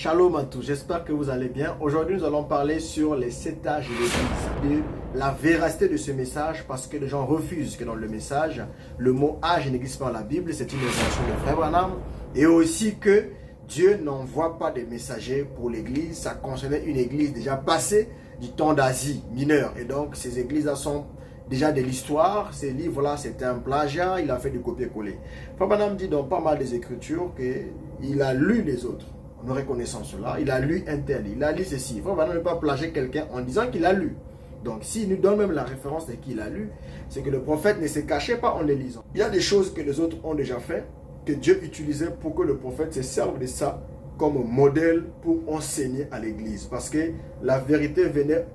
Shalom à tous, j'espère que vous allez bien. Aujourd'hui, nous allons parler sur les 7 âges de l'Église, de la véracité de ce message, parce que les gens refusent que dans le message, le mot âge n'existe pas dans la Bible, c'est une invention de Frère Branham, et aussi que Dieu n'envoie pas de messagers pour l'Église. Ça concernait une Église déjà passée du temps d'Asie mineure, et donc ces Églises-là sont déjà de l'histoire. Ces livres-là, c'était un plagiat, il a fait du copier-coller. Frère Branham dit dans pas mal des Écritures qu'il a lu les autres. Nous reconnaissons cela. Il a lu un tel, il a lu ceci. Frère Branham ne peut pas plagier quelqu'un en disant qu'il a lu. Donc, s'il nous donne même la référence de qui il a lu, c'est que le prophète ne se cachait pas en les lisant. Il y a des choses que les autres ont déjà fait, que Dieu utilisait pour que le prophète se serve de ça comme modèle pour enseigner à l'Église. Parce que la vérité venait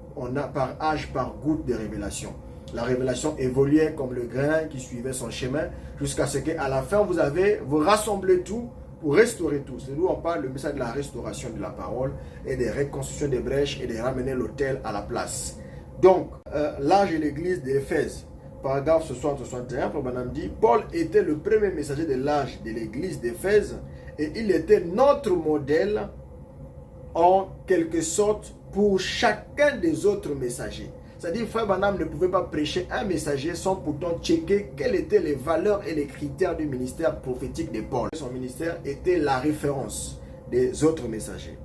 par âge, par goutte de révélation. La révélation évoluait comme le grain qui suivait son chemin, jusqu'à ce qu'à la fin, vous rassemblez tout pour restaurer tout. C'est d'où on parle le message de la restauration de la parole et de reconstruction des brèches et de ramener l'autel à la place. Donc, l'âge de l'église d'Éphèse, paragraphe 60-61, Frère Branham dit, Paul était le premier messager de l'âge de l'église d'Éphèse et il était notre modèle en quelque sorte pour chacun des autres messagers. C'est-à-dire, Frère Branham ne pouvait pas prêcher un messager sans pourtant checker quelles étaient les valeurs et les critères du ministère prophétique de Paul. Son ministère était la référence des autres messagers.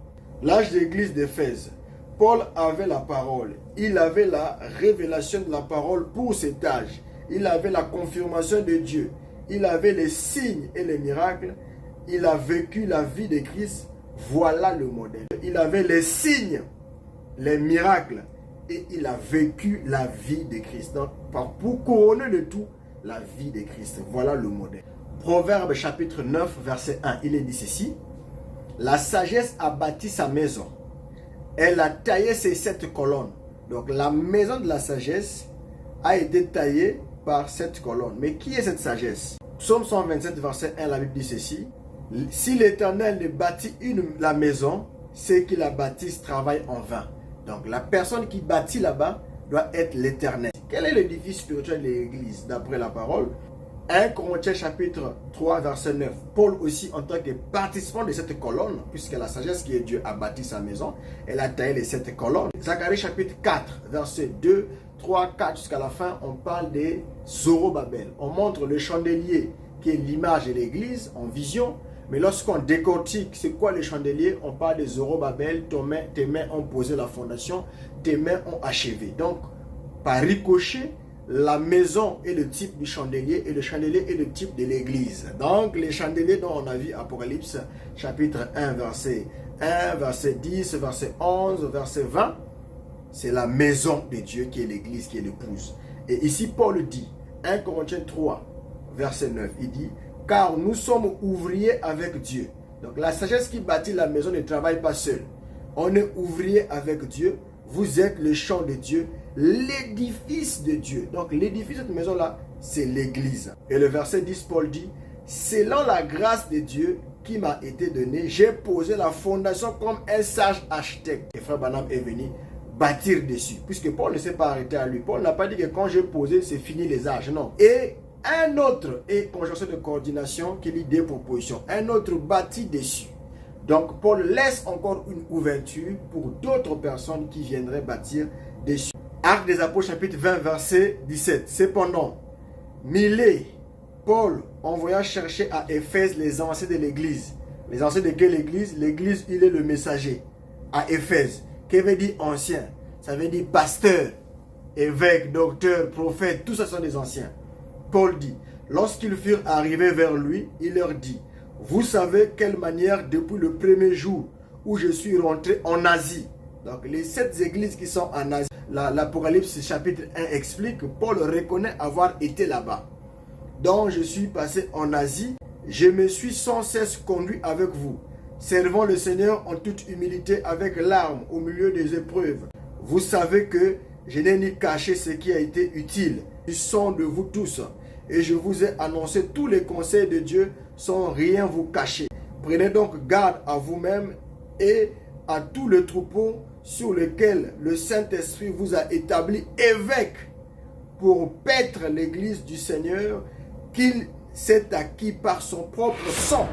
L'âge de l'église d'Éphèse, Paul avait la parole. Il avait la révélation de la parole pour cet âge. Il avait la confirmation de Dieu. Il avait les signes et les miracles. Il a vécu la vie de Christ. Voilà le modèle. Il avait les signes, les miracles. Et il a vécu la vie de Christ. Donc, pour couronner le tout, la vie de Christ. Voilà le modèle. Proverbe chapitre 9, verset 1. Il est dit ceci. La sagesse a bâti sa maison. Elle a taillé ses 7 colonnes. Donc, la maison de la sagesse a été taillée par 7 colonnes. Mais qui est cette sagesse? Psaume 127, verset 1, la Bible dit ceci. Si l'Éternel ne bâtit la maison, ceux qui la bâtissent travaillent en vain. Donc, la personne qui bâtit là-bas doit être l'Éternel. Quel est l'édifice spirituel de l'Église d'après la parole? 1 Corinthiens chapitre 3, verset 9. Paul aussi, en tant que participant de cette colonne, puisque la sagesse qui est Dieu a bâti sa maison, elle a taillé les 7 colonnes. Zacharie chapitre 4, verset 2, 3, 4 jusqu'à la fin, on parle des Zorobabel. On montre le chandelier qui est l'image de l'Église en vision. Mais lorsqu'on décortique, c'est quoi les chandeliers? On parle des Zorobabel, tes mains ont posé la fondation, tes mains ont achevé. Donc, par ricochet, la maison est le type du chandelier et le chandelier est le type de l'église. Donc, les chandeliers dont on a vu Apocalypse, chapitre 1, verset 1, verset 10, verset 11, verset 20, c'est la maison de Dieu qui est l'église, qui est l'épouse. Et ici, Paul dit, 1 Corinthiens 3, verset 9, il dit, car nous sommes ouvriers avec Dieu. Donc la sagesse qui bâtit la maison ne travaille pas seule. On est ouvrier avec Dieu. Vous êtes le champ de Dieu, l'édifice de Dieu. Donc l'édifice de cette maison-là, c'est l'église. Et le verset 10, Paul dit, selon la grâce de Dieu qui m'a été donnée, j'ai posé la fondation comme un sage architecte. Et Frère Branham est venu bâtir dessus. Puisque Paul ne s'est pas arrêté à lui. Paul n'a pas dit que quand j'ai posé, c'est fini les âges. Non. Et un autre est conjonction de coordination qui lit des propositions. Un autre bâtit dessus. Donc, Paul laisse encore une ouverture pour d'autres personnes qui viendraient bâtir dessus. Actes des Apôtres, chapitre 20, verset 17. Cependant, Millet, Paul, envoya chercher à Éphèse les anciens de l'église. Les anciens de quelle église? L'église, il est le messager. À Éphèse. Qu'est-ce que veut dire ancien? Ça veut dire pasteur, évêque, docteur, prophète. Tout ça sont des anciens. Paul dit, lorsqu'ils furent arrivés vers lui, il leur dit, vous savez quelle manière depuis le premier jour où je suis rentré en Asie. Donc les 7 églises qui sont en Asie, l'Apocalypse chapitre 1 explique que Paul reconnaît avoir été là-bas. Donc je suis passé en Asie, je me suis sans cesse conduit avec vous, servant le Seigneur en toute humilité avec larmes au milieu des épreuves. Vous savez que je n'ai ni caché ce qui a été utile. Ils sont de vous tous. Et je vous ai annoncé tous les conseils de Dieu sans rien vous cacher. Prenez donc garde à vous-même et à tout le troupeau sur lequel le Saint-Esprit vous a établi évêque pour paître l'église du Seigneur qu'il s'est acquis par son propre sang.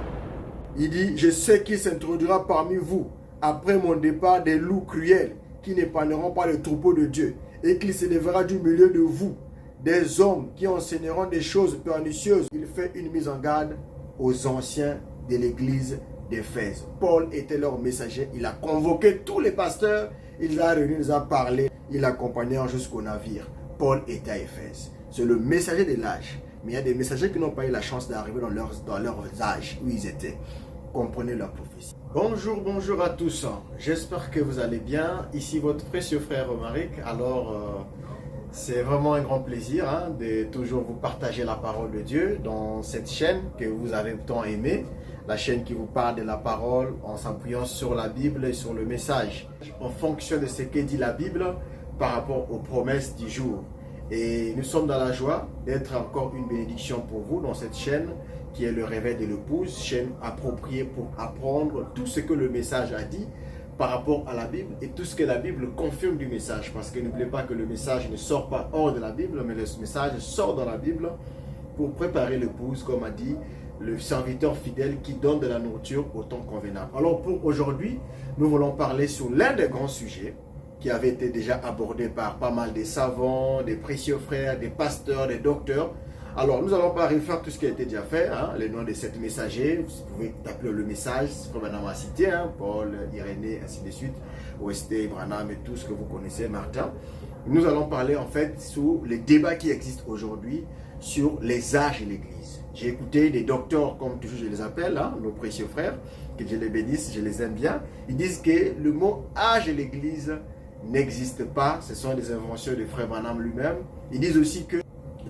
Il dit, je sais qu'il s'introduira parmi vous après mon départ des loups cruels qui n'épargneront pas le troupeau de Dieu, et qu'il s'élèvera du milieu de vous des hommes qui enseigneront des choses pernicieuses. Il fait une mise en garde aux anciens de l'église d'Éphèse. Paul était leur messager, il a convoqué tous les pasteurs, il les a réunis, il les a parlé, il accompagnait jusqu'au navire. Paul était à Éphèse. C'est le messager de l'âge. Mais il y a des messagers qui n'ont pas eu la chance d'arriver dans leur âge où ils étaient. Comprenez leur prophétie. Bonjour à tous. J'espère que vous allez bien. Ici votre précieux frère Romaric. Alors, c'est vraiment un grand plaisir de toujours vous partager la parole de Dieu dans cette chaîne que vous avez tant aimée. La chaîne qui vous parle de la parole en s'appuyant sur la Bible et sur le message. En fonction de ce que dit la Bible par rapport aux promesses du jour. Et nous sommes dans la joie d'être encore une bénédiction pour vous dans cette chaîne qui est le réveil de l'épouse, chaîne appropriée pour apprendre tout ce que le message a dit par rapport à la Bible et tout ce que la Bible confirme du message. Parce que n'oubliez pas que le message ne sort pas hors de la Bible, mais le message sort dans la Bible pour préparer l'épouse, comme a dit le serviteur fidèle qui donne de la nourriture au temps convenable. Alors pour aujourd'hui, nous voulons parler sur l'un des grands sujets qui avait été déjà abordé par pas mal de savants, des précieux frères, des pasteurs, des docteurs. Alors, nous n'allons pas refaire tout ce qui a été déjà fait, les noms de 7 messagers, vous pouvez taper le message, comme on a cité, Paul, Irénée, ainsi de suite, Wesley, Branham et tout ce que vous connaissez, Martin. Nous allons parler en fait sur les débats qui existent aujourd'hui sur les âges et l'Église. J'ai écouté des docteurs, comme toujours je les appelle, nos précieux frères, que Dieu les bénisse, je les aime bien. Ils disent que le mot âge et l'Église n'existe pas, ce sont des inventions de frère Branham lui-même. Ils disent aussi que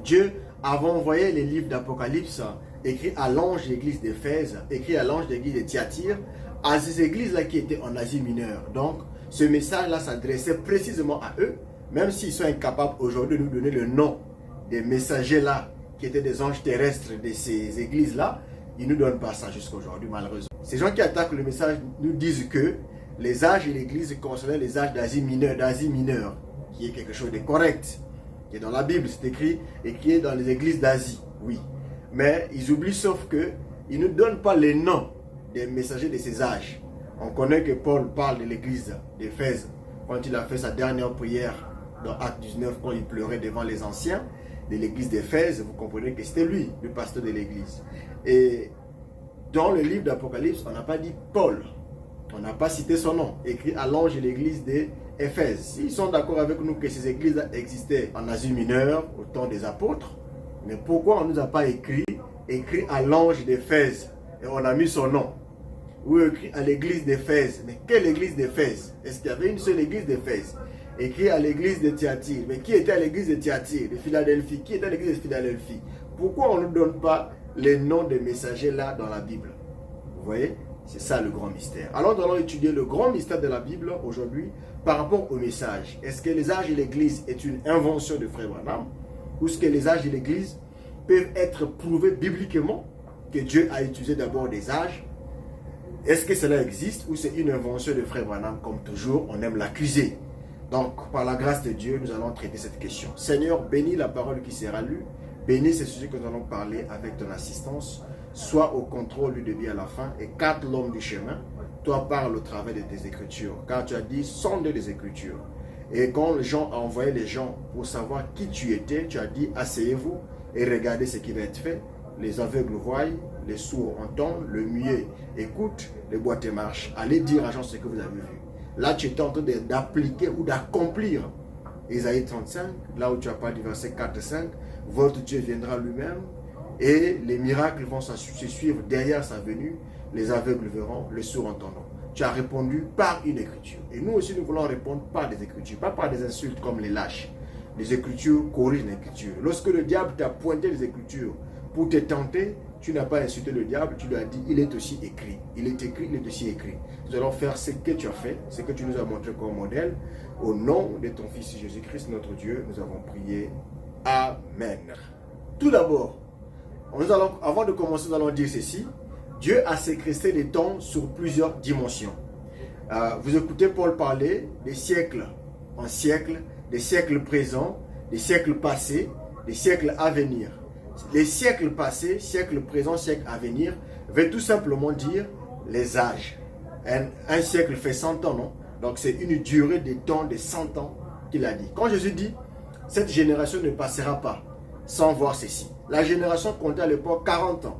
Dieu avait envoyé les livres d'Apocalypse écrits à l'ange de l'église d'Éphèse, écrits à l'ange de l'église de Thyatire, à ces églises-là qui étaient en Asie mineure. Donc, ce message-là s'adressait précisément à eux, même s'ils sont incapables aujourd'hui de nous donner le nom des messagers-là, qui étaient des anges terrestres de ces églises-là. Ils ne nous donnent pas ça jusqu'à aujourd'hui, malheureusement. Ces gens qui attaquent le message nous disent que les âges et l'église concernaient les âges d'Asie mineure, qui est quelque chose de correct, qui est dans la Bible, c'est écrit, et qui est dans les églises d'Asie, oui. Mais ils oublient sauf que ils ne donnent pas les noms des messagers de ces âges. On connaît que Paul parle de l'église d'Éphèse quand il a fait sa dernière prière dans Acte 19, quand il pleurait devant les anciens de l'église d'Éphèse. Vous comprenez que c'était lui, le pasteur de l'église. Et dans le livre d'Apocalypse, on n'a pas dit Paul. On n'a pas cité son nom, écrit à l'ange de l'église d'Éphèse. S'ils sont d'accord avec nous que ces églises existaient en Asie mineure, au temps des apôtres, mais pourquoi on ne nous a pas écrit à l'ange d'Éphèse et on a mis son nom? Ou écrit à l'église d'Éphèse. Mais quelle église d'Éphèse? Est-ce qu'il y avait une seule église d'Éphèse? Écrit à l'église de Thyatire. Mais qui était à l'église de Thyatire, de Philadelphie? Qui était à l'église de Philadelphie? Pourquoi on ne nous donne pas les noms des messagers là dans la Bible? Vous voyez? C'est ça le grand mystère. Alors nous allons étudier le grand mystère de la Bible aujourd'hui par rapport au message. Est-ce que les âges de l'Église est une invention de frère Branham? Ou est-ce que les âges de l'Église peuvent être prouvés bibliquement que Dieu a utilisé d'abord des âges? Est-ce que cela existe ou c'est une invention de frère Branham? Comme toujours, on aime l'accuser. Donc, par la grâce de Dieu, nous allons traiter cette question. Seigneur, bénis la parole qui sera lue. Bénis ces sujets que nous allons parler avec ton assistance. Sois au contrôle du début à la fin et garde l'homme du chemin. Toi, parle au travers de tes écritures. Car tu as dit, sondez les écritures. Et quand Jean a envoyé les gens pour savoir qui tu étais, tu as dit, asseyez-vous et regardez ce qui va être fait. Les aveugles voient, les sourds entendent, le muet écoute, les boiteux marchent. Allez dire à Jean ce que vous avez vu. Là, tu es en train d'appliquer ou d'accomplir Isaïe 35, là où tu as parlé du verset 4 et 5. Votre Dieu viendra lui-même. Et les miracles vont se suivre derrière sa venue. Les aveugles verront, les sourds entendront. Tu as répondu par une écriture. Et nous aussi, nous voulons répondre par des écritures. Pas par des insultes comme les lâches. Les écritures corrigent l'écriture. Lorsque le diable t'a pointé les écritures pour te tenter, tu n'as pas insulté le diable. Tu lui as dit, il est aussi écrit. Il est écrit, il est aussi écrit. Nous allons faire ce que tu as fait, ce que tu nous as montré comme modèle. Au nom de ton Fils Jésus-Christ, notre Dieu, nous avons prié. Amen. Tout d'abord, avant de commencer, nous allons dire ceci. Dieu a séquestré les temps sur plusieurs dimensions. Vous écoutez Paul parler des siècles en siècles, des siècles présents, des siècles passés, des siècles à venir. Les siècles passés, siècles présents, siècles à venir, veut tout simplement dire les âges. Un siècle fait 100 ans, non? Donc c'est une durée de temps de 100 ans qu'il a dit. Quand Jésus dit, cette génération ne passera pas sans voir ceci. La génération comptait à l'époque 40 ans.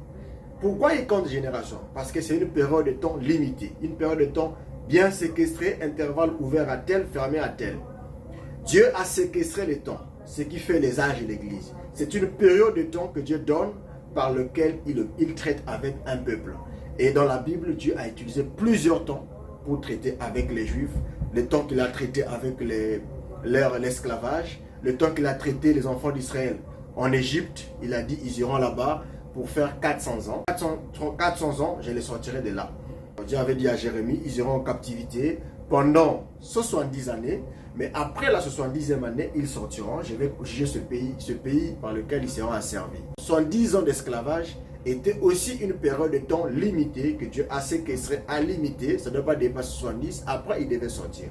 Pourquoi il compte génération? Parce que c'est une période de temps limitée, une période de temps bien séquestrée, intervalle ouvert à tel, fermé à tel. Dieu a séquestré le temps, ce qui fait les âges et l'Église. C'est une période de temps que Dieu donne par lequel il traite avec un peuple. Et dans la Bible, Dieu a utilisé plusieurs temps pour traiter avec les Juifs. Le temps qu'il a traité avec l'esclavage, le temps qu'il a traité les enfants d'Israël en Égypte, il a dit ils iront là-bas pour faire 400 ans. 400 ans, je les sortirai de là. Dieu avait dit à Jérémie, ils iront en captivité pendant 70 années, mais après la 70e année, ils sortiront. Je vais juger ce pays par lequel ils seront asservis. 70 ans d'esclavage était aussi une période de temps limitée que Dieu a séquestré, a limité. Ça ne doit pas dépasser 70, après il devait sortir.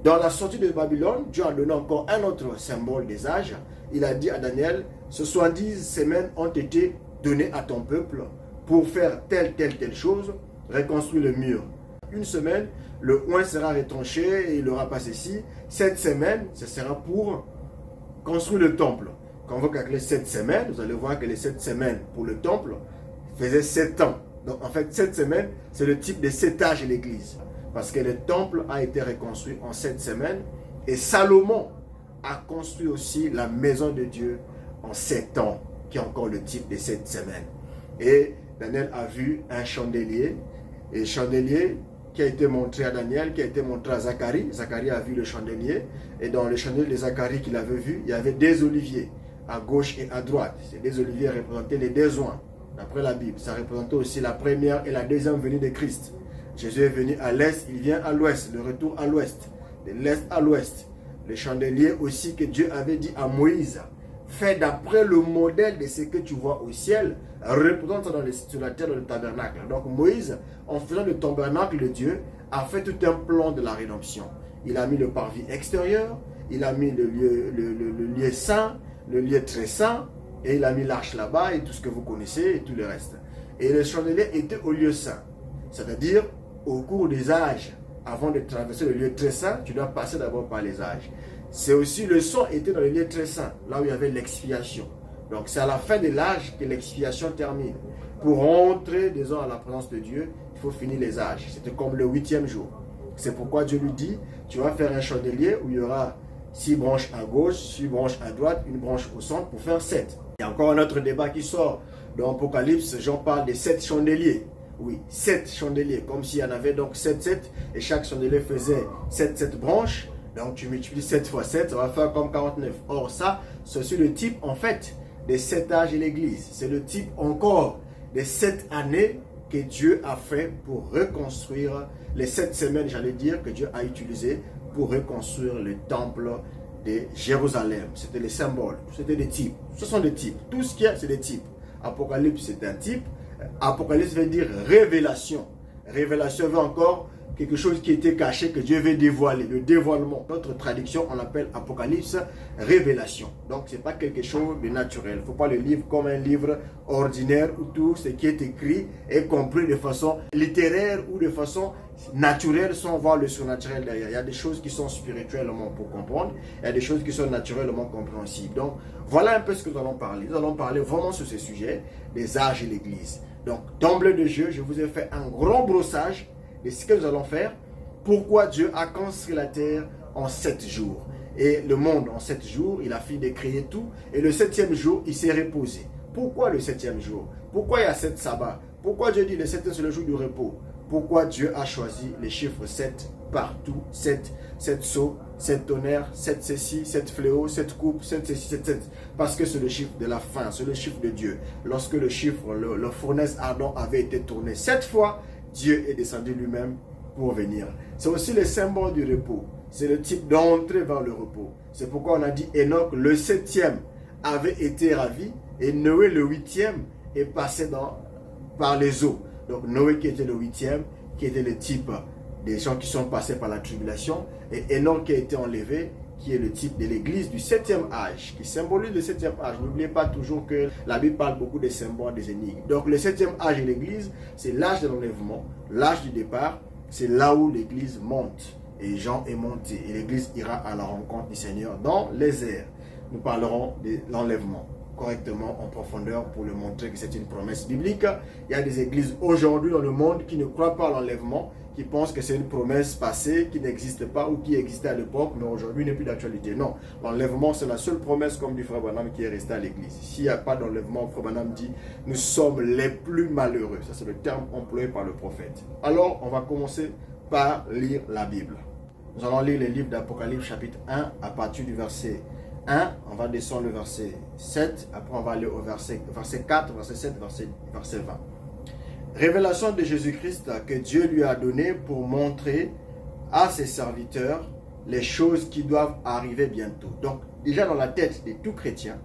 Dans la sortie de Babylone, Dieu a donné encore un autre symbole des âges. Il a dit à Daniel, ce 70 semaines ont été données à ton peuple pour faire telle chose, reconstruire le mur. Une semaine, le oint sera retranché et il aura passé ici. 7 semaines, ce sera pour construire le temple. Quand vous calculez 7 semaines, vous allez voir que les 7 semaines pour le temple faisaient 7 ans. Donc en fait, 7 semaines, c'est le type de 7 âges de l'église. Parce que le temple a été reconstruit en 7 semaines. Et Salomon a construit aussi la maison de Dieu en 7 ans, qui est encore le type de 7 semaines. Et Daniel a vu un chandelier. Et le chandelier qui a été montré à Daniel, qui a été montré à Zacharie. Zacharie a vu le chandelier. Et dans le chandelier de Zacharie qu'il avait vu, il y avait des oliviers à gauche et à droite. Ces des oliviers représentaient les deux oins. D'après la Bible, ça représentait aussi la première et la deuxième venue de Christ. Jésus est venu à l'est, il vient à l'ouest, le retour à l'ouest, de l'est à l'ouest. Le chandelier aussi que Dieu avait dit à Moïse, fait d'après le modèle de ce que tu vois au ciel, représente sur la terre dans le tabernacle. Donc Moïse, en faisant le tabernacle de Dieu, a fait tout un plan de la rédemption. Il a mis le parvis extérieur, il a mis le lieu saint, le lieu très saint, et il a mis l'arche là-bas et tout ce que vous connaissez et tout le reste. Et le chandelier était au lieu saint, c'est-à-dire au cours des âges, avant de traverser le lieu très saint, tu dois passer d'abord par les âges. C'est aussi le sang était dans le lieu très saint, là où il y avait l'expiation. Donc c'est à la fin de l'âge que l'expiation termine. Pour rentrer, disons, à la présence de Dieu, il faut finir les âges. C'était comme le 8e jour. C'est pourquoi Dieu lui dit, tu vas faire un chandelier où il y aura 6 branches à gauche, 6 branches à droite, une branche au centre pour faire 7. Il y a encore un autre débat qui sort dans l'Apocalypse, Jean parle des 7 chandeliers. Oui, 7 chandeliers, comme s'il y en avait donc 7, et chaque chandelier faisait 7 branches. Donc tu multiplies 7 fois 7, ça va faire comme 49. Or ça, c'est aussi le type en fait des 7 âges de l'église. C'est le type encore des 7 années que Dieu a fait pour reconstruire les 7 semaines, j'allais dire, que Dieu a utilisé pour reconstruire le temple de Jérusalem. C'était les symboles, c'était des types. Ce sont des types. Tout ce qu'il y a, c'est des types. Apocalypse, c'est un type. Apocalypse veut dire révélation. Révélation veut encore quelque chose qui était caché que Dieu veut dévoiler, le dévoilement. Notre traduction, on l'appelle Apocalypse, révélation. Donc, ce n'est pas quelque chose de naturel. Il ne faut pas le lire comme un livre ordinaire où tout ce qui est écrit est compris de façon littéraire ou de façon naturelle sans voir le surnaturel derrière. Il y a des choses qui sont spirituellement pour comprendre, il y a des choses qui sont naturellement compréhensibles. Donc, voilà un peu ce que nous allons parler. Nous allons parler vraiment sur ce sujet, des âges et l'Église. Donc, d'emblée de jeu, je vous ai fait un grand brossage de ce que nous allons faire. Pourquoi Dieu a construit la terre en 7 jours et le monde en 7 jours, il a fini de créer tout. Et le 7e jour, il s'est reposé. Pourquoi le 7e jour? Pourquoi il y a 7 sabbats? Pourquoi Dieu dit le 7e c'est le jour du repos? Pourquoi Dieu a choisi les chiffres 7 partout? 7 sceaux, 7 tonnerres, 7 ceci, 7 fléaux, 7 coupes, 7 ceci, 7. Parce que c'est le chiffre de la fin, c'est le chiffre de Dieu. Lorsque le chiffre, le fournaise ardent avait été tourné 7 fois, Dieu est descendu lui-même pour venir. C'est aussi le symbole du repos. C'est le type d'entrée vers le repos. C'est pourquoi on a dit Enoch, le 7e, avait été ravi et Noé, le 8e, est passé par les eaux. Donc Noé qui était le 8e, qui était le type des gens qui sont passés par la tribulation, et Enoch qui a été enlevé, qui est le type de l'église du 7e âge, qui symbolise le 7e âge. N'oubliez pas toujours que la Bible parle beaucoup des symboles, des énigmes. Donc le 7e âge de l'église, c'est l'âge de l'enlèvement, l'âge du départ, c'est là où l'Église monte. Et Jean est monté. Et l'Église ira à la rencontre du Seigneur dans les airs. Nous parlerons de l'enlèvement correctement en profondeur pour le montrer que c'est une promesse biblique. Il y a des églises aujourd'hui dans le monde qui ne croient pas à l'enlèvement, qui pensent que c'est une promesse passée, qui n'existe pas ou qui existait à l'époque, mais aujourd'hui n'est plus d'actualité. Non, l'enlèvement c'est la seule promesse, comme dit Frère Branham, qui est restée à l'église. S'il n'y a pas d'enlèvement, Frère Branham dit, nous sommes les plus malheureux. Ça c'est le terme employé par le prophète. Alors, on va commencer par lire la Bible. Nous allons lire les livres d'Apocalypse chapitre 1 à partir du verset 1, on va descendre le verset 7, après on va aller au verset 4, verset 7, verset 20. Révélation de Jésus-Christ que Dieu lui a donné pour montrer à ses serviteurs les choses qui doivent arriver bientôt. Donc déjà dans la tête de tout chrétien,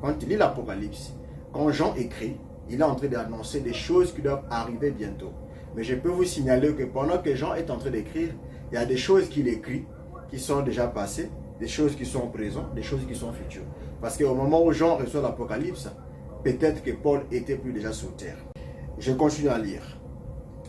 quand il lit l'Apocalypse, quand Jean écrit, il est en train d'annoncer des choses qui doivent arriver bientôt. Mais je peux vous signaler que pendant que Jean est en train d'écrire, il y a des choses qu'il écrit qui sont déjà passées, des choses qui sont présentes, des choses qui sont futures. Parce qu'au moment où Jean reçoit l'Apocalypse, peut-être que Paul était plus déjà sur terre. Je continue à lire.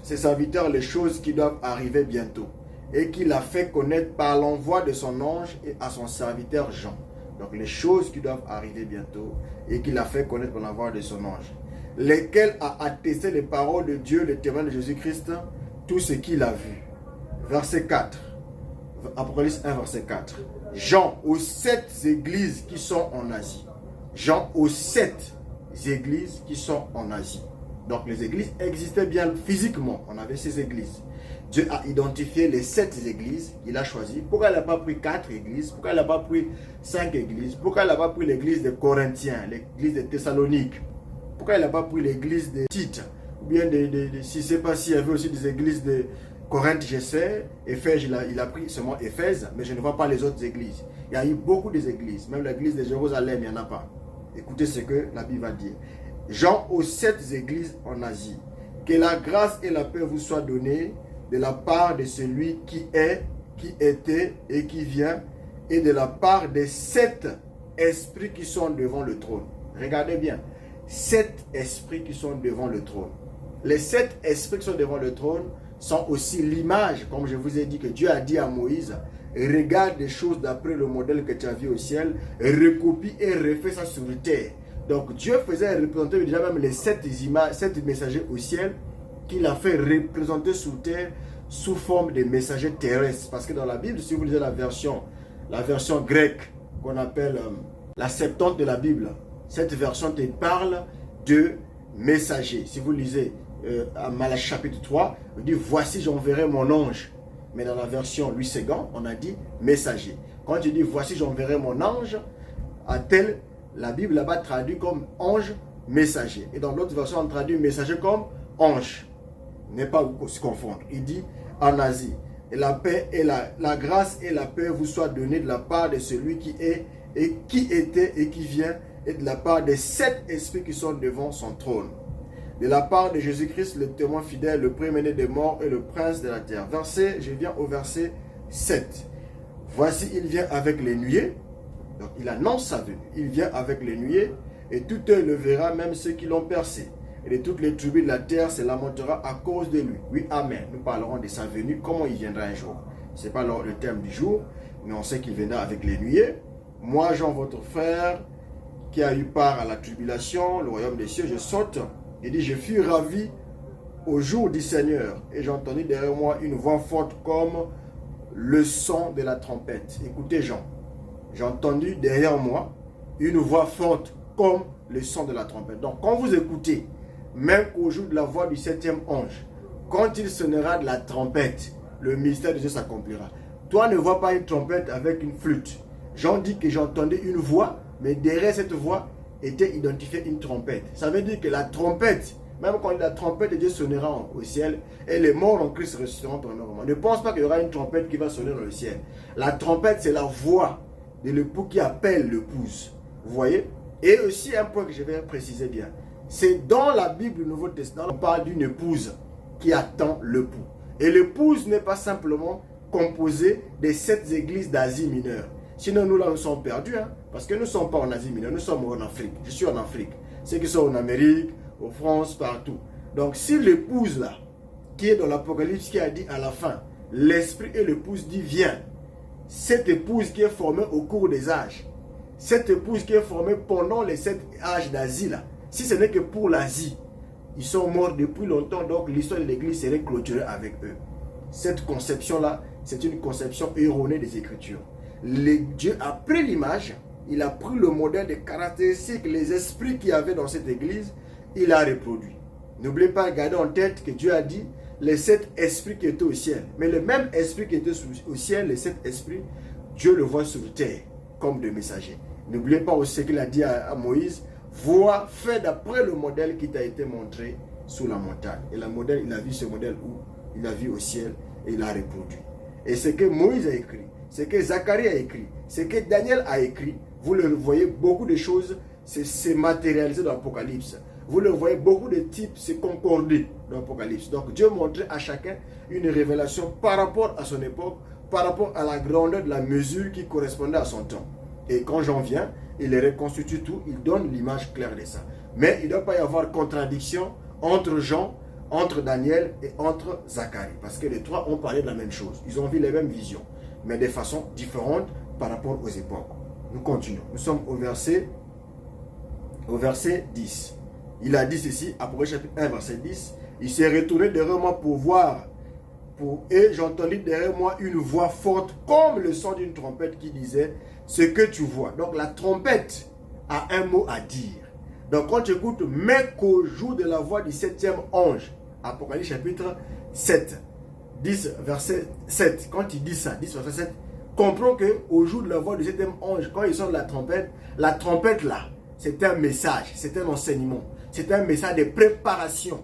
Ses serviteurs, les choses qui doivent arriver bientôt, et qu'il a fait connaître par l'envoi de son ange et à son serviteur Jean. Donc les choses qui doivent arriver bientôt, et qu'il a fait connaître par l'envoi de son ange. Lesquels a attesté les paroles de Dieu, le témoin de Jésus-Christ, tout ce qu'il a vu. Verset 4. Apocalypse 1, verset 4. Jean aux 7 églises qui sont en Asie. Jean aux 7 églises qui sont en Asie. Donc les églises existaient bien physiquement. On avait ces églises. Dieu a identifié les 7 églises qu'il a choisies. Pourquoi il n'a pas pris 4 églises? Pourquoi il n'a pas pris 5 églises? Pourquoi il n'a pas pris l'église des Corinthiens, l'église de Thessalonique? Pourquoi il n'a pas pris l'église de Tite? Ou bien si je ne sais pas s'il y avait aussi des églises de Corinthe, je sais, Éphèse, il a pris seulement Éphèse, mais je ne vois pas les autres églises. Il y a eu beaucoup d'églises, même l'église de Jérusalem, il n'y en a pas. Écoutez ce que la Bible va dire. Jean aux 7 églises en Asie. Que la grâce et la paix vous soient données de la part de celui qui est, qui était et qui vient, et de la part des 7 esprits qui sont devant le trône. Regardez bien, 7 esprits qui sont devant le trône. Les 7 esprits qui sont devant le trône sont aussi l'image, comme je vous ai dit, que Dieu a dit à Moïse, regarde des choses d'après le modèle que tu as vu au ciel, recopie et refais ça sur terre. Donc Dieu faisait représenter déjà même les 7 images, 7 messagers au ciel, qu'il a fait représenter sur terre sous forme de messagers terrestres. Parce que dans la Bible, si vous lisez la version grecque qu'on appelle la Septante de la Bible, cette version te parle de messagers. Si vous lisez à Malachie chapitre 3, on dit voici j'enverrai mon ange. Mais dans la version Louis II, on a dit messager. Quand tu dis voici j'enverrai mon ange, à tel, la Bible là-bas traduit comme ange messager. Et dans l'autre version, on traduit messager comme ange. N'est pas se confondre. Il dit en Asie, et la paix et la grâce et la paix vous soient données de la part de celui qui est et qui était et qui vient, et de la part des 7 esprits qui sont devant son trône. De la part de Jésus-Christ, le témoin fidèle, le premier-né des morts et le prince de la terre. Je viens au verset 7. Voici, il vient avec les nuées. Donc, il annonce sa venue. Il vient avec les nuées, et tout œil le verra, même ceux qui l'ont percé. Et de toutes les tribus de la terre se lamentera à cause de lui. Oui, amen. Nous parlerons de sa venue, comment il viendra un jour. Ce n'est pas le thème du jour, mais on sait qu'il viendra avec les nuées. Moi, Jean, votre frère, qui a eu part à la tribulation, le royaume des cieux, je saute. Il dit, je fus ravi au jour du Seigneur, et j'ai entendu derrière moi une voix forte comme le son de la trompette. Écoutez Jean, j'ai entendu derrière moi une voix forte comme le son de la trompette. Donc quand vous écoutez, même au jour de la voix du 7e ange, quand il sonnera de la trompette, le mystère de Dieu s'accomplira. Toi ne vois pas une trompette avec une flûte. Jean dit que j'ai entendu une voix, mais derrière cette voix était identifiée une trompette. Ça veut dire que la trompette, même quand la trompette de Dieu sonnera au ciel, et les morts en Christ ressusciteront premièrement. Ne pense pas qu'il y aura une trompette qui va sonner dans le ciel. La trompette, c'est la voix de l'époux qui appelle l'épouse. Vous voyez? Et aussi un point que je vais préciser bien. C'est dans la Bible du Nouveau Testament, on parle d'une épouse qui attend l'époux. Et l'épouse n'est pas simplement composée des 7 églises d'Asie mineure. Sinon, nous là, nous sommes perdus, hein, parce que nous ne sommes pas en Asie mineure, nous sommes en Afrique. Je suis en Afrique. Ceux qui sont en Amérique, en France, partout. Donc, si l'épouse là, qui est dans l'Apocalypse qui a dit à la fin, l'Esprit et l'épouse dit viens. Cette épouse qui est formée au cours des âges, cette épouse qui est formée pendant les 7 âges d'Asie là, si ce n'est que pour l'Asie, ils sont morts depuis longtemps, donc l'histoire de l'Église serait clôturée avec eux. Cette conception-là, c'est une conception erronée des Écritures. Dieu a pris l'image, il a pris le modèle des caractéristiques, les esprits qu'il y avait dans cette Église, il a reproduit. N'oubliez pas, gardez en tête que Dieu a dit les 7 esprits qui étaient au ciel. Mais le même esprit qui était au ciel, les 7 esprits, Dieu le voit sur terre comme des messagers. N'oubliez pas aussi ce qu'il a dit à Moïse, vois, fais d'après le modèle qui t'a été montré sous la montagne. Et le modèle, il a vu ce modèle où il a vu au ciel et il a reproduit. Et ce que Moïse a écrit, ce que Zacharie a écrit, ce que Daniel a écrit, vous le voyez, beaucoup de choses, c'est matérialisé dans l'Apocalypse. Vous le voyez, beaucoup de types, c'est concordé dans l'Apocalypse. Donc Dieu montrait à chacun une révélation par rapport à son époque, par rapport à la grandeur de la mesure qui correspondait à son temps. Et quand Jean vient, il reconstitue tout, il donne l'image claire de ça. Mais il ne doit pas y avoir contradiction entre Jean, entre Daniel et entre Zacharie. Parce que les trois ont parlé de la même chose. Ils ont vu les mêmes visions, mais de façon différente par rapport aux époques. Nous continuons. Nous sommes au verset 10. Il a dit ceci, Apocalypse chapitre 1, verset 10. Il s'est retourné derrière moi pour voir. Et j'entendis derrière moi une voix forte comme le son d'une trompette qui disait ce que tu vois. Donc la trompette a un mot à dire. Donc quand tu écoutes, mais qu'au jour de la voix du 7e ange, Apocalypse chapitre 7, 10 verset 7, quand il dit ça, 10 verset 7, comprends qu'au jour de la voix du 7e ange, quand il sonne la trompette là, c'est un message, c'est un enseignement, c'est un message de préparation.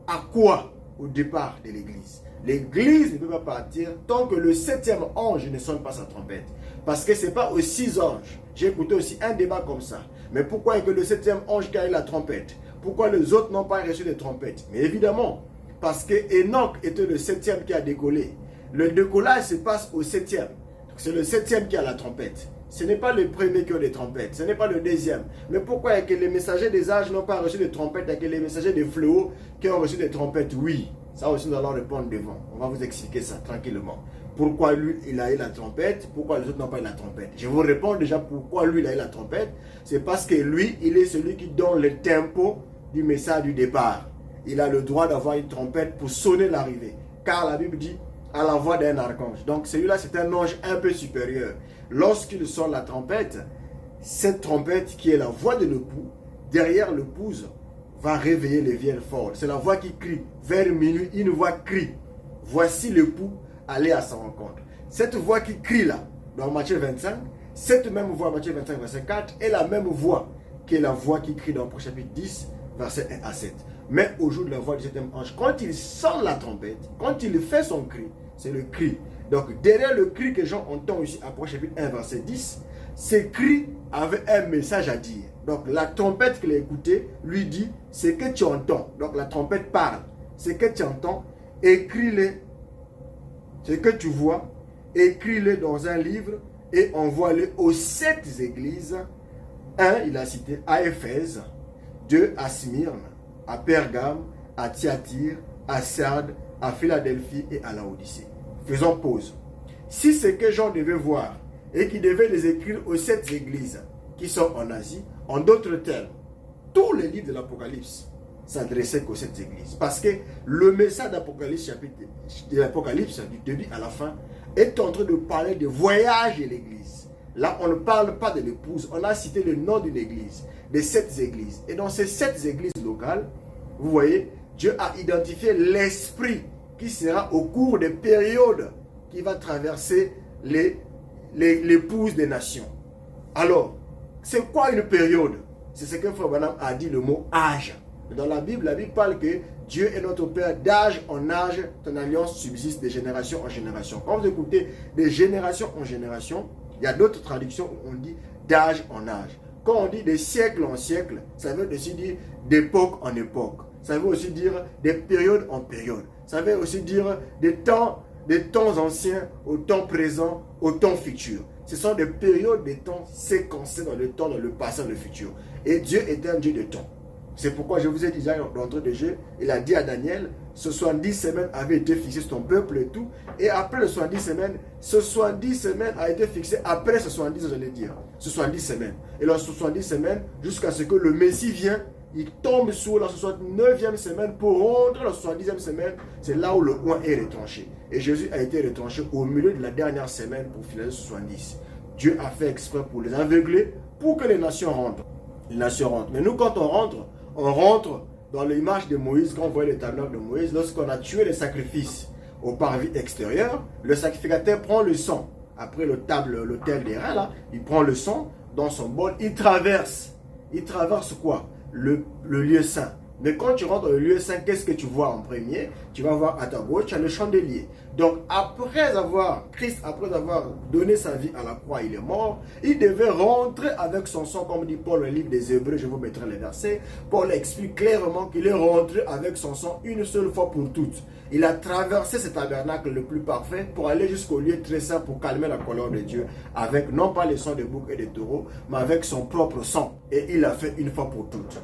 À quoi? Au départ de l'église. L'église ne peut pas partir tant que le 7e ange ne sonne pas sa trompette. Parce que ce n'est pas aux 6 anges. J'ai écouté aussi un débat comme ça. Mais pourquoi est-ce que le 7e ange qui a eu la trompette? Pourquoi les autres n'ont pas reçu de trompette? Mais évidemment, parce que Enoch était le 7e qui a décollé. Le décollage se passe au 7e. C'est le 7e qui a la trompette. Ce n'est pas le premier qui a les trompettes. Ce n'est pas le deuxième. Mais pourquoi est-ce que les messagers des âges n'ont pas reçu de trompettes et que les messagers des fléaux qui ont reçu des trompettes? Oui. Ça aussi, nous allons répondre devant. On va vous expliquer ça tranquillement. Pourquoi lui, il a eu la trompette? Pourquoi les autres n'ont pas eu la trompette? Je vous réponds déjà pourquoi lui, il a eu la trompette. C'est parce que lui, il est celui qui donne le tempo du message du départ. Il a le droit d'avoir une trompette pour sonner l'arrivée. Car la Bible dit à la voix d'un archange. Donc celui-là, c'est un ange un peu supérieur. Lorsqu'il sonne la trompette, cette trompette qui est la voix de l'époux, derrière l'épouse, va réveiller les vierges folles. C'est la voix qui crie. Vers minuit, une voix crie. Voici l'époux, allez à sa rencontre. Cette voix qui crie là, dans Matthieu 25, cette même voix, Matthieu 25, verset 4, est la même voix qui est la voix qui crie dans le chapitre 10, verset 1 à 7. Mais au jour de la voix du 7e ange, quand il sonne la trompette, quand il fait son cri, c'est le cri. Donc derrière le cri que Jean entend ici, à chapitre 1, verset 10, ce cri avait un message à dire. Donc la trompette qu'il a écoutée lui dit ce que tu entends. Donc la trompette parle. Ce que tu entends, écris-le. Ce que tu vois, écris-le dans un livre et envoie-le aux 7 églises. 1, il a cité à Éphèse, 2 à Smyrne, à Pergame, à Thyatire, à Sardes, à Philadelphie et à Laodicée. Faisons pause. Si ce que Jean devait voir et qu'il devait les écrire aux 7 églises qui sont en Asie, en d'autres termes, tous les livres de l'Apocalypse s'adressaient qu'aux 7 églises. Parce que le message d'Apocalypse, de l'Apocalypse, du début à la fin, est en train de parler de voyage de l'église. Là, on ne parle pas de l'épouse. On a cité le nom d'une église, des 7 églises. Et dans ces 7 églises locales, vous voyez, Dieu a identifié l'esprit qui sera au cours des périodes qui va traverser l'épouse des nations. Alors, c'est quoi une période? C'est ce que Frère Branham a dit, le mot âge. Dans la Bible parle que Dieu est notre Père d'âge en âge, ton alliance subsiste de génération en génération. Quand vous écoutez de génération en génération, il y a d'autres traductions où on dit d'âge en âge. Quand on dit de siècle en siècle, ça veut aussi dire d'époque en époque. Ça veut aussi dire des périodes en périodes. Ça veut aussi dire des temps anciens au temps présent, au temps futur. Ce sont des périodes de temps séquencées dans le temps, dans le passé, dans le futur. Et Dieu est un Dieu de temps. C'est pourquoi je vous ai dit déjà d'entrée de jeu, il a dit à Daniel, ce 70 semaines avait été fixé sur ton peuple et tout. Et après le 70 semaines, ce 70 semaines a été fixé après ce 70, j'allais dire. Ce 70 semaines. Et là, ce 70 semaines, jusqu'à ce que le Messie vienne, il tombe sur la 69e semaine pour rentrer la 70e semaine. C'est là où le oint est retranché. Et Jésus a été retranché au milieu de la dernière semaine pour finir le 70. Dieu a fait exprès pour les aveugler, pour que les nations rentrent. Les nations rentrent. Mais nous, quand on rentre dans l'image de Moïse, quand on voit les tabernacles de Moïse, lorsqu'on a tué les sacrifices au parvis extérieur, le sacrificateur prend le sang. Après l'autel des reins, là, il prend le sang dans son bol, il traverse. Il traverse quoi? Le lieu saint. Mais quand tu rentres dans le lieu saint, qu'est-ce que tu vois en premier? Tu vas voir à ta gauche, tu as le chandelier. Donc Christ, après avoir donné sa vie à la croix, il est mort. Il devait rentrer avec son sang, comme dit Paul dans le livre des Hébreux, je vous mettrai les versets. Paul explique clairement qu'il est rentré avec son sang une seule fois pour toutes. Il a traversé ce tabernacle le plus parfait pour aller jusqu'au lieu très saint pour calmer la colère de Dieu, avec non pas le sang de boucs et de taureaux, mais avec son propre sang. Et il l'a fait une fois pour toutes.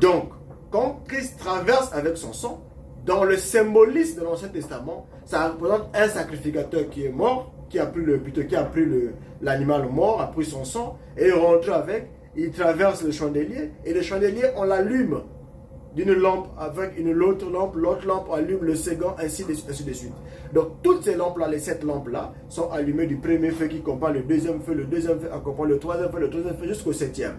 Donc, quand Christ traverse avec son sang, dans le symbolisme de l'Ancien Testament, ça représente un sacrificateur qui est mort, qui a pris l'animal mort, a pris son sang, et rentre avec, il traverse le chandelier, et le chandelier, on l'allume d'une lampe avec une autre lampe, l'autre lampe allume le second, ainsi de suite. Donc toutes ces lampes-là, les 7 lampes-là, sont allumées du premier feu qui accompagne le deuxième feu accompagne le troisième feu jusqu'au 7e.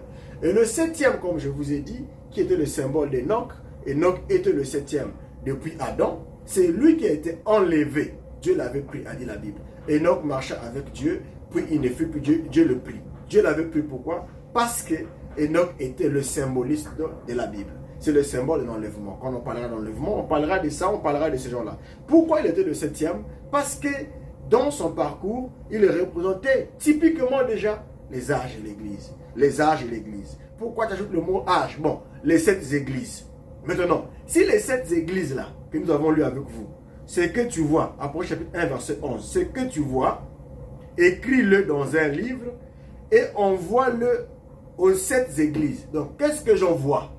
Et le 7e, comme je vous ai dit, qui était le symbole d'Enoch, Enoch était le 7e depuis Adam, c'est lui qui a été enlevé. Dieu l'avait pris, a dit la Bible. Enoch marcha avec Dieu, puis il ne fut plus Dieu, Dieu le prit. Dieu l'avait pris pourquoi? Parce que Enoch était le symboliste de la Bible. C'est le symbole de l'enlèvement. Quand on parlera d'enlèvement, on parlera de ça, on parlera de ces gens-là. Pourquoi il était le 7e? Parce que dans son parcours, il représentait typiquement déjà les âges de l'Église. Les âges de l'Église. Pourquoi tu ajoutes le mot âge? Bon, les 7 églises. Maintenant, si les 7 églises-là, que nous avons lu avec vous, c'est que tu vois, Apocalypse chapitre 1, verset 11, c'est que tu vois, écris-le dans un livre et envoie-le aux 7 églises. Donc, qu'est-ce que j'en vois?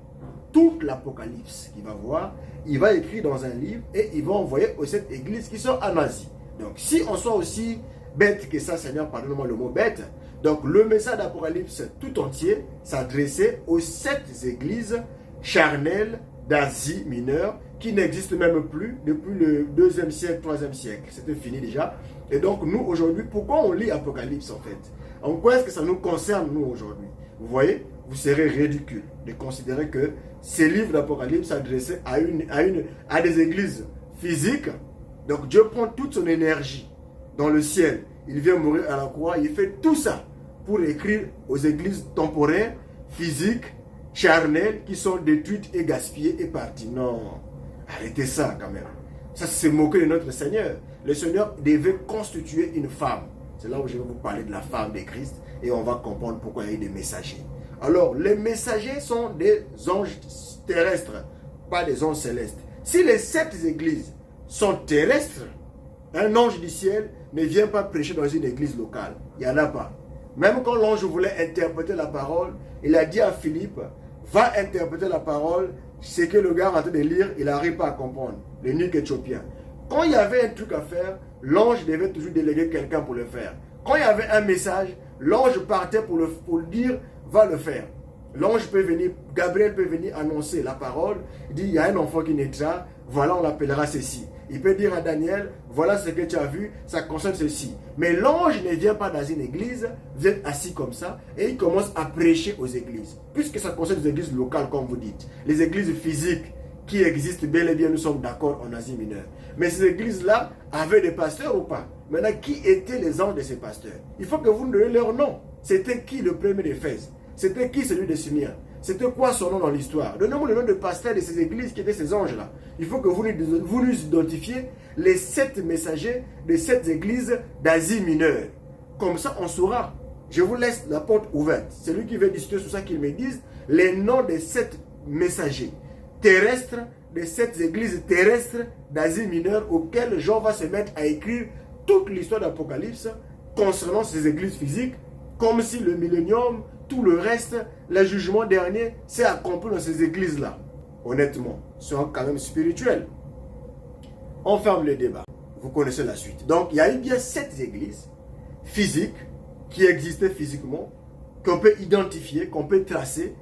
Toute l'Apocalypse qu'il va voir, il va écrire dans un livre et il va envoyer aux 7 églises qui sont en Asie. Donc, si on soit aussi bête que ça, Seigneur, pardonne-moi le mot bête, donc le message d'Apocalypse tout entier s'adressait aux 7 églises charnelles d'Asie mineure qui n'existent même plus depuis le 2e siècle, 3e siècle. C'était fini déjà. Et donc, nous, aujourd'hui, pourquoi on lit Apocalypse, en fait? En quoi est-ce que ça nous concerne, nous, aujourd'hui? Vous voyez, vous serez ridicule de considérer que ces livres d'Apocalypse s'adressaient à des églises physiques. Donc, Dieu prend toute son énergie dans le ciel. Il vient mourir à la croix. Il fait tout ça pour écrire aux églises temporaires, physiques, charnelles, qui sont détruites et gaspillées et parties. Non, arrêtez ça quand même. Ça, c'est moquer de notre Seigneur. Le Seigneur devait constituer une femme. C'est là où je vais vous parler de la femme de Christ et on va comprendre pourquoi il y a eu des messagers. Alors, les messagers sont des anges terrestres, pas des anges célestes. Si les 7 églises sont terrestres, un ange du ciel ne vient pas prêcher dans une église locale. Il n'y en a pas. Même quand l'ange voulait interpréter la parole, il a dit à Philippe, va interpréter la parole. C'est que le gars en train de lire, il n'arrive pas à comprendre. Le nuque éthiopien. Quand il y avait un truc à faire, l'ange devait toujours déléguer quelqu'un pour le faire. Quand il y avait un message, l'ange partait pour le dire, va le faire. L'ange peut venir, Gabriel peut venir annoncer la parole. Il dit, il y a un enfant qui naîtra, voilà, on l'appellera ceci. Il peut dire à Daniel, voilà ce que tu as vu, ça concerne ceci. Mais l'ange ne vient pas dans une église, vient assis comme ça, et il commence à prêcher aux églises. Puisque ça concerne les églises locales, comme vous dites. Les églises physiques qui existent bel et bien, nous sommes d'accord en Asie mineure. Mais ces églises-là avaient des pasteurs ou pas? Maintenant, qui étaient les anges de ces pasteurs? Il faut que vous nous donniez leur nom. C'était qui le premier d'Éphèse? C'était qui celui de Simeon? C'était quoi son nom dans l'histoire? Donnez-moi le nom de pasteur de ces églises qui étaient ces anges-là. Il faut que vous nous identifiez les 7 messagers de 7 églises d'Asie mineure. Comme ça, on saura. Je vous laisse la porte ouverte. Celui qui veut discuter sur ça, qu'il me dise les noms des 7 messagers terrestres, des 7 églises terrestres d'Asie mineure auxquelles Jean va se mettre à écrire toute l'histoire d'Apocalypse concernant ces églises physiques, comme si le millénium, tout le reste, le jugement dernier, s'est accompli dans ces églises-là. Honnêtement, sont quand même spirituels. On ferme le débat. Vous connaissez la suite. Donc, il y a eu bien 7 églises physiques qui existaient physiquement, qu'on peut identifier, qu'on peut tracer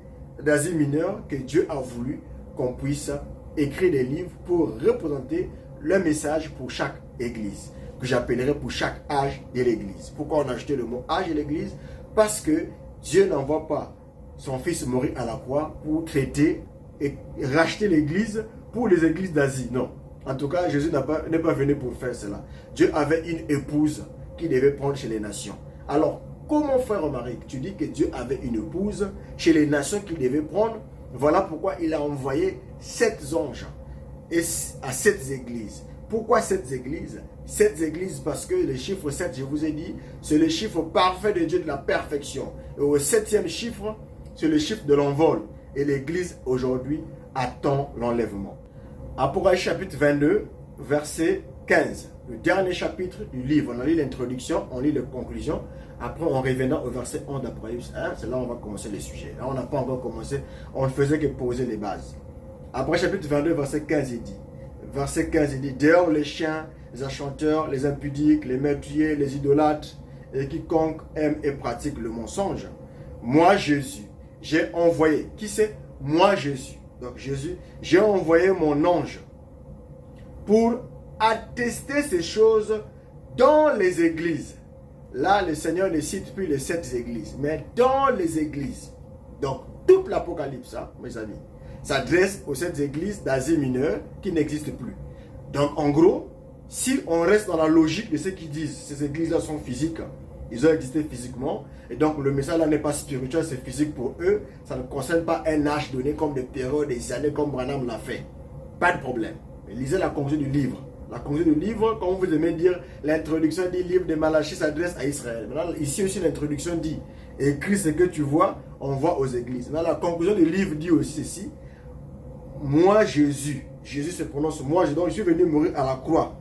d'Asie mineure, que Dieu a voulu qu'on puisse écrire des livres pour représenter le message pour chaque église, que j'appellerai pour chaque âge de l'église. Pourquoi on a ajouté le mot âge de l'église? Parce que Dieu n'envoie pas son fils mourir à la croix pour traiter et racheter l'église pour les églises d'Asie. Non. En tout cas, Jésus n'est pas venu pour faire cela. Dieu avait une épouse qu'il devait prendre chez les nations. Alors, comment frère Romaric, tu dis que Dieu avait une épouse chez les nations qu'il devait prendre? Voilà pourquoi il a envoyé 7 anges à 7 églises. Pourquoi 7 églises? 7 églises parce que le chiffre 7, je vous ai dit, c'est le chiffre parfait de Dieu de la perfection. Et au 7e chiffre, c'est le chiffre de l'envol. Et l'église aujourd'hui attend l'enlèvement. Apocalypse chapitre 22, verset 15. Le dernier chapitre du livre. On a lu l'introduction, on lit les conclusions. Après, on reviendra au verset 11 d'Apocalypse 1. C'est là où on va commencer le sujet. Là, on n'a pas encore commencé. On ne faisait que poser les bases. Après, chapitre 22, verset 15, il dit. Verset 15, il dit. Dehors les chiens, les enchanteurs, les impudiques, les meurtriers, les idolâtres, et quiconque aime et pratique le mensonge. Moi, Jésus, j'ai envoyé. Qui c'est? Moi, Jésus. Donc, Jésus, j'ai envoyé mon ange pour attester ces choses dans les églises. Là, le Seigneur ne cite plus les 7 églises, mais dans les églises. Donc, toute l'Apocalypse, mes amis, s'adresse aux 7 églises d'Asie mineure qui n'existent plus. Donc, en gros, si on reste dans la logique de ce qu'ils disent, ces églises-là sont physiques, ils ont existé physiquement, et donc le message là n'est pas spirituel, c'est physique pour eux, ça ne concerne pas un âge donné comme des périodes, des années comme Branham l'a fait. Pas de problème. Mais lisez la conclusion du livre. La conclusion du livre, comme vous aimez dire, l'introduction du livre de Malachie s'adresse à Israël. Maintenant, ici aussi l'introduction dit, écris ce que tu vois, on voit aux églises. Maintenant, la conclusion du livre dit aussi ceci, moi Jésus se prononce moi, donc je suis venu mourir à la croix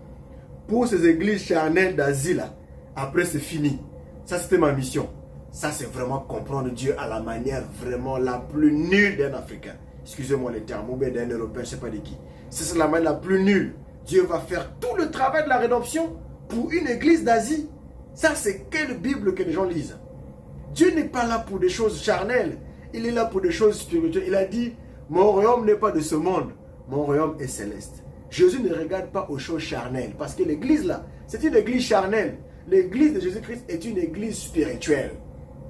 pour ces églises charnelles d'Asie là. Après c'est fini. Ça c'était ma mission. Ça c'est vraiment comprendre Dieu à la manière vraiment la plus nulle d'un Africain. Excusez-moi les termes, ou bien d'un Européen, je ne sais pas de qui. C'est la manière la plus nulle. Dieu va faire tout le travail de la rédemption pour une église d'Asie. Ça c'est quelle Bible que les gens lisent? Dieu n'est pas là pour des choses charnelles. Il est là pour des choses spirituelles. Il a dit, mon royaume n'est pas de ce monde. Mon royaume est céleste. Jésus ne regarde pas aux choses charnelles. Parce que l'église là, c'est une église charnelle. L'église de Jésus-Christ est une église spirituelle.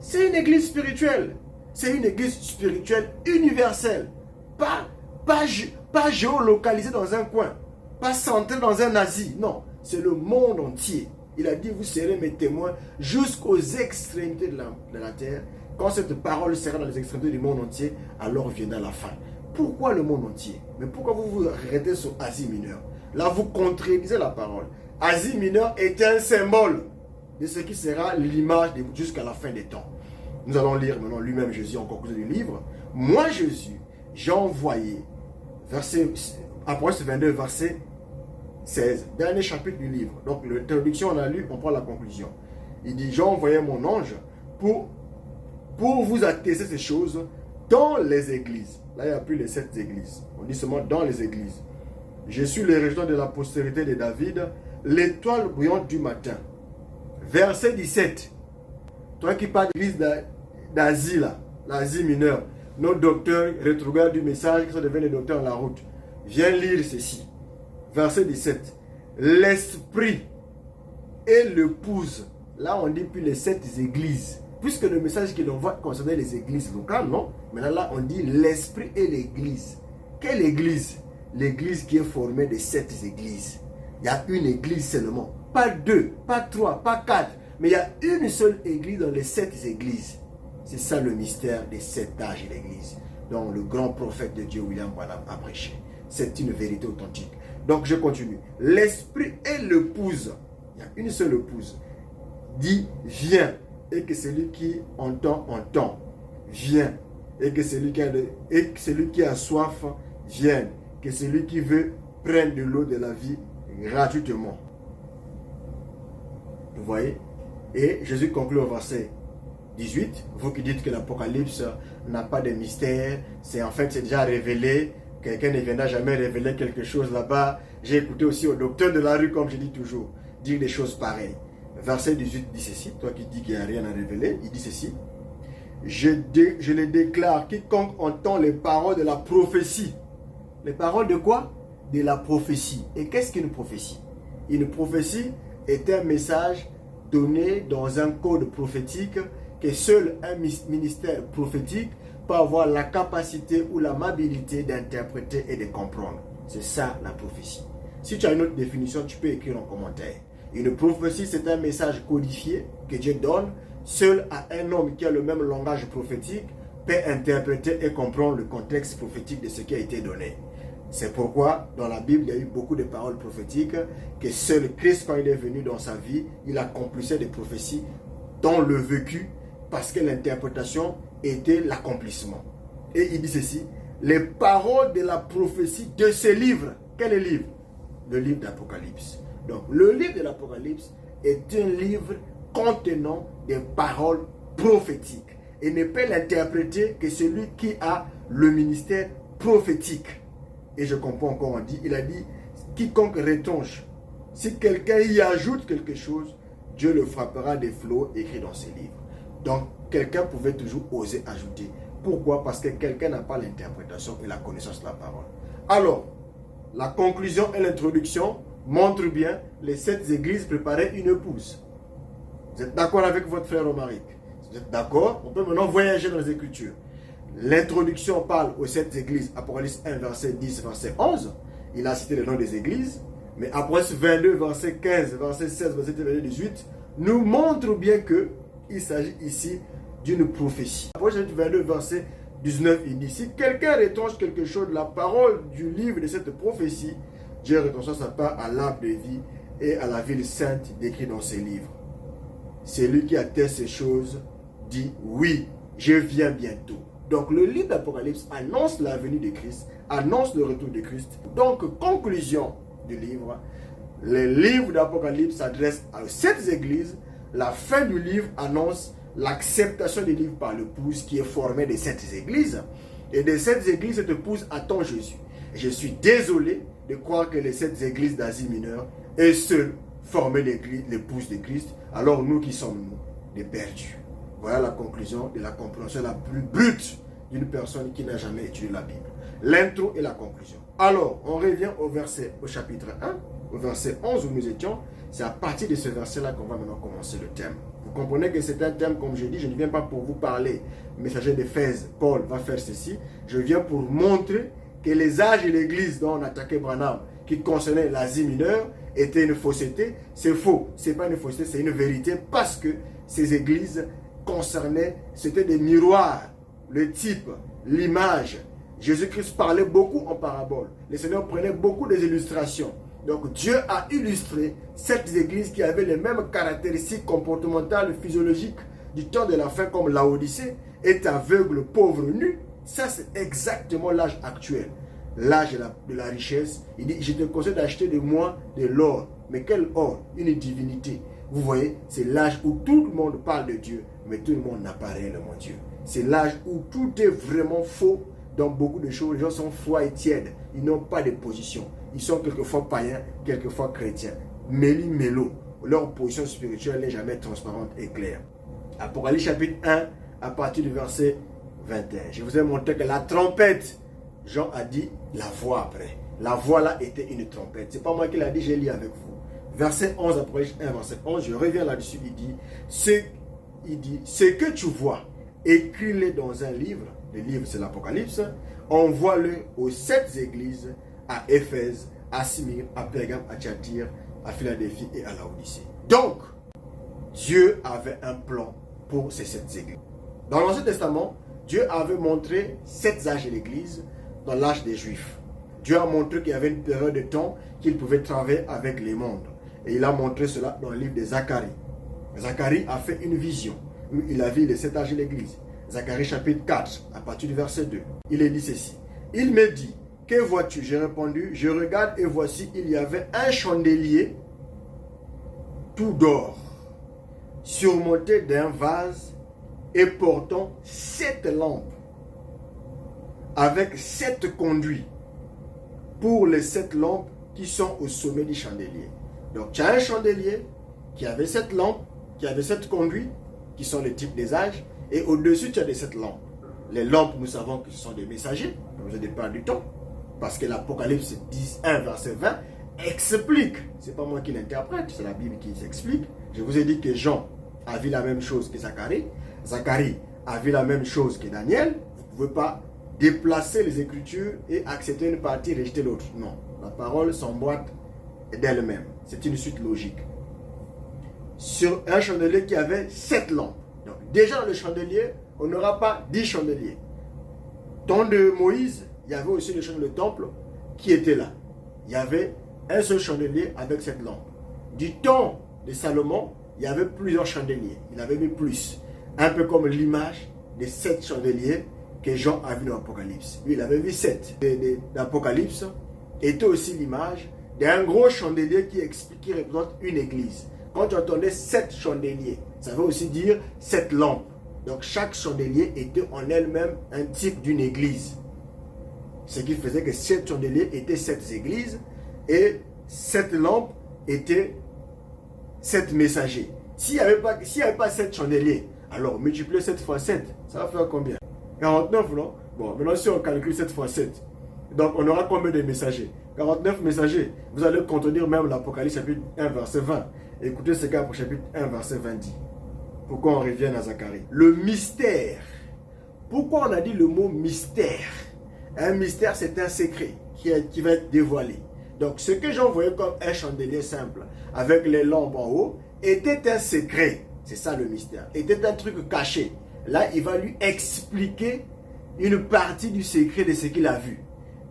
C'est une église spirituelle. C'est une église spirituelle universelle. Pas géolocalisée dans un coin. Pas centrée dans un Asie. Non, c'est le monde entier. Il a dit, vous serez mes témoins jusqu'aux extrémités de la terre. Quand cette parole sera dans les extrémités du monde entier, alors viendra la fin. Pourquoi le monde entier? Mais pourquoi vous vous arrêtez sur Asie mineure? Là, vous contredisez la parole. Asie mineure est un symbole de ce qui sera l'image jusqu'à la fin des temps. Nous allons lire maintenant lui-même Jésus en conclusion du livre. Moi, Jésus, j'ai envoyé, Apocalypse 22, verset 16, dernier chapitre du livre. Donc, l'introduction, on a lu, on prend la conclusion. Il dit, j'ai envoyé mon ange pour vous attester ces choses dans les églises. Là, il n'y a plus les 7 églises. On dit seulement dans les églises. Je suis le résultat de la postérité de David, l'étoile brillante du matin. Verset 17. Toi qui parles de l'église d'Asie, l'Asie mineure, nos docteurs rétrogrades du message qui sont devenus des docteurs en la route. Viens lire ceci. Verset 17. L'esprit et l'épouse. Là, on dit plus les 7 églises. Puisque le message qu'il envoie concernait les églises locales, non? Maintenant là, on dit l'esprit et l'église. Quelle église? L'église qui est formée de 7 églises. Il y a une église seulement. Pas 2, pas 3, pas 4. Mais il y a une seule église dans les 7 églises. C'est ça le mystère des 7 âges de l'église. Donc le grand prophète de Dieu, William Branham, a prêché. C'est une vérité authentique. Donc je continue. L'esprit et l'épouse. Il y a une seule épouse. Dit, viens. Et que celui qui entend, entend. Viens. Et que celui qui a soif, vienne. Que celui qui veut prenne de l'eau de la vie gratuitement. Vous voyez? Et Jésus conclut au verset 18. Vous qui dites que l'Apocalypse n'a pas de mystère, c'est déjà révélé quelqu'un ne viendra jamais révéler quelque chose là-bas. J'ai écouté aussi au docteur de la rue, comme je dis toujours, dire des choses pareilles. Verset 18 dit ceci, toi qui dis qu'il n'y a rien à révéler, il dit ceci. Je les déclare, quiconque entend les paroles de la prophétie. Les paroles de quoi? De la prophétie. Et qu'est-ce qu'une prophétie? Une prophétie est un message donné dans un code prophétique que seul un ministère prophétique peut avoir la capacité ou l'amabilité d'interpréter et de comprendre. C'est ça la prophétie. Si tu as une autre définition, tu peux écrire en commentaire. Une prophétie, c'est un message codifié que Dieu donne. Seul à un homme qui a le même langage prophétique peut interpréter et comprendre le contexte prophétique de ce qui a été donné. C'est pourquoi dans la Bible, il y a eu beaucoup de paroles prophétiques que seul Christ, quand il est venu dans sa vie, il accomplissait des prophéties dans le vécu parce que l'interprétation était l'accomplissement. Et il dit ceci, les paroles de la prophétie de ce livre. Quel est le livre? Le livre d'Apocalypse. Donc le livre de l'Apocalypse est un livre contenant des paroles prophétiques. Et ne peut l'interpréter que celui qui a le ministère prophétique. Et je comprends encore, on dit, il a dit, quiconque retonche, si quelqu'un y ajoute quelque chose, Dieu le frappera des flots écrits dans ses livres. Donc, quelqu'un pouvait toujours oser ajouter. Pourquoi? Parce que quelqu'un n'a pas l'interprétation et la connaissance de la parole. Alors, la conclusion et l'introduction montrent bien les 7 églises préparaient une épouse. Vous êtes d'accord avec votre frère Romaric? Si vous êtes d'accord, on peut maintenant voyager dans les Écritures. L'introduction parle aux 7 églises, Apocalypse 1, verset 10, verset 11. Il a cité le nom des églises. Mais Apocalypse 22, verset 15, verset 16, verset 18, nous montre bien qu'il s'agit ici d'une prophétie. Apocalypse 22, verset 19, il dit, si quelqu'un retranche quelque chose de la parole du livre de cette prophétie, Dieu retranchera sa part à l'arbre de vie et à la ville sainte décrite dans ses livres. Celui qui atteste ces choses dit, oui, je viens bientôt. Donc le livre d'Apocalypse annonce la venue de Christ, annonce le retour de Christ. Donc conclusion du livre, le livre d'Apocalypse s'adresse à 7 églises. La fin du livre annonce l'acceptation du livre par l'épouse qui est formée de 7 églises. Et de 7 églises, cette épouse attend Jésus. Et je suis désolé de croire que les 7 églises d'Asie mineure aient seules formé l'épouse de Christ. Alors nous qui sommes des perdus. Voilà la conclusion de la compréhension la plus brute d'une personne qui n'a jamais étudié la Bible. L'intro et la conclusion. Alors, on revient au chapitre 1, au verset 11 où nous étions. C'est à partir de ce verset-là qu'on va maintenant commencer le thème. Vous comprenez que c'est un thème, comme je dis, je ne viens pas pour vous parler. Messager d'Éphèse, Paul va faire ceci. Je viens pour montrer que les âges et l'église dont on attaquait Branham, qui concernait l'Asie mineure, était une fausseté. C'est faux. Ce n'est pas une fausseté, c'est une vérité parce que ces églises concernaient, c'était des miroirs, le type, l'image. Jésus-Christ parlait beaucoup en parabole. Le Seigneur prenait beaucoup des illustrations. Donc Dieu a illustré cette église qui avait les mêmes caractéristiques comportementales, physiologiques du temps de la fin comme Laodicée, est aveugle, pauvre, nu. Ça c'est exactement l'âge actuel. L'âge de la richesse. Il dit, je te conseille d'acheter de moi de l'or. Mais quel or? Une divinité. Vous voyez, c'est l'âge où tout le monde parle de Dieu, mais tout le monde n'a pas réellement Dieu. C'est l'âge où tout est vraiment faux dans beaucoup de choses. Les gens sont froids et tièdes. Ils n'ont pas de position. Ils sont quelquefois païens, quelquefois chrétiens. Méli-mélo. Leur position spirituelle n'est jamais transparente et claire. Apocalypse chapitre 1, à partir du verset 21. Je vous ai montré que la trompette, Jean a dit la voix après. La voix là était une trompette. Ce n'est pas moi qui l'a dit, j'ai lu avec vous. Verset 11, Apocalypse 1, verset 11, je reviens là-dessus, il dit, ce que tu vois, écris-le dans un livre, le livre c'est l'Apocalypse, envoie-le aux 7 églises, à Éphèse, à Smyrne, à Pergame, à Thyatire, à Philadelphie et à Laodicée. Donc, Dieu avait un plan pour ces 7 églises. Dans l'Ancien Testament, Dieu avait montré 7 âges de l'église dans l'âge des Juifs. Dieu a montré qu'il y avait une période de temps qu'il pouvait travailler avec les mondes. Et il a montré cela dans le livre de Zacharie. Zacharie a fait une vision où il a vu les 7 âges de l'église. Zacharie chapitre 4, à partir du verset 2. Il est dit ceci. Il me dit, que vois-tu? J'ai répondu, je regarde et voici, il y avait un chandelier tout d'or, surmonté d'un vase et portant 7 lampes, avec 7 conduits pour les 7 lampes qui sont au sommet du chandelier. Donc tu as un chandelier qui avait 7 lampes, qui avait 7 conduits, qui sont les types des âges, et au-dessus tu as les 7 lampes. Les lampes, nous savons que ce sont des messagers, comme je ne pas du temps, parce que l'Apocalypse 1, verset 20, explique, c'est pas moi qui l'interprète, c'est la Bible qui s'explique. Je vous ai dit que Jean a vu la même chose que Zacharie, Zacharie a vu la même chose que Daniel. Vous ne pouvez pas déplacer les Écritures et accepter une partie, rejeter l'autre. Non, la parole s'emboîte d'elle-même. C'est une suite logique. Sur un chandelier qui avait 7 lampes. Donc déjà dans le chandelier, on n'aura pas 10 chandeliers. Temps de Moïse, il y avait aussi le chandelier du temple qui était là. Il y avait un seul chandelier avec 7 lampes. Du temps de Salomon, il y avait plusieurs chandeliers. Il avait mis plus. Un peu comme l'image des 7 chandeliers que Jean a vu dans l'Apocalypse. Lui, il avait vu 7. L'Apocalypse était aussi l'image d'un gros chandelier qui représente une église. Quand tu entendais 7 chandeliers, ça veut aussi dire 7 lampes. Donc chaque chandelier était en elle-même un type d'une église. Ce qui faisait que 7 chandeliers étaient 7 églises et 7 lampes étaient 7 messagers. S'il n'y avait pas 7 chandeliers, alors multiplier 7 fois 7, ça va faire combien? 49, non? Bon, maintenant si on calcule 7 fois 7, donc on aura combien de messagers? 49 messagers. Vous allez contredire même l'Apocalypse chapitre 1 verset 20. Écoutez ce qu'a pour chapitre 1 verset 20 dit. Pourquoi on revient à Zacharie? Le mystère. Pourquoi on a dit le mot mystère? Un mystère, c'est un secret qui va être dévoilé. Donc ce que j'en voyais comme un chandelier simple avec les lampes en haut était un secret. C'est ça le mystère. Était un truc caché. Là, il va lui expliquer une partie du secret de ce qu'il a vu.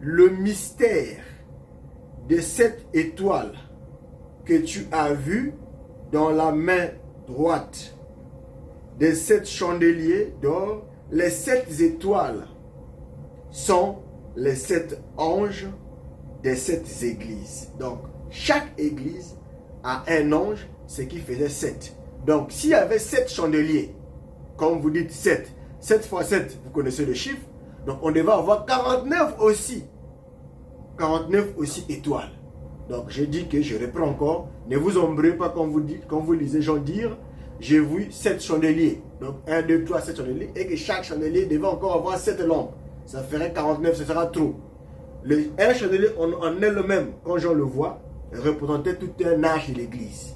Le mystère de cette étoile que tu as vue dans la main droite de 7 chandeliers d'or, les 7 étoiles sont les 7 anges des 7 églises. Donc, chaque église a un ange, ce qui faisait 7. Donc, s'il y avait 7 chandeliers, comme vous dites 7, 7 fois 7, vous connaissez le chiffre, donc on devait avoir 49 aussi. 49 aussi étoiles. Donc, je dis que je reprends encore, ne vous ombrez pas quand vous lisez Jean dire, j'ai vu 7 chandeliers. Donc, 1, 2, 3, 7 chandeliers, et que chaque chandelier devait encore avoir 7 lampes. Ça ferait 49, ce sera trop. Un chandelier en elle-même, quand Jean le voit, représentait tout un âge de l'église.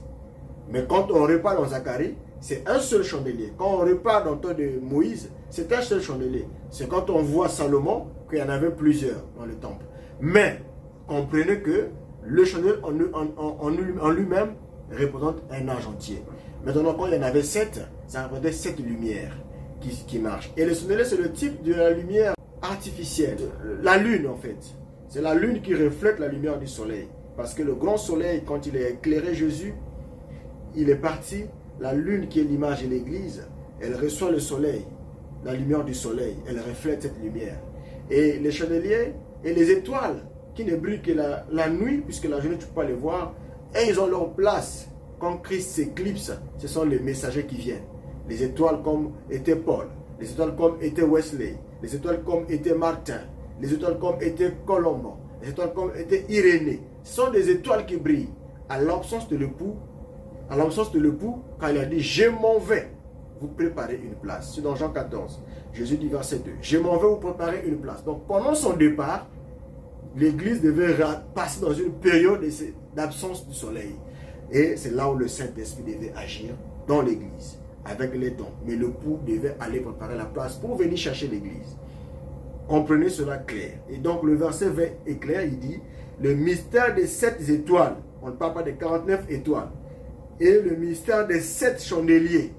Mais quand on repart dans Zacharie, c'est un seul chandelier. Quand on repart dans le temps de Moïse, c'est un seul chandelier. C'est quand on voit Salomon qu'il y en avait plusieurs dans le temple. Mais, comprenez que le chandelier en lui-même représente un âge entier. Maintenant, quand il y en avait 7, ça représentait 7 lumières qui marchent. Et le chandelier, c'est le type de la lumière artificielle. La lune, en fait. C'est la lune qui reflète la lumière du soleil. Parce que le grand soleil, quand il a éclairé Jésus, il est parti. La lune, qui est l'image de l'église, elle reçoit le soleil, la lumière du soleil. Elle reflète cette lumière. Et les chandeliers et les étoiles, qui ne brillent que la nuit, puisque la journée, tu ne peux pas les voir, et ils ont leur place. Quand Christ s'éclipse, ce sont les messagers qui viennent. Les étoiles comme était Paul, les étoiles comme était Wesley, les étoiles comme était Martin, les étoiles comme était Colomb, les étoiles comme était Irénée. Ce sont des étoiles qui brillent. À l'absence de l'époux, quand il a dit « Je m'en vais vous préparer une place ». C'est dans Jean 14. Jésus dit verset 2. « Je m'en vais vous préparer une place ». Donc pendant son départ, l'église devait passer dans une période d'absence du soleil. Et c'est là où le Saint-Esprit devait agir dans l'église, avec les dons. Mais le l'époux devait aller préparer la place pour venir chercher l'église. Comprenez cela clair. Et donc le verset 20 est clair, il dit, le mystère des 7 étoiles, on ne parle pas des 49 étoiles, et le mystère des 7 chandeliers,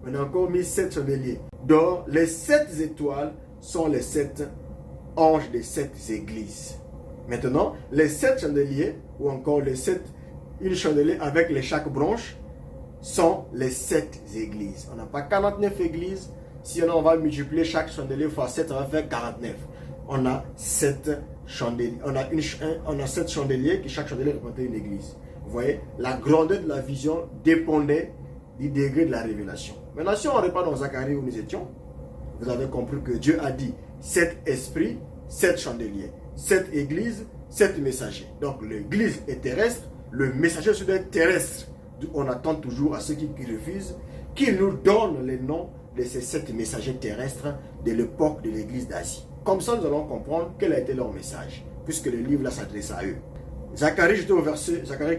on a encore mis 7 chandeliers. Donc les 7 étoiles sont les 7 anges des 7 églises. Maintenant, les 7 chandeliers, ou encore les 7, une chandelier avec les chaque branche, sont les 7 églises. On n'a pas 49 églises. Si on va multiplier chaque chandelier fois 7, ça va faire 49. On a 7 chandeliers. On a 7 chandeliers qui chaque chandelier représentait une église. Vous voyez, la grandeur de la vision dépendait du degré de la révélation. Maintenant, si on repart dans Zacharie où nous étions, vous avez compris que Dieu a dit 7 esprits, 7 chandeliers, 7 églises, 7 messagers. Donc l'église est terrestre, le messager doit être terrestre. On attend toujours à ceux qui refusent qu'ils nous donnent les noms de ces 7 messagers terrestres de l'époque de l'église d'Asie. Comme ça, nous allons comprendre quel a été leur message, puisque le livre là s'adresse à eux. Zacharie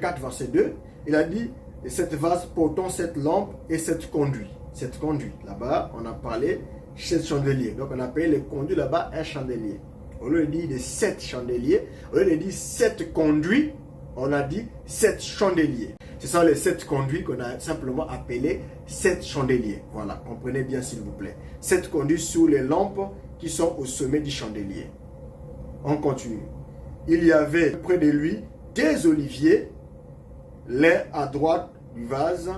4, verset 2, il a dit, cette vase portant cette lampe et cette conduit. Cette conduit, là-bas, on a parlé 7 chandeliers. Donc on a appelé le conduit là-bas un chandelier. Au lieu de dire de 7 chandeliers, au lieu de dire 7 conduits, on a dit 7 chandeliers. Ce sont les 7 conduits qu'on a simplement appelés 7 chandeliers. Voilà, comprenez bien s'il vous plaît. 7 conduits sous les lampes qui sont au sommet du chandelier. On continue. Il y avait près de lui des oliviers, l'un à droite du vase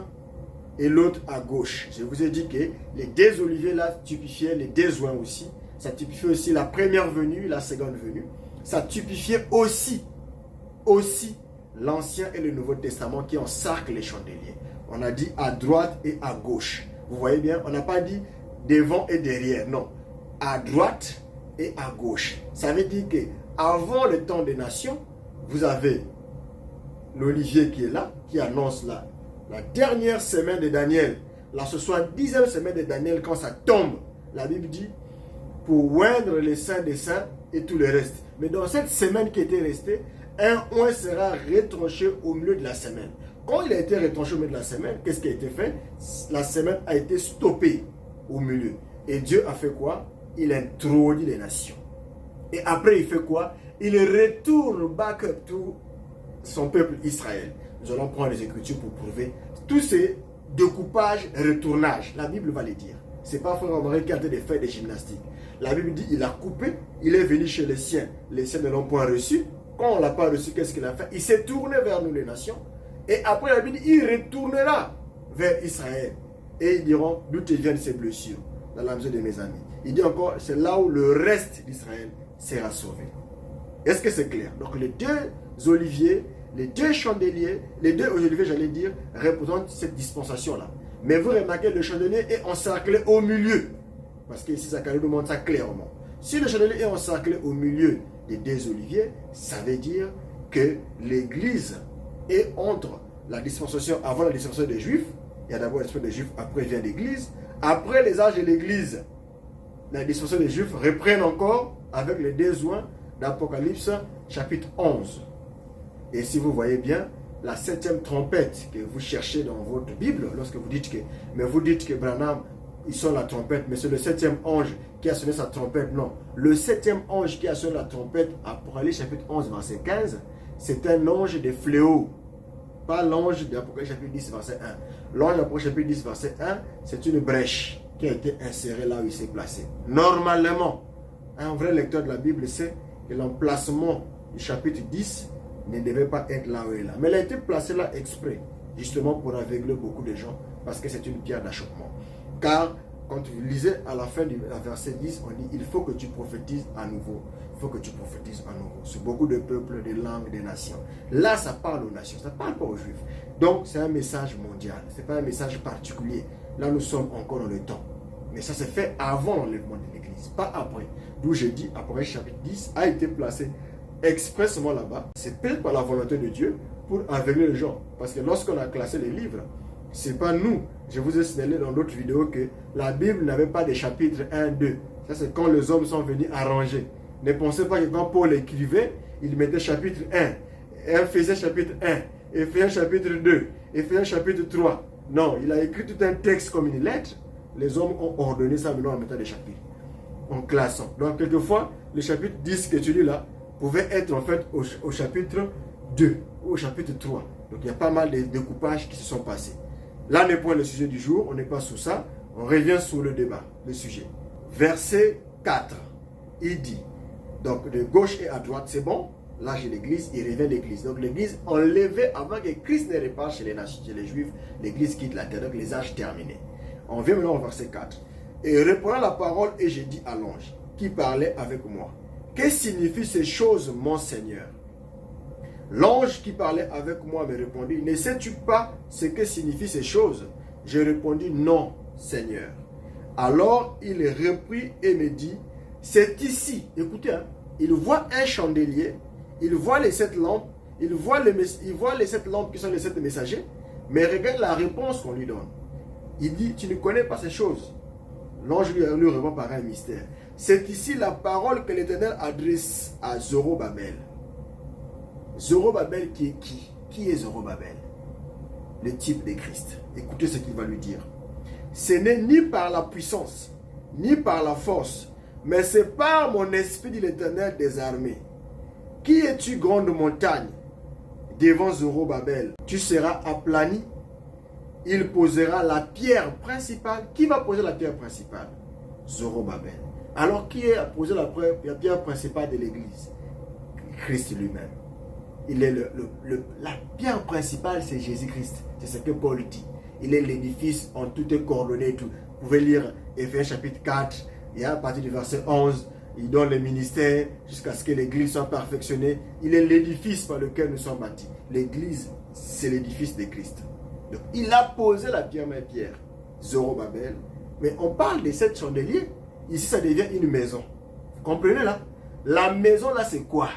et l'autre à gauche. Je vous ai dit que les 2 oliviers là typifiaient les 2 oins aussi. Ça typifiait aussi la première venue, la seconde venue. Ça typifiait aussi l'Ancien et le Nouveau Testament qui encerclent les chandeliers. On a dit à droite et à gauche. Vous voyez bien, on n'a pas dit devant et derrière, non. À droite et à gauche. Ça veut dire que avant le temps des nations, vous avez l'olivier qui est là, qui annonce la dernière semaine de Daniel, la 70e semaine de Daniel, quand ça tombe, la Bible dit, pour oindre les saints des saints et tout le reste. Mais dans cette semaine qui était restée, un oint sera retranché au milieu de la semaine. Quand il a été retranché au milieu de la semaine, qu'est-ce qui a été fait? La semaine a été stoppée au milieu. Et Dieu a fait quoi? Il introduit les nations. Et après, il fait quoi? Il retourne back to son peuple Israël. Nous allons prendre les Écritures pour prouver tous ces découpages, retournages. La Bible va les dire. Ce n'est pas Frère Omar qui a été fait des gymnastiques. La Bible dit il a coupé, il est venu chez les siens ne l'ont point reçu. Quand on ne l'a pas reçu, qu'est-ce qu'il a fait? Il s'est tourné vers nous les nations. Et après la Bible dit il retournera vers Israël. Et ils diront d'où te viennent ces blessures? Dans la maison de mes amis. Il dit encore c'est là où le reste d'Israël sera sauvé. Est-ce que c'est clair? Donc les 2 oliviers, les 2 chandeliers, les 2 oliviers, j'allais dire, représentent cette dispensation-là. Mais vous remarquez, le chandelier est encerclé au milieu. Parce que ici, Zacharie nous montre ça clairement. Si le chandelier est encerclé au milieu des 2 oliviers, ça veut dire que l'Église est entre la dispensation, avant la dispensation des Juifs. Il y a d'abord l'esprit des Juifs, après vient l'Église. Après les âges de l'Église, la dispensation des Juifs reprennent encore avec les 2 oins d'Apocalypse chapitre 11. Et si vous voyez bien, la 7e trompette que vous cherchez dans votre Bible, lorsque vous dites que Branham, ils sont la trompette, mais c'est le 7e ange qui a sonné sa trompette, non. Le 7e ange qui a sonné la trompette, Apocalypse chapitre 11, verset 15, c'est un ange de fléau, pas l'ange d'Apocalypse chapitre 10, verset 1. L'ange d'Apocalypse chapitre 10, verset 1, c'est une brèche qui a été insérée là où il s'est placé. Normalement, un vrai lecteur de la Bible sait que l'emplacement du chapitre 10 ne devait pas être là où il est là. Mais il a été placé là exprès, justement pour aveugler beaucoup de gens, parce que c'est une pierre d'achoppement. Car, quand vous lisez à la fin du verset 10, on dit, il faut que tu prophétises à nouveau. Il faut que tu prophétises à nouveau. Sur beaucoup de peuples, des langues, des nations. Là, ça parle aux nations, ça ne parle pas aux Juifs. Donc, c'est un message mondial. Ce n'est pas un message particulier. Là, nous sommes encore dans le temps. Mais ça s'est fait avant l'enlèvement de l'Église, pas après. D'où je dis, Apocalypse chapitre 10 a été placé expressément là-bas. C'est peut-être par la volonté de Dieu pour aveugler les gens. Parce que lorsqu'on a classé les livres, c'est pas nous. Je vous ai signalé dans d'autres vidéos que la Bible n'avait pas de chapitres 1, 2. Ça, c'est quand les hommes sont venus arranger. Ne pensez pas que quand Paul écrivait, il mettait chapitre 1, Éphésiens chapitre 1, Éphésiens chapitre 2, Éphésiens chapitre 3. Non, il a écrit tout un texte comme une lettre. Les hommes ont ordonné ça maintenant en mettant des chapitres, en classant. Donc, quelquefois, le chapitre 10 que tu lis là pouvait être en fait au chapitre 2 ou au chapitre 3. Donc, il y a pas mal de découpages qui se sont passés. Là n'est point le sujet du jour, on n'est pas sous ça. On revient sur le débat, le sujet. Verset 4, il dit, donc de gauche et à droite, c'est bon. Là, j'ai l'église, il revient l'église. Donc, l'église enlevée avant que Christ ne reparte chez les nations, chez les Juifs, l'église quitte la terre. Donc, les âges terminés. On vient maintenant au verset 4. Et reprenant la parole, et j'ai dit à l'ange qui parlait avec moi, que signifient ces choses, mon Seigneur? L'ange qui parlait avec moi me répondit, ne sais-tu pas ce que signifient ces choses? J'ai répondu, non, Seigneur. Alors il reprit et me dit, c'est ici, écoutez, il voit un chandelier Il voit les 7 lampes, il voit les 7 lampes qui sont les 7 messagers, mais regarde la réponse qu'on lui donne. Il dit, tu ne connais pas ces choses. L'ange lui répond par un mystère. C'est ici la parole que l'Éternel adresse à Zorobabel. Zorobabel qui est qui? Qui est Zorobabel? Le type de Christ. Écoutez ce qu'il va lui dire. Ce n'est ni par la puissance, ni par la force, mais c'est par mon esprit, dit l'Éternel des armées. Qui es-tu, grande montagne? Devant Zorobabel, tu seras aplani. Il posera la pierre principale. Qui va poser la pierre principale? Zorobabel. Alors, qui a posé la pierre principale de l'église? Christ lui-même. Il est la pierre principale, c'est Jésus-Christ. C'est ce que Paul dit. Il est l'édifice en tout est coordonné. Tout. Vous pouvez lire Éphésiens chapitre 4, et à partir du verset 11, il donne le ministère jusqu'à ce que l'église soit perfectionnée. Il est l'édifice par lequel nous sommes bâtis. L'église, c'est l'édifice de Christ. Donc, il a posé la pierre, Zorobabel. Mais on parle de 7 chandeliers. Ici, ça devient une maison. Vous comprenez là? La maison là, c'est quoi?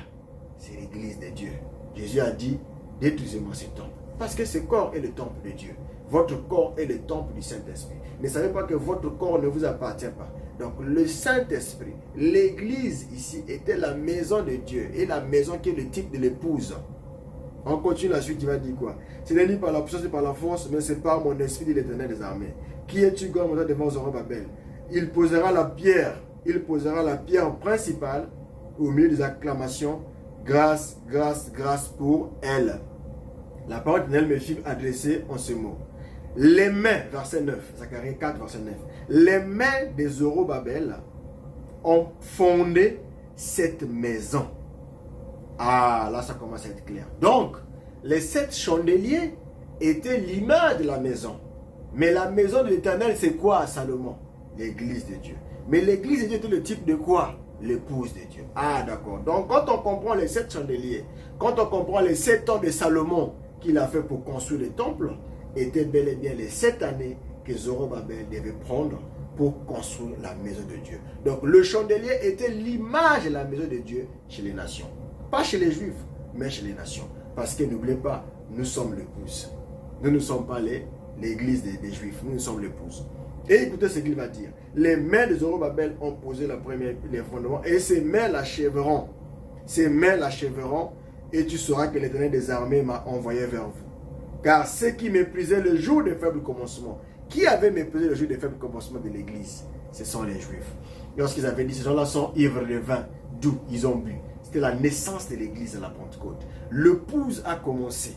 C'est l'église de Dieu. Jésus a dit, détruisez-moi ce temple. Parce que ce corps est le temple de Dieu. Votre corps est le temple du Saint-Esprit. Ne savez pas que votre corps ne vous appartient pas. Donc le Saint-Esprit, l'église ici était la maison de Dieu. Et la maison qui est le type de l'épouse. On continue la suite, il va dire quoi? Ce n'est ni par la puissance ni par la force, mais c'est par mon esprit, dit l'Éternel des armées. Qui es-tu, grand montagne devant Zorobabel? Il posera la pierre principale au milieu des acclamations. Grâce, grâce, grâce pour elle. La parole d'Éternel me fut adressée en ce mot. Les mains, verset 9, Zacharie 4, verset 9. Les mains de Zorobabel ont fondé cette maison. Ah, là ça commence à être clair. Donc, les 7 chandeliers étaient l'image de la maison. Mais la maison de l'Éternel, c'est quoi à Salomon? L'église de Dieu. Mais l'église de Dieu était le type de quoi? L'épouse de Dieu. Ah, d'accord. Donc, quand on comprend les 7 chandeliers, quand on comprend les 7 ans de Salomon qu'il a fait pour construire le temple, étaient bel et bien les 7 années que Zorobabel devait prendre pour construire la maison de Dieu. Donc, le chandelier était l'image de la maison de Dieu chez les nations. Pas chez les Juifs, mais chez les nations. Parce que n'oubliez pas, nous sommes l'épouse. Nous ne sommes pas l'église des Juifs, nous sommes l'épouse. Et écoutez ce qu'il va dire. Les mains de Zorobabel ont posé les fondements et ses mains l'achèveront. Ses mains l'achèveront et tu sauras que l'Éternel des armées m'a envoyé vers vous. Car ceux qui méprisaient le jour des faibles commencements, qui avait méprisé le jour des faibles commencements de l'église? Ce sont les Juifs. Lorsqu'ils avaient dit, ces gens-là sont ivres de vin, d'où ils ont bu. C'était la naissance de l'église à la Pentecôte. L'épouse a commencé.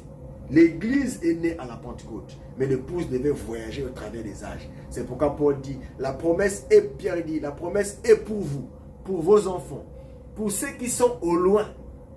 L'église est née à la Pentecôte, mais l'épouse devait voyager au travers des âges. C'est pourquoi Paul dit, la promesse est, Pierre dit, la promesse est pour vous, pour vos enfants, pour ceux qui sont au loin,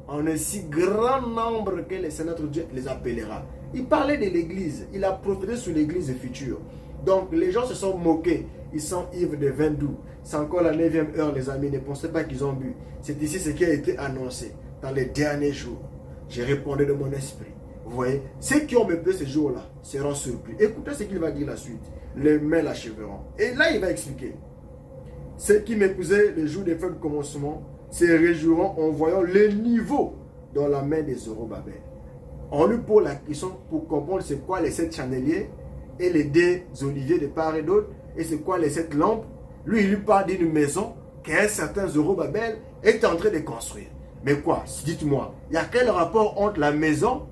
en un si grand nombre que le Seigneur notre Dieu les appellera. Il parlait de l'église, il a prophétisé sur l'église future. Donc les gens se sont moqués, ils sont ivres de vin doux. C'est encore la 9e heure, les amis, ne pensez pas qu'ils ont bu. C'est ici ce qui a été annoncé dans les derniers jours. J'ai répondu de mon esprit. Vous voyez, ceux qui ont méprisé ce jour-là seront surpris. Écoutez ce qu'il va dire la suite. Les mains l'achèveront. Et là, il va expliquer. Ceux qui méprisaient le jour des faibles commencements se réjouiront en voyant le niveau dans la main des Zorobabel. On lui pose la question pour comprendre c'est quoi les 7 chandeliers et les 2 oliviers de part et d'autre. Et c'est quoi les 7 lampes. Lui, il lui parle d'une maison qu'un certain Zorobabel est en train de construire. Mais quoi? Dites-moi, il y a quel rapport entre la maison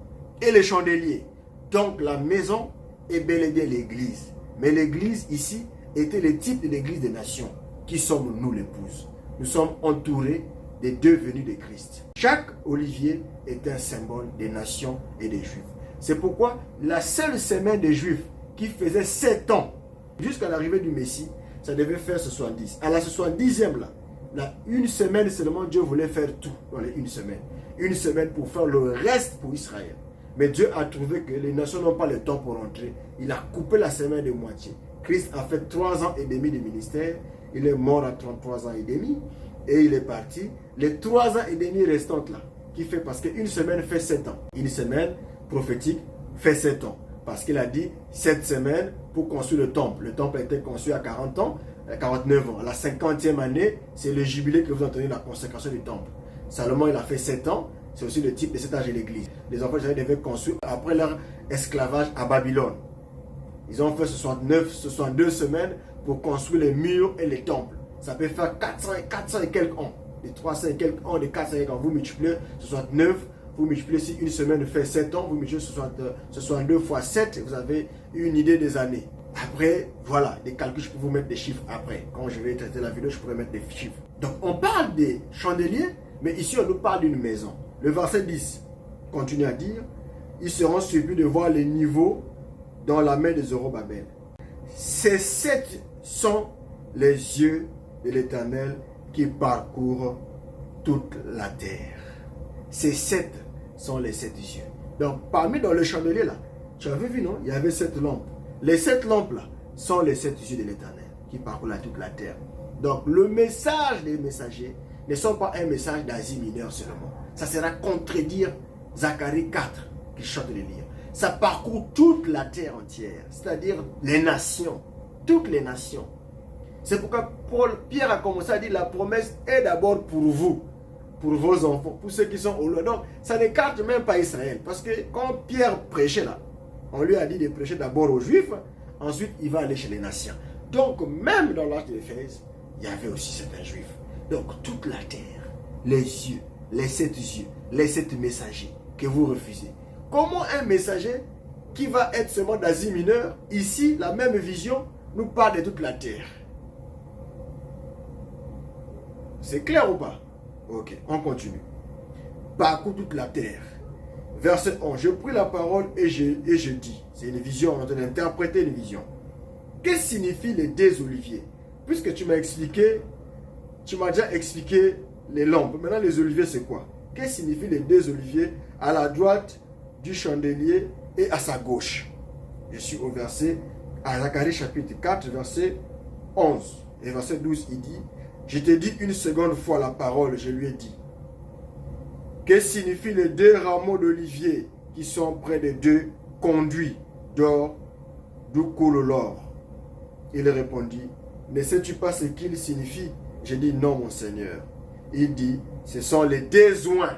et les chandeliers? Donc la maison est bel et bien l'église. Mais l'église ici était le type de l'église des nations. Qui sommes nous l'épouse? Nous sommes entourés des 2 venues de Christ. Chaque olivier est un symbole des nations et des Juifs. C'est pourquoi la seule semaine des Juifs qui faisait 7 ans jusqu'à l'arrivée du Messie, ça devait faire 70. À la 70e là, une semaine seulement, Dieu voulait faire tout dans les 1 semaine. 1 semaine pour faire le reste pour Israël. Mais Dieu a trouvé que les nations n'ont pas le temps pour rentrer. Il a coupé la semaine de moitié. Christ a fait 3 ans et demi de ministère. Il est mort à 33 ans et demi. Et il est parti. Les 3 ans et demi restantes là, qui fait parce qu'une semaine fait 7 ans. Une semaine prophétique fait 7 ans. Parce qu'il a dit 7 semaines pour construire le temple. Le temple a été construit à 40 ans, à 49 ans. À la 50e année, c'est le jubilé que vous entendez, la consécration du temple. Salomon, il a fait 7 ans. C'est aussi le type de 7 âges de l'église. Les enfants d'Israël devaient construire après leur esclavage à Babylone. Ils ont fait 62 semaines pour construire les murs et les temples. Ça peut faire 400 et quelques ans. Les 300 et quelques ans, les 400 et quelques ans. Vous multipliez 69, vous multipliez si une semaine fait 7 ans, vous multipliez 62 fois 7, vous avez une idée des années. Après, voilà, des calculs, je peux vous mettre des chiffres après. Quand je vais traiter la vidéo, je pourrais mettre des chiffres. Donc, on parle des chandeliers, mais ici, on nous parle d'une maison. Le verset 10 continue à dire, ils seront surpris de voir les niveaux dans la main de Zorobabel. Ces 7 sont les yeux de l'Éternel qui parcourent toute la terre. Ces 7 sont les 7 yeux. Donc, parmi dans le chandelier là, tu avais vu, non? Il y avait 7 lampes. Les 7 lampes là sont les 7 yeux de l'Éternel qui parcourent toute la terre. Donc, le message des messagers ne sont pas un message d'Asie mineure seulement. Ça sera contredire Zacharie 4 qui chante les livres. Ça parcourt toute la terre entière, c'est-à-dire les nations, toutes les nations. C'est pourquoi Pierre a commencé à dire la promesse est d'abord pour vous, pour vos enfants, pour ceux qui sont au loin. Donc, ça n'écarte même pas Israël. Parce que quand Pierre prêchait là, on lui a dit de prêcher d'abord aux Juifs, ensuite il va aller chez les nations. Donc, même dans l'âge d'Éphèse, il y avait aussi certains Juifs. Donc, toute la terre, les yeux, les 7 yeux, les 7 messagers que vous refusez. Comment un messager qui va être seulement d'Asie mineure, ici, la même vision, nous parle de toute la terre? C'est clair ou pas? Ok, on continue. Parcours toute la terre. Verset 11. Je pris la parole et je dis. C'est une vision, on est en train d'interpréter une vision. Qu'est-ce que signifient les 2 oliviers? Puisque tu m'as expliqué, tu m'as déjà expliqué les lampes. Maintenant, les oliviers, c'est quoi? Qu'est-ce que signifient les 2 oliviers à la droite du chandelier et à sa gauche? Je suis au verset, à Zacharie chapitre 4, verset 11. Et verset 12, il dit, je t'ai dit une seconde fois la parole, je lui ai dit. Qu'est-ce que signifient les 2 rameaux d'olivier qui sont près des 2 conduits d'or d'où coule l'or? Il répondit, ne sais-tu pas ce qu'il signifie? J'ai dit non, mon Seigneur. Il dit, ce sont les 2 oins.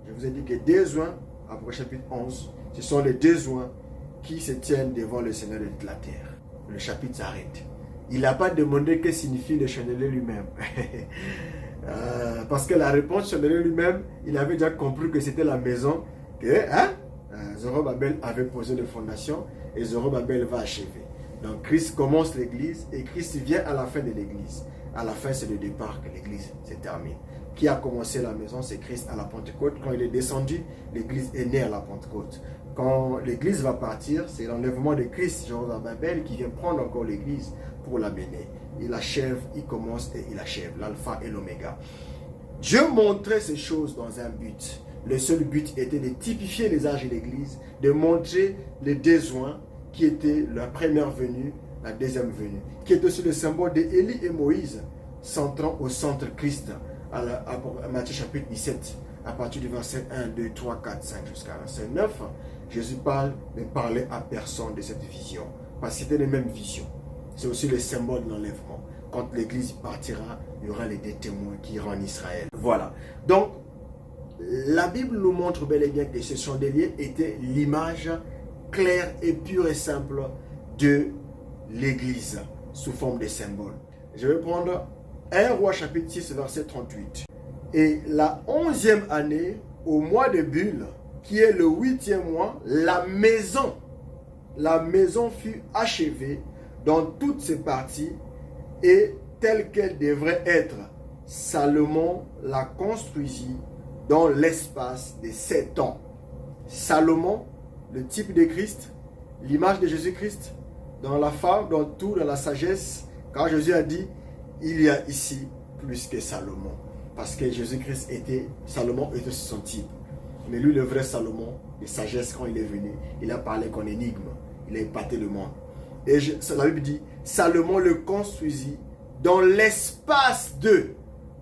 Je vous ai dit que 2 oins, après chapitre 11, ce sont les 2 oins qui se tiennent devant le Seigneur de toute la terre. Le chapitre s'arrête. Il n'a pas demandé ce que signifie le chandelier lui-même. Parce que la réponse du chandelier lui-même, il avait déjà compris que c'était la maison que Zorobabel avait posé les fondations et Zorobabel va achever. Donc Christ commence l'église et Christ vient à la fin de l'église. À la fin, c'est le départ que l'église se termine. Qui a commencé la maison? C'est Christ à la Pentecôte. Quand il est descendu, l'église est née à la Pentecôte. Quand l'église va partir, c'est l'enlèvement de Christ, Zorobabel, qui vient prendre encore l'église pour la mener. Il achève, il commence et il achève, l'alpha et l'oméga. Dieu montrait ces choses dans un but. Le seul but était de typifier les âges de l'église, de montrer les 2 oins qui étaient la première venue, la deuxième venue, qui est aussi le symbole d'Élie et Moïse, centrant au centre Christ, à Matthieu chapitre 17, à partir du verset 1, 2, 3, 4, 5 jusqu'à verset 9. Jésus ne parlait à personne de cette vision, parce que c'était les mêmes visions. C'est aussi le symbole de l'enlèvement. Quand l'église partira, il y aura les 2 témoins qui iront en Israël. Voilà. Donc, la Bible nous montre bel et bien que ce chandelier était l'image claire et pure et simple de l'église sous forme de symbole. Je vais prendre 1 Roi chapitre 6 verset 38. Et la 11e année, au mois de Bulle, qui est le 8e mois, la maison fut achevée dans toutes ses parties et telle qu'elle devrait être. Salomon la construisit dans l'espace de 7 ans. Salomon, le type de Christ, l'image de Jésus-Christ, dans la femme, dans tout, dans la sagesse, car Jésus a dit, il y a ici plus que Salomon. Parce que Jésus-Christ Salomon était son type. Mais lui, le vrai Salomon, de sagesse, quand il est venu, il a parlé qu'en énigme, il a épaté le monde. Et la Bible dit, Salomon le construisit dans l'espace de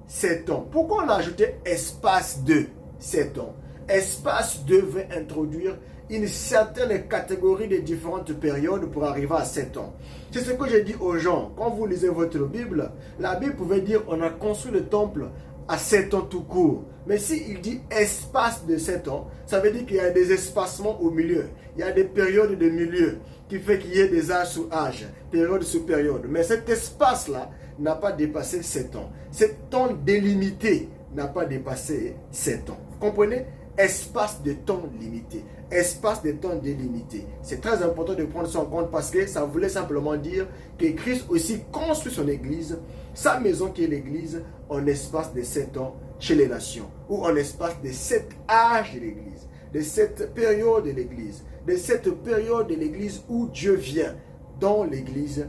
7 ans. Pourquoi on a ajouté espace de 7 ans? Espace devait introduire une certaine catégorie de différentes périodes pour arriver à 7 ans. C'est ce que j'ai dit aux gens. Quand vous lisez votre Bible, la Bible pouvait dire on a construit le temple à 7 ans tout court. Mais s'il dit espace de 7 ans, ça veut dire qu'il y a des espacements au milieu. Il y a des périodes de milieu qui fait qu'il y ait des âges sous âge, période sous période. Mais cet espace-là n'a pas dépassé 7 ans. Cet temps délimité n'a pas dépassé 7 ans. Vous comprenez? Espace de temps limité. Espace de temps délimité. C'est très important de prendre ça en compte parce que ça voulait simplement dire que Christ aussi construit son église, sa maison qui est l'église, en espace de 7 ans chez les nations, ou en espace de 7 âges de l'église, de cette période de l'église, de cette période de l'église où Dieu vient dans l'église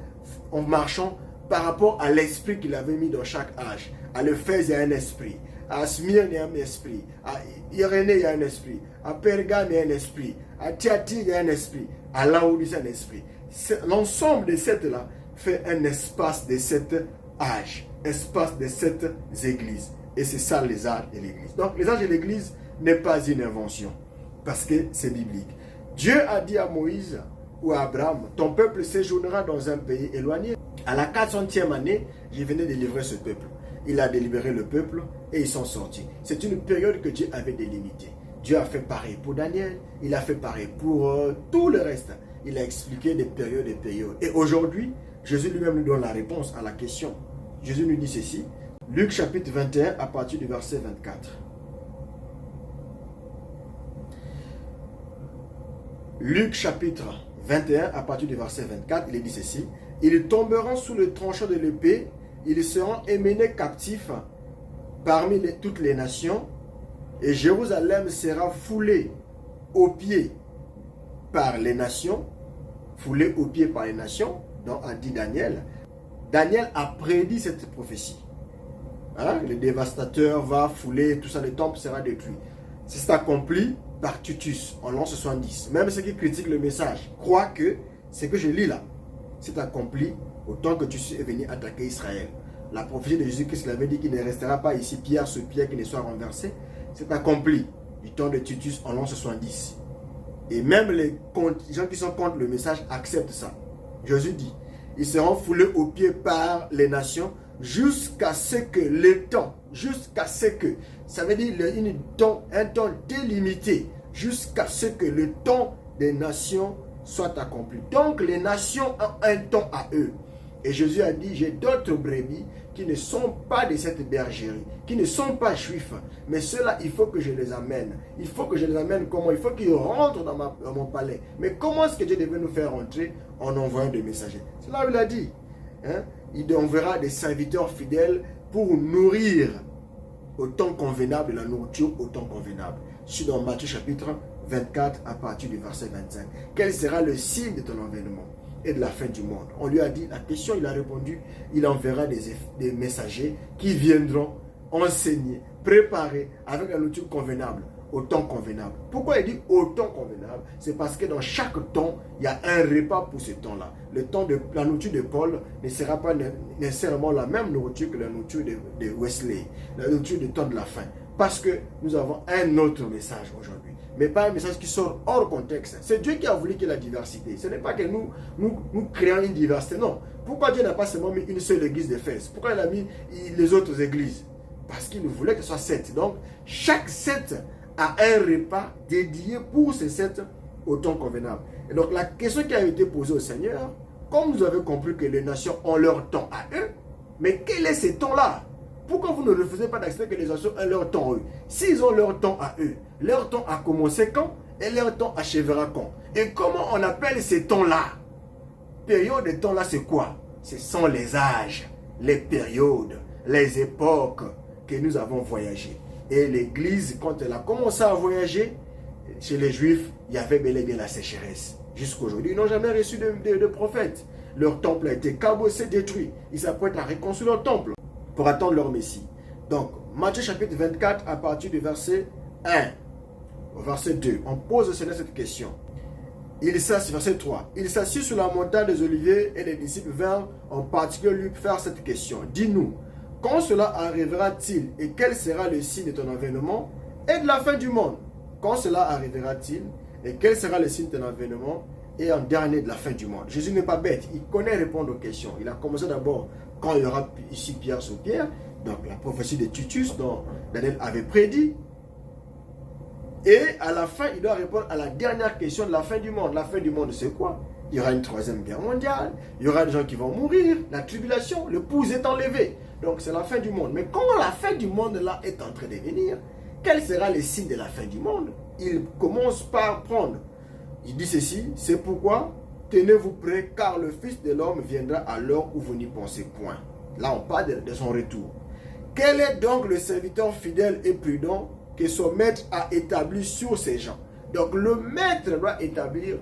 en marchant par rapport à l'esprit qu'il avait mis dans chaque âge. À l'Éphèse, il y a un esprit. À Smyrne, il y a un esprit. À Irénée, il y a un esprit. À Pergame, il y a un esprit. À Thyatire, il y a un esprit. À Laodicée, il y a un esprit. L'ensemble de cette là fait un espace de 7 âges, espace de 7 églises. Et c'est ça les âges de l'église. Donc les âges de l'église n'est pas une invention, parce que c'est biblique. Dieu a dit à Moïse ou à Abraham, ton peuple séjournera dans un pays éloigné. À la 400e année, je venais délivrer ce peuple. Il a délibéré le peuple et ils sont sortis. C'est une période que Dieu avait délimitée. Dieu a fait pareil pour Daniel, il a fait pareil pour tout le reste. Il a expliqué des périodes et périodes. Et aujourd'hui, Jésus lui-même nous donne la réponse à la question. Jésus nous dit ceci, Luc chapitre 21 à partir du verset 24. Luc chapitre 21 à partir du verset 24, il est dit ceci, ils tomberont sous le tranchant de l'épée, ils seront émenés captifs parmi toutes les nations, et Jérusalem sera foulée aux pieds par les nations, foulée aux pieds par les nations, dont a dit Daniel. Daniel a prédit cette prophétie. Hein? Le dévastateur va fouler, tout ça, le temple sera détruit. C'est accompli par Titus en l'an 70. Même ceux qui critiquent le message croient que ce que je lis là, c'est accompli au temps que Titus est venu attaquer Israël. La prophétie de Jésus-Christ l'avait dit qu'il ne restera pas ici pierre sur pierre qui ne soit renversé. C'est accompli du temps de Titus en l'an 70. Et même les gens qui sont contre le message acceptent ça. Jésus dit, ils seront foulés aux pieds par les nations jusqu'à ce que le temps, ça veut dire un temps délimité, jusqu'à ce que le temps des nations soit accompli. Donc les nations ont un temps à eux. Et Jésus a dit, j'ai d'autres brebis qui ne sont pas de cette bergerie, qui ne sont pas juifs, mais ceux-là, il faut que je les amène. Il faut que je les amène comment? Il faut qu'ils rentrent dans mon palais. Mais comment est-ce que Dieu devait nous faire rentrer? En envoyant des messagers. C'est là où il a dit. Hein? Il enverra des serviteurs fidèles pour nourrir au temps convenable, la nourriture au temps convenable. Je suis dans Matthieu chapitre 24 à partir du verset 25. Quel sera le signe de ton avènement et de la fin du monde? On lui a dit la question, il a répondu, il enverra des messagers qui viendront enseigner, préparer avec la nourriture convenable, au temps convenable. Pourquoi il dit au temps convenable? C'est parce que dans chaque temps, il y a un repas pour ce temps-là. Le temps de la nourriture de Paul ne sera pas nécessairement la même nourriture que la nourriture de Wesley, la nourriture du temps de la fin. Parce que nous avons un autre message aujourd'hui. Mais pas un message qui sort hors contexte. C'est Dieu qui a voulu qu'il y ait la diversité. Ce n'est pas que nous créons une diversité. Non. Pourquoi Dieu n'a pas seulement mis une seule église d'Éphèse? Pourquoi il a mis les autres églises? Parce qu'il voulait que ce soit 7. Donc, chaque 7 a un repas dédié pour ces 7 au temps convenable. Et donc, la question qui a été posée au Seigneur, comme vous avez compris que les nations ont leur temps à eux, mais quel est ce temps-là? Pourquoi vous ne refusez pas d'accepter que les nations ont leur temps à eux? S'ils ont leur temps à eux, leur temps a commencé quand et leur temps achèvera quand? Et comment on appelle ces temps-là? Période de temps-là, c'est quoi? Ce sont les âges, les périodes, les époques que nous avons voyagé. Et l'Église, quand elle a commencé à voyager, chez les Juifs, il y avait bel et bien la sécheresse. Jusqu'aujourd'hui, ils n'ont jamais reçu de prophète. Leur temple a été cabossé, détruit. Ils s'apprêtent à reconstruire leur temple pour attendre leur Messie. Donc, Matthieu chapitre 24, à partir du verset 1 au verset 2, on pose au Seigneur cette question. Verset 3. Il s'assit sur la montagne des Oliviers et les disciples vinrent en particulier lui faire cette question. Dis-nous, quand cela arrivera-t-il et quel sera le signe de ton avènement et de la fin du monde? Quand cela arrivera-t-il et quel sera le signe de ton avènement et en dernier de la fin du monde? Jésus n'est pas bête, il connaît répondre aux questions. Il a commencé d'abord quand il y aura ici pierre sur pierre, Donc la prophétie de Titus dont Daniel avait prédit. Et à la fin, il doit répondre à la dernière question de la fin du monde. La fin du monde, c'est quoi? Il y aura une troisième guerre mondiale, il y aura des gens qui vont mourir, la tribulation, le pouls est enlevé. Donc c'est la fin du monde. Mais quand la fin du monde là est en train de venir, quel sera le signe de la fin du monde? Il commence par prendre. Il dit ceci, c'est pourquoi tenez-vous prêts car le Fils de l'homme viendra à l'heure où vous n'y pensez point. Là on parle de son retour. Quel est donc le serviteur fidèle et prudent que son maître a établi sur ces gens? Donc le maître doit établir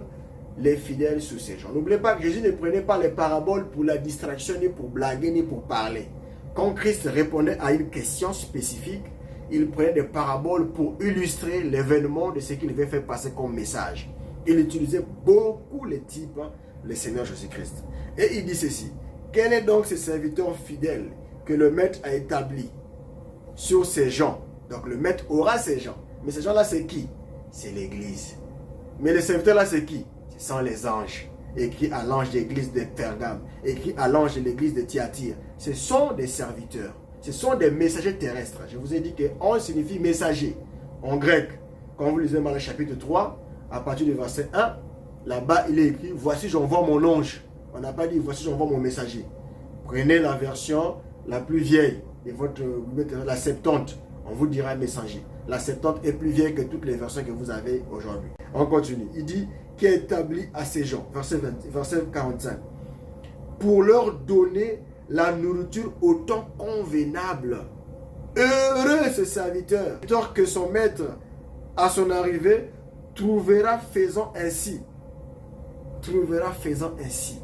les fidèles sur ces gens. N'oubliez pas que Jésus ne prenait pas les paraboles pour la distraction, ni pour blaguer, ni pour parler. Quand Christ répondait à une question spécifique, il prenait des paraboles pour illustrer l'événement de ce qu'il devait faire passer comme message. Il utilisait beaucoup les types, le Seigneur Jésus-Christ. Et il dit ceci, quel est donc ce serviteur fidèle que le maître a établi sur ces gens? Donc le maître aura ces gens. Mais ces gens-là, c'est qui? C'est l'Église. Mais les serviteurs là, c'est qui? Ce sont les anges. Écrit à l'ange de l'église de Pergame, écrit à l'ange de l'église de Thyatire. Ce sont des serviteurs. Ce sont des messagers terrestres. Je vous ai dit que ange signifie messager. En grec, quand vous lisez dans le chapitre 3, à partir du verset 1, là-bas, il est écrit, voici j'envoie mon ange. On n'a pas dit, voici j'envoie mon messager. Prenez la version la plus vieille, et la Septante, on vous dira messager. La Septante est plus vieille que toutes les versions que vous avez aujourd'hui. On continue. Il dit, qui est établi à ces gens, verset 45, pour leur donner la nourriture au temps convenable. Heureux ce serviteur, tant que son maître, à son arrivée, trouvera faisant ainsi. Trouvera faisant ainsi.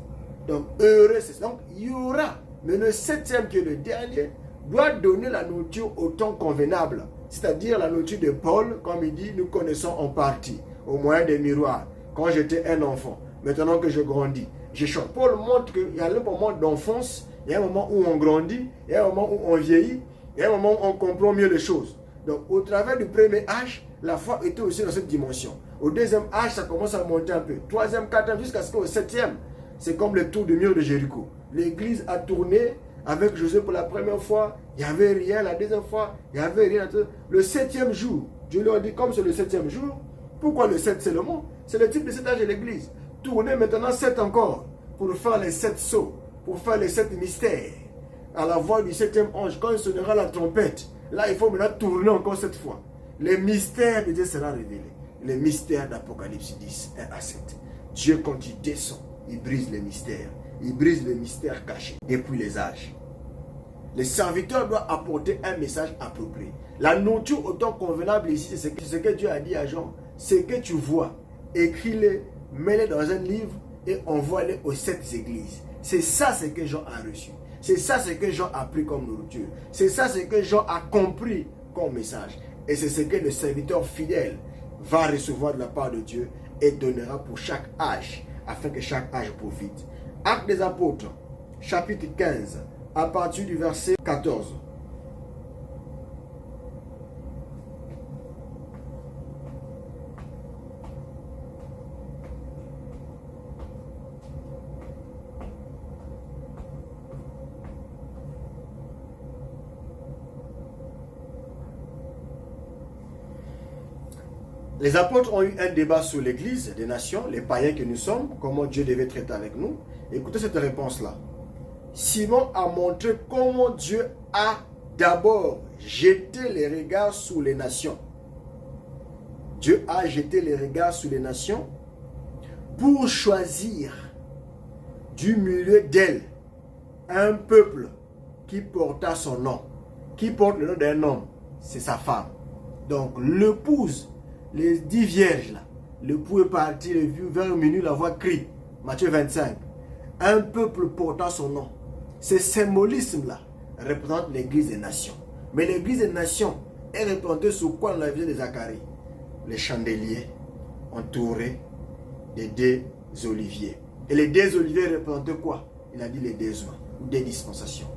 Donc, heureux, c'est ça. Donc, il y aura. Mais le septième, qui est le dernier, doit donner la nourriture au temps convenable. C'est-à-dire la nourriture de Paul, comme il dit, nous connaissons en partie, au moyen des miroirs. Quand j'étais un enfant, maintenant que je grandis, je chante. Paul montre qu'il y a un moment d'enfance, il y a un moment où on grandit, il y a un moment où on vieillit, il y a un moment où on comprend mieux les choses. Donc, au travers du premier âge, la foi était aussi dans cette dimension. Au deuxième âge, ça commence à monter un peu. Troisième, quatrième, jusqu'à ce qu'au septième, c'est comme le tour du mur de Jéricho. L'église a tourné avec Josué pour la première fois, il n'y avait rien. La deuxième fois, il n'y avait rien. Le septième jour, Dieu leur dit, comme c'est le septième jour, pourquoi le 7 c'est le mot? C'est le type de 7 âge de l'église. Tournez maintenant 7 encore pour faire les 7 sauts, pour faire les 7 mystères. À la voix du septième ange, quand il sonnera la trompette, là il faut maintenant tourner encore 7 fois. Les mystères de Dieu seront révélés. Les mystères d'Apocalypse 10, 1 à 7. Dieu, quand il descend, il brise les mystères. Il brise les mystères cachés. Et puis les âges. Le serviteur doit apporter un message approprié. La nourriture au temps convenable ici, c'est ce que Dieu a dit à Jean. Ce que tu vois, écris-le, mets-le dans un livre et envoie-le aux 7 églises. C'est ça ce que Jean a reçu. C'est ça ce que Jean a pris comme nourriture. C'est ça ce que Jean a compris comme message. Et c'est ce que le serviteur fidèle va recevoir de la part de Dieu et donnera pour chaque âge, afin que chaque âge profite. Actes des Apôtres, chapitre 15, à partir du verset 14. Les apôtres ont eu un débat sur l'église des nations, les païens que nous sommes, comment Dieu devait traiter avec nous. Écoutez cette réponse-là. Simon a montré comment Dieu a d'abord jeté les regards sur les nations. Dieu a jeté les regards sur les nations pour choisir du milieu d'elles un peuple qui porta son nom. Qui porte le nom d'un homme? C'est sa femme. Donc l'épouse, les 10 vierges là, l'époux est parti vers minuit, la voix crie. Matthieu 25. Un peuple portant son nom. Ce symbolisme-là représente l'église des nations. Mais l'église des nations est représentée sur quoi dans la vision de Zacharie? Les chandeliers entourés des 2 oliviers. Et les 2 oliviers représentaient quoi? Il a dit les 2 oies ou des dispensations.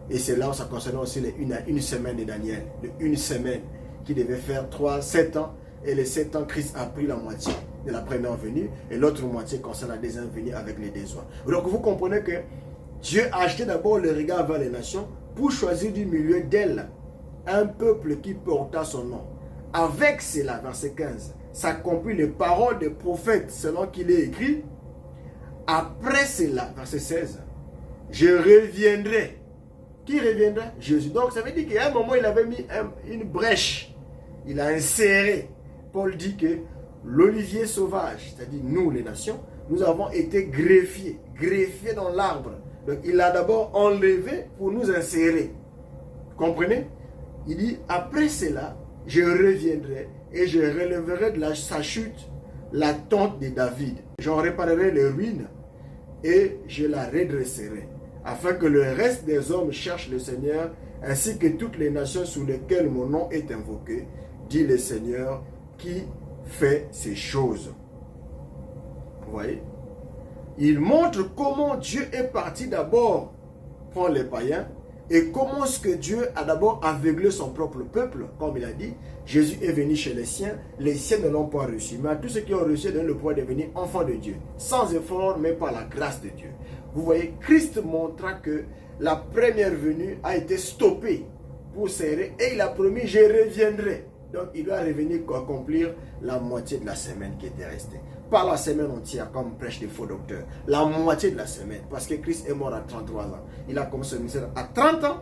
Et c'est là où ça concerne aussi une semaine de Daniel. Une semaine qui devait faire 7 ans. Et les 7 ans, Christ a pris la moitié de la première venue. Et l'autre moitié concerne la deuxième venue avec les 2 oies. Donc vous comprenez que Dieu a jeté d'abord le regard vers les nations pour choisir du milieu d'elle un peuple qui porta son nom. Avec cela, verset 15, s'accomplit les paroles des prophètes selon qu'il est écrit. Après cela, verset 16, je reviendrai. Qui reviendra? Jésus. Donc ça veut dire qu'à un moment, il avait mis une brèche. Il a inséré. Paul dit que l'olivier sauvage, c'est-à-dire nous les nations, nous avons été greffés dans l'arbre. Donc il a d'abord enlevé pour nous insérer. Comprenez? Il dit, après cela, je reviendrai et je relèverai de sa chute la tente de David. J'en réparerai les ruines et je la redresserai, afin que le reste des hommes cherchent le Seigneur, ainsi que toutes les nations sous lesquelles mon nom est invoqué, dit le Seigneur qui fait ces choses. Vous voyez? Il montre comment Dieu est parti d'abord prendre les païens et comment est-ce que Dieu a d'abord aveuglé son propre peuple. Comme il a dit, Jésus est venu chez les siens ne l'ont pas reçu. Mais à tous ceux qui ont reçu, donne le pouvoir de devenir enfants de Dieu, sans effort, mais par la grâce de Dieu. Vous voyez, Christ montra que la première venue a été stoppée pour serrer et il a promis, je reviendrai. Donc il doit revenir pour accomplir la moitié de la semaine qui était restée. Pas la semaine entière comme prêche des faux docteurs. La moitié de la semaine. Parce que Christ est mort à 33 ans. Il a commencé le ministère à 30 ans.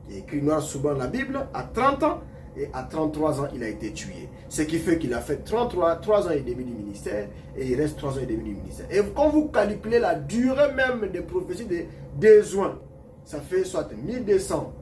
Il est écrit noir souvent dans la Bible. À 30 ans. Et à 33 ans, il a été tué. Ce qui fait qu'il a fait 3 ans et demi du ministère. Et il reste 3 ans et demi du ministère. Et quand vous calculez la durée même des prophéties des joints, ça fait soit 1200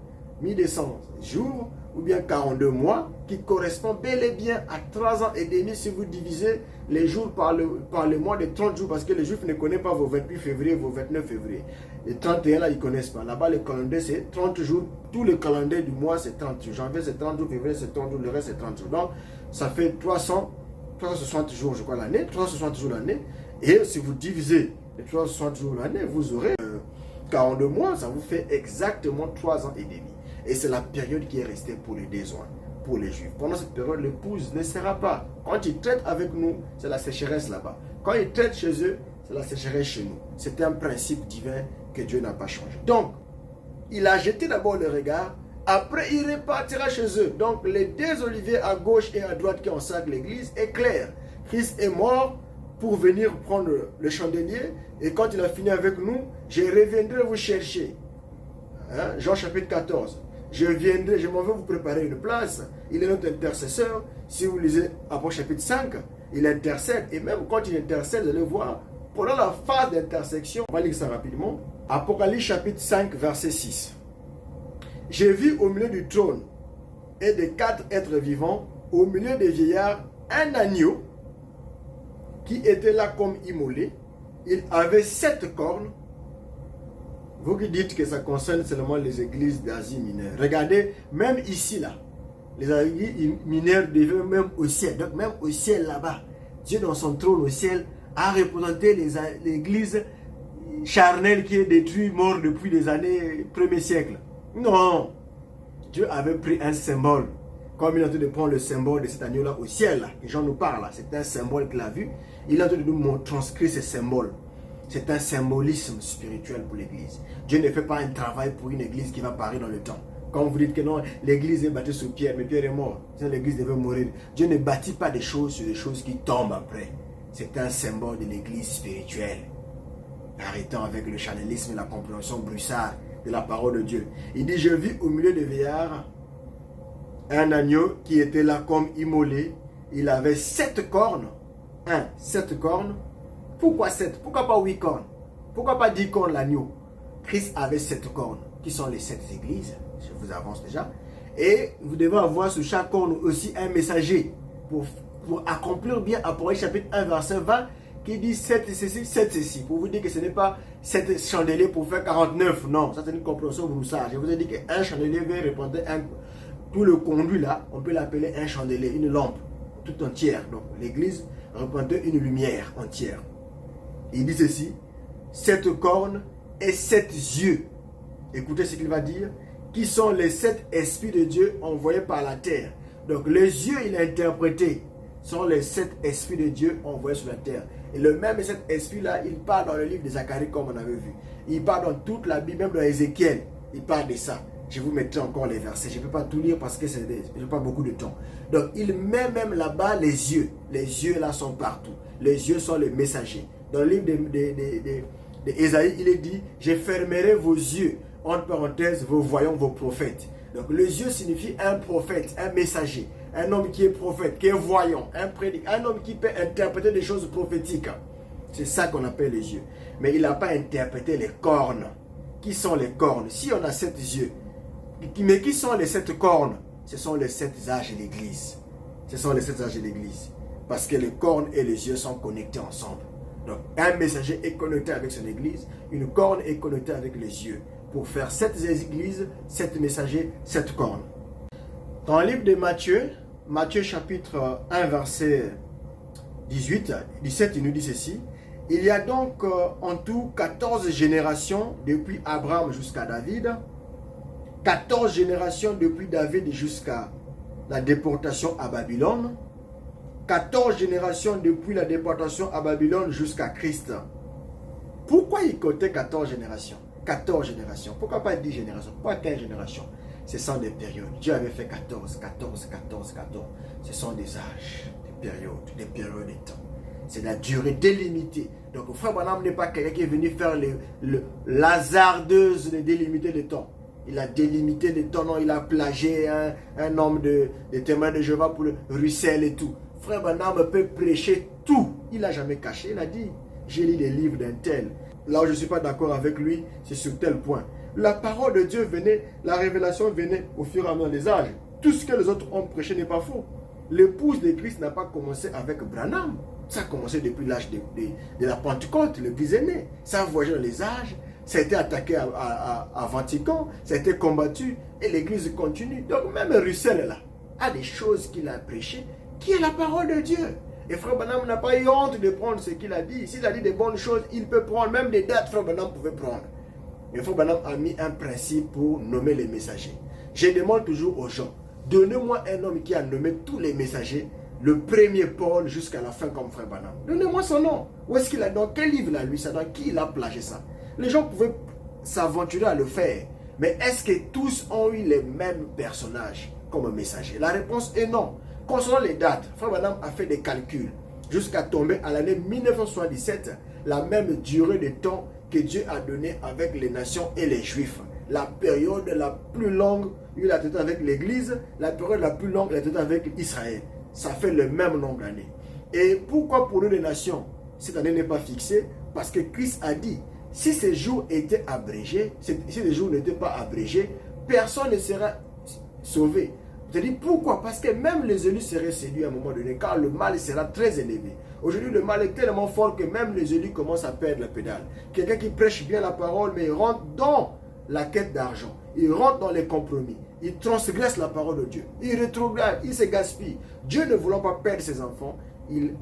jours ou bien 42 mois qui correspond bel et bien à 3 ans et demi si vous divisez les jours par le mois de 30 jours, parce que les Juifs ne connaissent pas vos 28 février, vos 29 février. Les 31 là, ils ne connaissent pas. Là-bas, le calendrier, c'est 30 jours. Tout le calendrier du mois, c'est 30 jours. Janvier, c'est 30 jours. Février, c'est 30 jours. Le reste, c'est 30 jours. Donc, ça fait 360 jours, je crois, l'année. 360 jours l'année. Et si vous divisez les 360 jours l'année, vous aurez 42 mois. Ça vous fait exactement 3 ans et demi. Et c'est la période qui est restée pour les besoins, pour les Juifs. Pendant cette période, l'épouse ne sera pas. Quand ils traitent avec nous, c'est la sécheresse là-bas. Quand ils traitent chez eux, c'est la sécheresse chez nous. C'est un principe divin que Dieu n'a pas changé. Donc, il a jeté d'abord le regard, après il repartira chez eux. Donc, les deux oliviers à gauche et à droite qui encerclent l'église est clair. Christ est mort pour venir prendre le chandelier. Et quand il a fini avec nous, je reviendrai vous chercher. Hein? Jean chapitre 14. Je viendrai, je m'en vais vous préparer une place. Il est notre intercesseur. Si vous lisez Apôtre chapitre 5, il intercède. Et même quand il intercède, vous allez voir, pendant la phase d'intersection, on va lire ça rapidement. Apocalypse chapitre 5, verset 6. J'ai vu au milieu du trône et des 4 êtres vivants, au milieu des vieillards, un agneau qui était là comme immolé. Il avait 7 cornes. Vous qui dites que ça concerne seulement les églises d'Asie mineure. Regardez, même ici, là, les églises mineures devaient même au ciel. Donc même au ciel, là-bas, Dieu dans son trône au ciel a représenté l'église charnelle qui est détruite, morte depuis les années 1er siècle. Non, Dieu avait pris un symbole. Comme il est en train de prendre le symbole de cet agneau-là au ciel, là, que Jean nous parle, c'est un symbole qu'il a vu. Il est en train de nous transcrire ce symbole. C'est un symbolisme spirituel pour l'église. Dieu ne fait pas un travail pour une église qui va paraître dans le temps. Quand vous dites que non, l'église est bâtie sur Pierre, mais Pierre est mort. L'église devait mourir. Dieu ne bâtit pas des choses sur des choses qui tombent après. C'est un symbole de l'église spirituelle. Arrêtons avec le charnalisme et la compréhension bruissarde de la parole de Dieu. Il dit, je vis au milieu des vieillards un agneau qui était là comme immolé. Il avait 7 cornes. 7 cornes. Pourquoi 7? Pourquoi pas 8 cornes? Pourquoi pas 10 cornes l'agneau? Christ avait 7 cornes, qui sont les 7 églises. Je vous avance déjà. Et vous devez avoir sur chaque corne aussi un messager pour accomplir bien Apocalypse chapitre 1 verset 20 qui dit 7 ceci, 7 ceci. Pour vous dire que ce n'est pas 7 chandeliers pour faire 49. Non, ça c'est une compréhension broussard. Je vous ai dit qu'un chandelier va représenter tout le conduit là, on peut l'appeler un chandelier, une lampe tout entière. Donc l'église représentait une lumière entière. Il dit ceci, 7 cornes et 7 yeux. Écoutez ce qu'il va dire. Qui sont les 7 esprits de Dieu envoyés par la terre. Donc les yeux, il a interprété, sont les 7 esprits de Dieu envoyés sur la terre. Et le même cet esprit-là, il parle dans le livre de Zacharie comme on avait vu. Il parle dans toute la Bible, même dans Ézéchiel. Il parle de ça. Je vous mettrai encore les versets. Je ne peux pas tout lire parce que je n'ai pas beaucoup de temps. Donc, il met même là-bas les yeux. Les yeux là sont partout. Les yeux sont les messagers. Dans le livre d'Ésaïe, il est dit, je fermerai vos yeux, entre parenthèses, vos voyants, vos prophètes. Donc, les yeux signifie un prophète, un messager, un homme qui est prophète, qui est voyant, un homme qui peut interpréter des choses prophétiques. C'est ça qu'on appelle les yeux. Mais il n'a pas interprété les cornes. Qui sont les cornes? Si on a 7 yeux, mais qui sont les 7 cornes? Ce sont les 7 âges de l'Église. Ce sont les 7 âges de l'Église. Parce que les cornes et les yeux sont connectés ensemble. Donc, un messager est connecté avec son Église, une corne est connectée avec les yeux. Pour faire 7 églises, 7 messagers, 7 cornes. Dans le livre de Matthieu, Matthieu chapitre 1, verset 17, il nous dit ceci. Il y a donc en tout 14 générations depuis Abraham jusqu'à David. 14 générations depuis David jusqu'à la déportation à Babylone. 14 générations depuis la déportation à Babylone jusqu'à Christ. Pourquoi il comptait 14 générations? 14 générations. Pourquoi pas 10 générations? Pourquoi 15 générations? Ce sont des périodes. Dieu avait fait 14. Ce sont des âges, des périodes de temps. C'est la durée délimitée. Donc, frère Branham n'est pas quelqu'un qui est venu faire l'hasardeuse de délimiter le temps. Il a délimité le temps, non, il a plagié un homme de témoin de Jéhovah pour le ruisselle et tout. Frère Branham peut prêcher tout. Il n'a jamais caché. Il a dit, j'ai lu les livres d'un tel. Là où je ne suis pas d'accord avec lui, c'est sur tel point. La parole de Dieu venait, la révélation venait au fur et à mesure des âges. Tout ce que les autres ont prêché n'est pas faux. L'épouse de Christ n'a pas commencé avec Branham. Ça a commencé depuis l'âge de la Pentecôte, le plus aîné. Ça a voyagé dans les âges. Ça a été attaqué à Vatican. Ça a été combattu. Et l'église continue. Donc même Russell là a des choses qu'il a prêchées qui est la parole de Dieu. Et frère Branham n'a pas eu honte de prendre ce qu'il a dit. S'il a dit des bonnes choses, il peut prendre. Même des dates, frère Branham pouvait prendre. Mais frère Branham a mis un principe pour nommer les messagers. Je demande toujours aux gens, donnez-moi un homme qui a nommé tous les messagers, le premier Paul jusqu'à la fin comme frère Branham. Donnez-moi son nom. Où est-ce qu'il a, dans quel livre il a lu ça, dans qui il a plagié ça? Les gens pouvaient s'aventurer à le faire. Mais est-ce que tous ont eu les mêmes personnages comme messagers? La réponse est non. Concernant les dates, frère Branham a fait des calculs jusqu'à tomber à l'année 1977, la même durée de temps que Dieu a donné avec les nations et les Juifs. La période la plus longue, il a traité avec l'Église, la période la plus longue, il a traité avec Israël. Ça fait le même nombre d'années. Et pourquoi pour nous les nations, cette année n'est pas fixée? Parce que Christ a dit, si ces jours étaient abrégés, si les jours n'étaient pas abrégés, personne ne sera sauvé. Je dis pourquoi? Parce que même les élus seraient séduits à un moment donné, car le mal sera très élevé. Aujourd'hui, le mal est tellement fort que même les élus commencent à perdre la pédale. Quelqu'un qui prêche bien la parole, mais il rentre dans la quête d'argent. Il rentre dans les compromis. Il transgresse la parole de Dieu. Il rétrograde, il se gaspille. Dieu ne voulant pas perdre ses enfants, il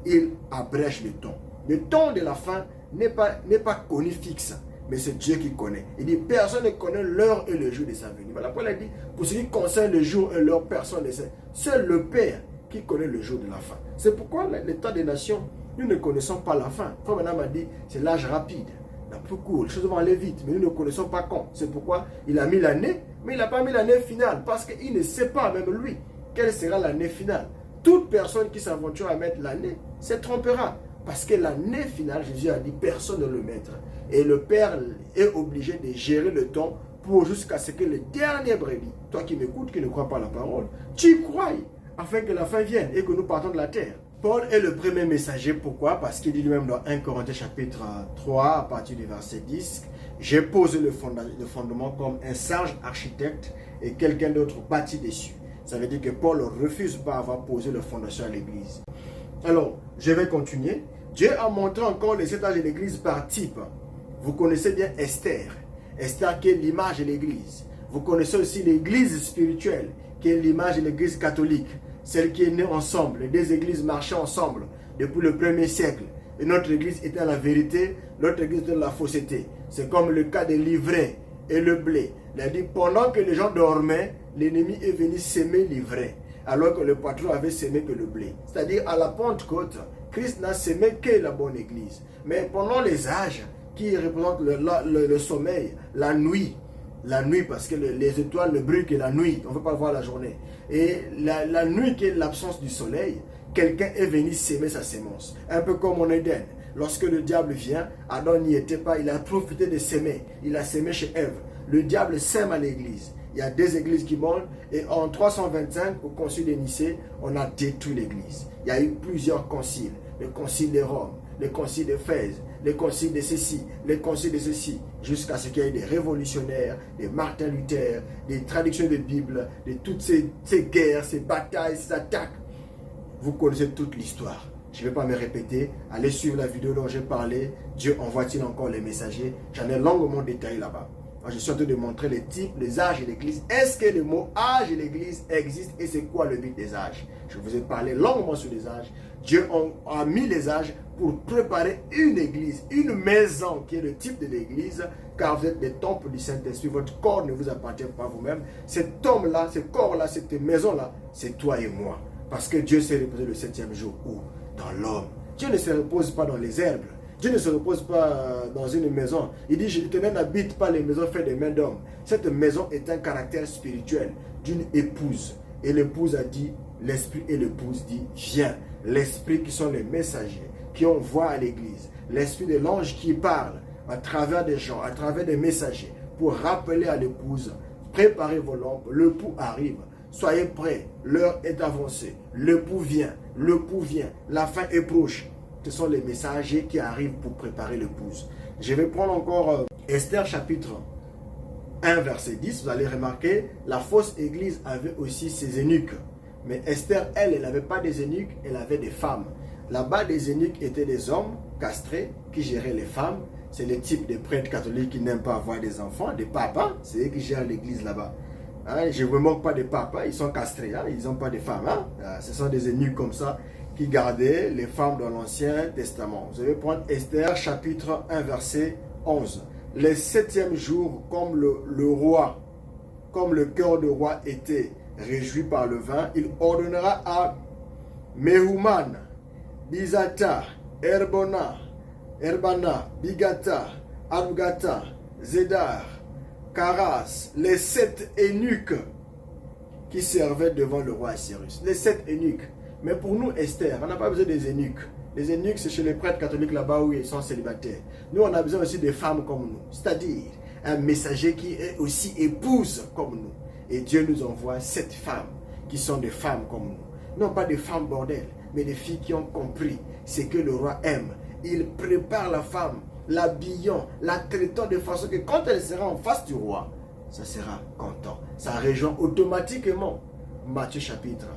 abrège le temps. Le temps de la fin n'est pas connu fixe. Mais c'est Dieu qui connaît. Il dit, personne ne connaît l'heure et le jour de sa venue. Voilà pourquoi il dit, pour ce qui concerne le jour et l'heure, personne ne sait. Seul le Père qui connaît le jour de la fin. C'est pourquoi le temps des nations, nous ne connaissons pas la fin. Comme Madame a dit, c'est l'âge rapide, la plus court. Les choses vont aller vite, mais nous ne connaissons pas quand. C'est pourquoi il a mis l'année, mais il n'a pas mis l'année finale. Parce qu'il ne sait pas, même lui, quelle sera l'année finale. Toute personne qui s'aventure à mettre l'année se trompera. Parce que l'année finale, Jésus a dit, personne ne le mettra. Et le Père est obligé de gérer le temps pour jusqu'à ce que le dernier brebis, toi qui m'écoutes, qui ne crois pas à la parole, tu y crois afin que la fin vienne et que nous partons de la terre. Paul est le premier messager. Pourquoi? Parce qu'il dit lui-même dans 1 Corinthiens chapitre 3, à partir du verset 10, j'ai posé le fondement comme un sage architecte et quelqu'un d'autre bâtit dessus. Ça veut dire que Paul ne refuse pas avoir posé le fondation à l'église. Alors, je vais continuer. Dieu a montré encore les 7 âges de l'église par type. Vous connaissez bien Esther. Esther qui est l'image de l'église. Vous connaissez aussi l'église spirituelle qui est l'image de l'église catholique. Celle qui est née ensemble. Les deux églises marchaient ensemble depuis le 1er siècle. Et notre église était dans la vérité, l'autre église était dans la fausseté. C'est comme le cas de l'ivraie et le blé. Il a dit, pendant que les gens dormaient, l'ennemi est venu s'aimer l'ivraie, alors que le patron avait sémé que le blé. C'est-à-dire, à la Pentecôte, Christ n'a sémé que la bonne église. Mais pendant les âges, qui représentent le sommeil, la nuit, la nuit, parce que les étoiles ne brillent que la nuit, on ne veut pas voir la journée. Et la nuit qui est l'absence du soleil, quelqu'un est venu s'aimer sa sémence. Un peu comme en Éden. Lorsque le diable vient, Adam n'y était pas, il a profité de s'aimer. Il a sémé chez Ève. Le diable sème à l'église. Il y a des églises qui montent et en 325, au concile de Nicée, on a détruit l'église. Il y a eu plusieurs conciles. Le concile de Rome, le concile d'Éphèse, le concile de ceci, le concile de ceci, jusqu'à ce qu'il y ait des révolutionnaires, des Martin Luther, des traductions de Bible, de toutes ces guerres, ces batailles, ces attaques. Vous connaissez toute l'histoire. Je ne vais pas me répéter. Allez suivre la vidéo dont j'ai parlé. Dieu envoie-t-il encore les messagers? J'en ai longuement détaillé là-bas. Je suis en train de montrer les types, les âges et l'église. Est-ce que le mot âge et l'église existe et c'est quoi le but des âges? Je vous ai parlé longuement sur les âges. Dieu a mis les âges pour préparer une église, une maison qui est le type de l'église, car vous êtes des temples du Saint-Esprit. Votre corps ne vous appartient pas vous-même. Cet homme-là, ce corps-là, cette maison-là, c'est toi et moi. Parce que Dieu s'est reposé le 7e jour. Où? Dans l'homme. Dieu ne se repose pas dans les herbes. Dieu ne se repose pas dans une maison. Il dit, l'Éternel n'habite pas les maisons faites des mains d'hommes. Cette maison est un caractère spirituel d'une épouse. Et l'épouse a dit, l'esprit et l'épouse dit, viens. L'esprit qui sont les messagers, qui envoient à l'église. L'esprit de l'ange qui parle à travers des gens, à travers des messagers, pour rappeler à l'épouse, préparez vos lampes, le pouls arrive. Soyez prêts, l'heure est avancée, l'époux vient, la fin est proche. Ce sont les messagers qui arrivent pour préparer l'épouse. Je vais prendre encore Esther chapitre 1 verset 10. Vous allez remarquer, la fausse église avait aussi ses eunuques. Mais Esther, elle n'avait pas des eunuques, elle avait des femmes. Là-bas, des eunuques étaient des hommes castrés qui géraient les femmes. C'est le type de prêtres catholiques qui n'aiment pas avoir des enfants, des papas. C'est eux qui gèrent l'église là-bas. Hein, je ne me moque pas des papas, ils sont castrés, hein, ils n'ont pas de femmes. Hein. Ce sont des eunuques comme ça qui gardaient les femmes dans l'Ancien Testament. Vous allez prendre Esther chapitre 1 verset 11. Le 7e jour, comme le roi, comme le cœur du roi était réjoui par le vin, il ordonnera à Mehuman, Bizata, Erbana, Bigata, Abgata, Zedar, Karas, les 7 eunuques qui servaient devant le roi Assyrus. Les 7 eunuques. Mais pour nous, Esther, on n'a pas besoin des eunuques. Les eunuques, c'est chez les prêtres catholiques là-bas où ils sont célibataires. Nous, on a besoin aussi des femmes comme nous. C'est-à-dire un messager qui est aussi épouse comme nous. Et Dieu nous envoie 7 femmes qui sont des femmes comme nous. Non pas des femmes bordel, mais des filles qui ont compris ce que le roi aime. Il prépare la femme, l'habillant, la traitant de façon que quand elle sera en face du roi, ça sera content. Ça rejoint automatiquement Matthieu chapitre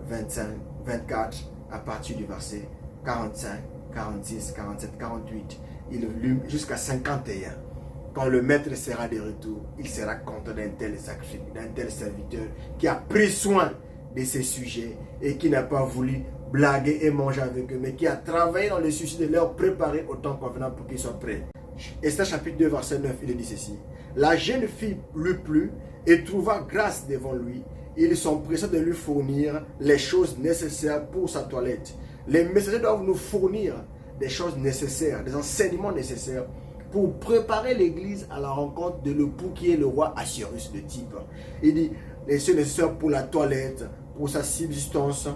25, 24, à partir du verset 45, 46, 47, 48. Il lume jusqu'à 51. Quand le maître sera de retour, il sera content d'un tel sacrifice, d'un tel serviteur qui a pris soin de ces sujets et qui n'a pas voulu blaguer et manger avec eux, mais qui a travaillé dans le souci de leur préparer au temps convenant pour qu'ils soient prêts. Esther chapitre 2 verset 9, il dit ceci. La jeune fille lui plut et trouva grâce devant lui. Ils sont pressés de lui fournir les choses nécessaires pour sa toilette. Les messagers doivent nous fournir des choses nécessaires, des enseignements nécessaires pour préparer l'église à la rencontre de l'époux qui est le roi Assyrus de type. Il dit, les choses nécessaires pour la toilette, pour sa subsistance.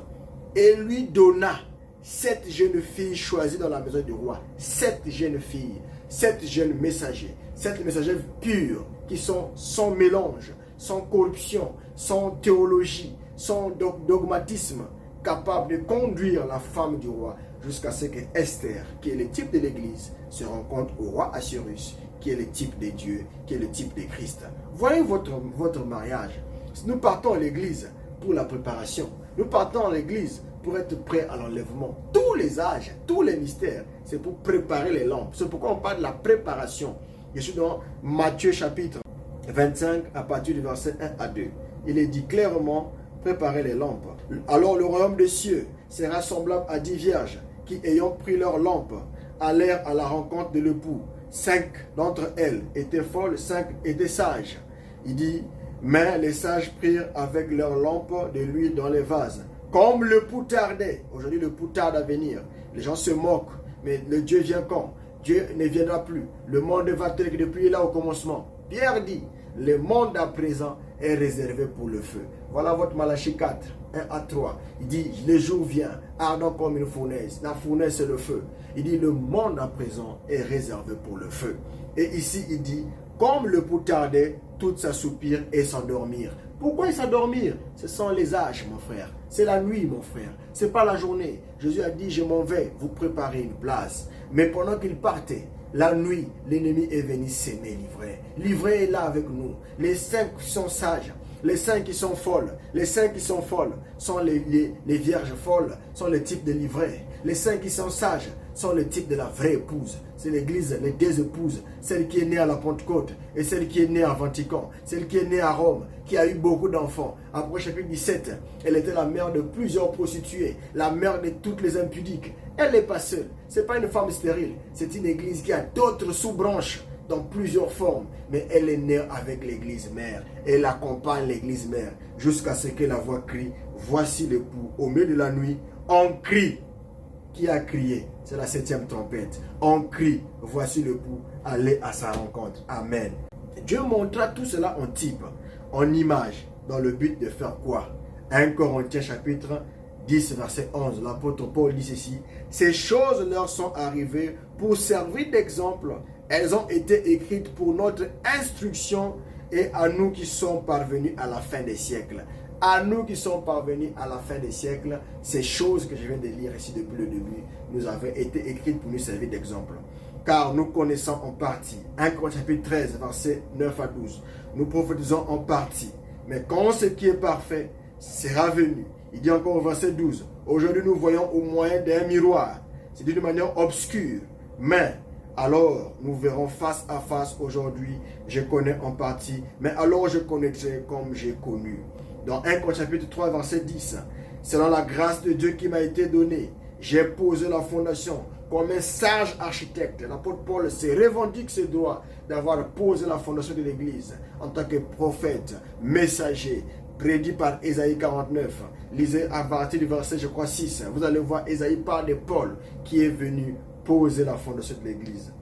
Et lui donna 7 jeunes filles choisies dans la maison du roi. 7 jeunes filles, 7 jeunes messagers. 7 messagers purs qui sont sans mélange, sans corruption, sans théologie, sans dogmatisme, capables de conduire la femme du roi jusqu'à ce que Esther, qui est le type de l'église, se rencontre au roi Assyrus, qui est le type de Dieu, qui est le type de Christ. Voyez votre mariage. Nous partons à l'église pour la préparation. Nous partons à l'église pour être prêts à l'enlèvement. Tous les âges, tous les mystères, c'est pour préparer les lampes. C'est pourquoi on parle de la préparation. Je suis dans Matthieu chapitre 25 à partir du verset 1 à 2. Il est dit clairement, préparez les lampes. Alors le royaume des cieux sera semblable à 10 vierges qui, ayant pris leurs lampes, allèrent à la rencontre de l'époux. 5 d'entre elles étaient folles, 5 étaient sages. Il dit, mais les sages prirent avec leurs lampes de l'huile dans les vases. Comme l'époux tardait, aujourd'hui l'époux tarde à venir. Les gens se moquent, mais le Dieu vient quand? Dieu ne viendra plus. Le monde va tel que depuis là au commencement. Pierre dit, Le monde à présent est réservé pour le feu. Voilà votre Malachie 4, 1 à 3. Il dit, le jour vient, ardent comme une fournaise. La fournaise, c'est le feu. Il dit, le monde à présent est réservé pour le feu. Et ici, il dit, comme le pou tardait, tout s'assoupir et s'endormir. Pourquoi s'endormir? Ce sont les âges, mon frère. C'est la nuit, mon frère. Ce n'est pas la journée. Jésus a dit, je m'en vais vous préparer une place. Mais pendant qu'il partait, la nuit, l'ennemi est venu s'aimer l'ivraie. L'ivraie est là avec nous. Les saints qui sont sages, les saints qui sont folles, les saints qui sont folles sont les vierges folles, sont le type de l'ivraie. Les saints qui sont sages sont le type de la vraie épouse. C'est l'église, les deux épouses, celle qui est née à la Pentecôte et celle qui est née à Vatican, celle qui est née à Rome, qui a eu beaucoup d'enfants. Après chapitre 17, elle était la mère de plusieurs prostituées, la mère de toutes les impudiques. Elle n'est pas seule, ce n'est pas une femme stérile, c'est une église qui a d'autres sous-branches dans plusieurs formes, mais elle est née avec l'église mère. Elle accompagne l'église mère jusqu'à ce que la voix crie, voici l'époux. Au milieu de la nuit, on crie. Qui a crié? C'est la 7e trompette. On crie, voici l'époux, allez à sa rencontre. Amen. Dieu montra tout cela en type, en image, dans le but de faire quoi? 1 Corinthiens chapitre 10, verset 11. L'apôtre Paul dit ceci, ces choses leur sont arrivées pour servir d'exemple. Elles ont été écrites pour notre instruction et à nous qui sommes parvenus à la fin des siècles. À nous qui sommes parvenus à la fin des siècles, ces choses que je viens de lire ici depuis le début, nous avaient été écrites pour nous servir d'exemple. Car nous connaissons en partie. 1 Corinthiens chapitre 13, versets 9 à 12. Nous prophétisons en partie. Mais quand ce qui est parfait sera venu, il dit encore au verset 12, aujourd'hui nous voyons au moyen d'un miroir. C'est d'une manière obscure. Mais alors nous verrons face à face aujourd'hui. Je connais en partie, mais alors je connaîtrai comme j'ai connu. Dans 1 Corinthiens chapitre 3, verset 10, selon la grâce de Dieu qui m'a été donnée, j'ai posé la fondation comme un sage architecte. L'apôtre Paul se revendique ses droits d'avoir posé la fondation de l'Église en tant que prophète, messager, prédit par Ésaïe 49. Lisez à partir du verset, je crois, 6. Vous allez voir, Ésaïe parle de Paul qui est venu poser la fondation de l'Église.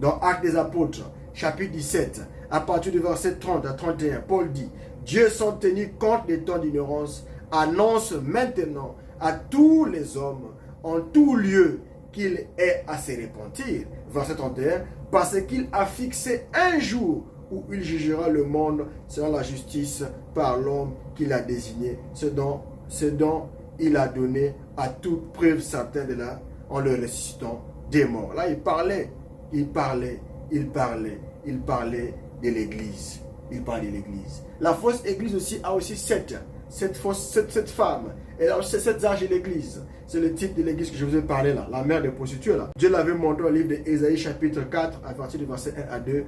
Dans Actes des Apôtres, chapitre 17, à partir du verset 30 à 31, Paul dit, Dieu sans tenir compte des temps d'ignorance, annonce maintenant à tous les hommes, en tout lieu, qu'il est à se repentir. Verset 31, parce qu'il a fixé un jour où il jugera le monde selon la justice par l'homme qu'il a désigné, ce dont il a donné à toute preuve certaine de là, en le ressuscitant des morts. Là, il parlait de l'Église. Il parle de l'Église. La fausse Église aussi a aussi cette femme. Et alors, c'est cette âge de l'Église. C'est le type de l'Église que je vous ai parlé là, la mère des prostituées là. Dieu l'avait montré au livre d'Ésaïe chapitre 4, à partir du verset 1 à 2.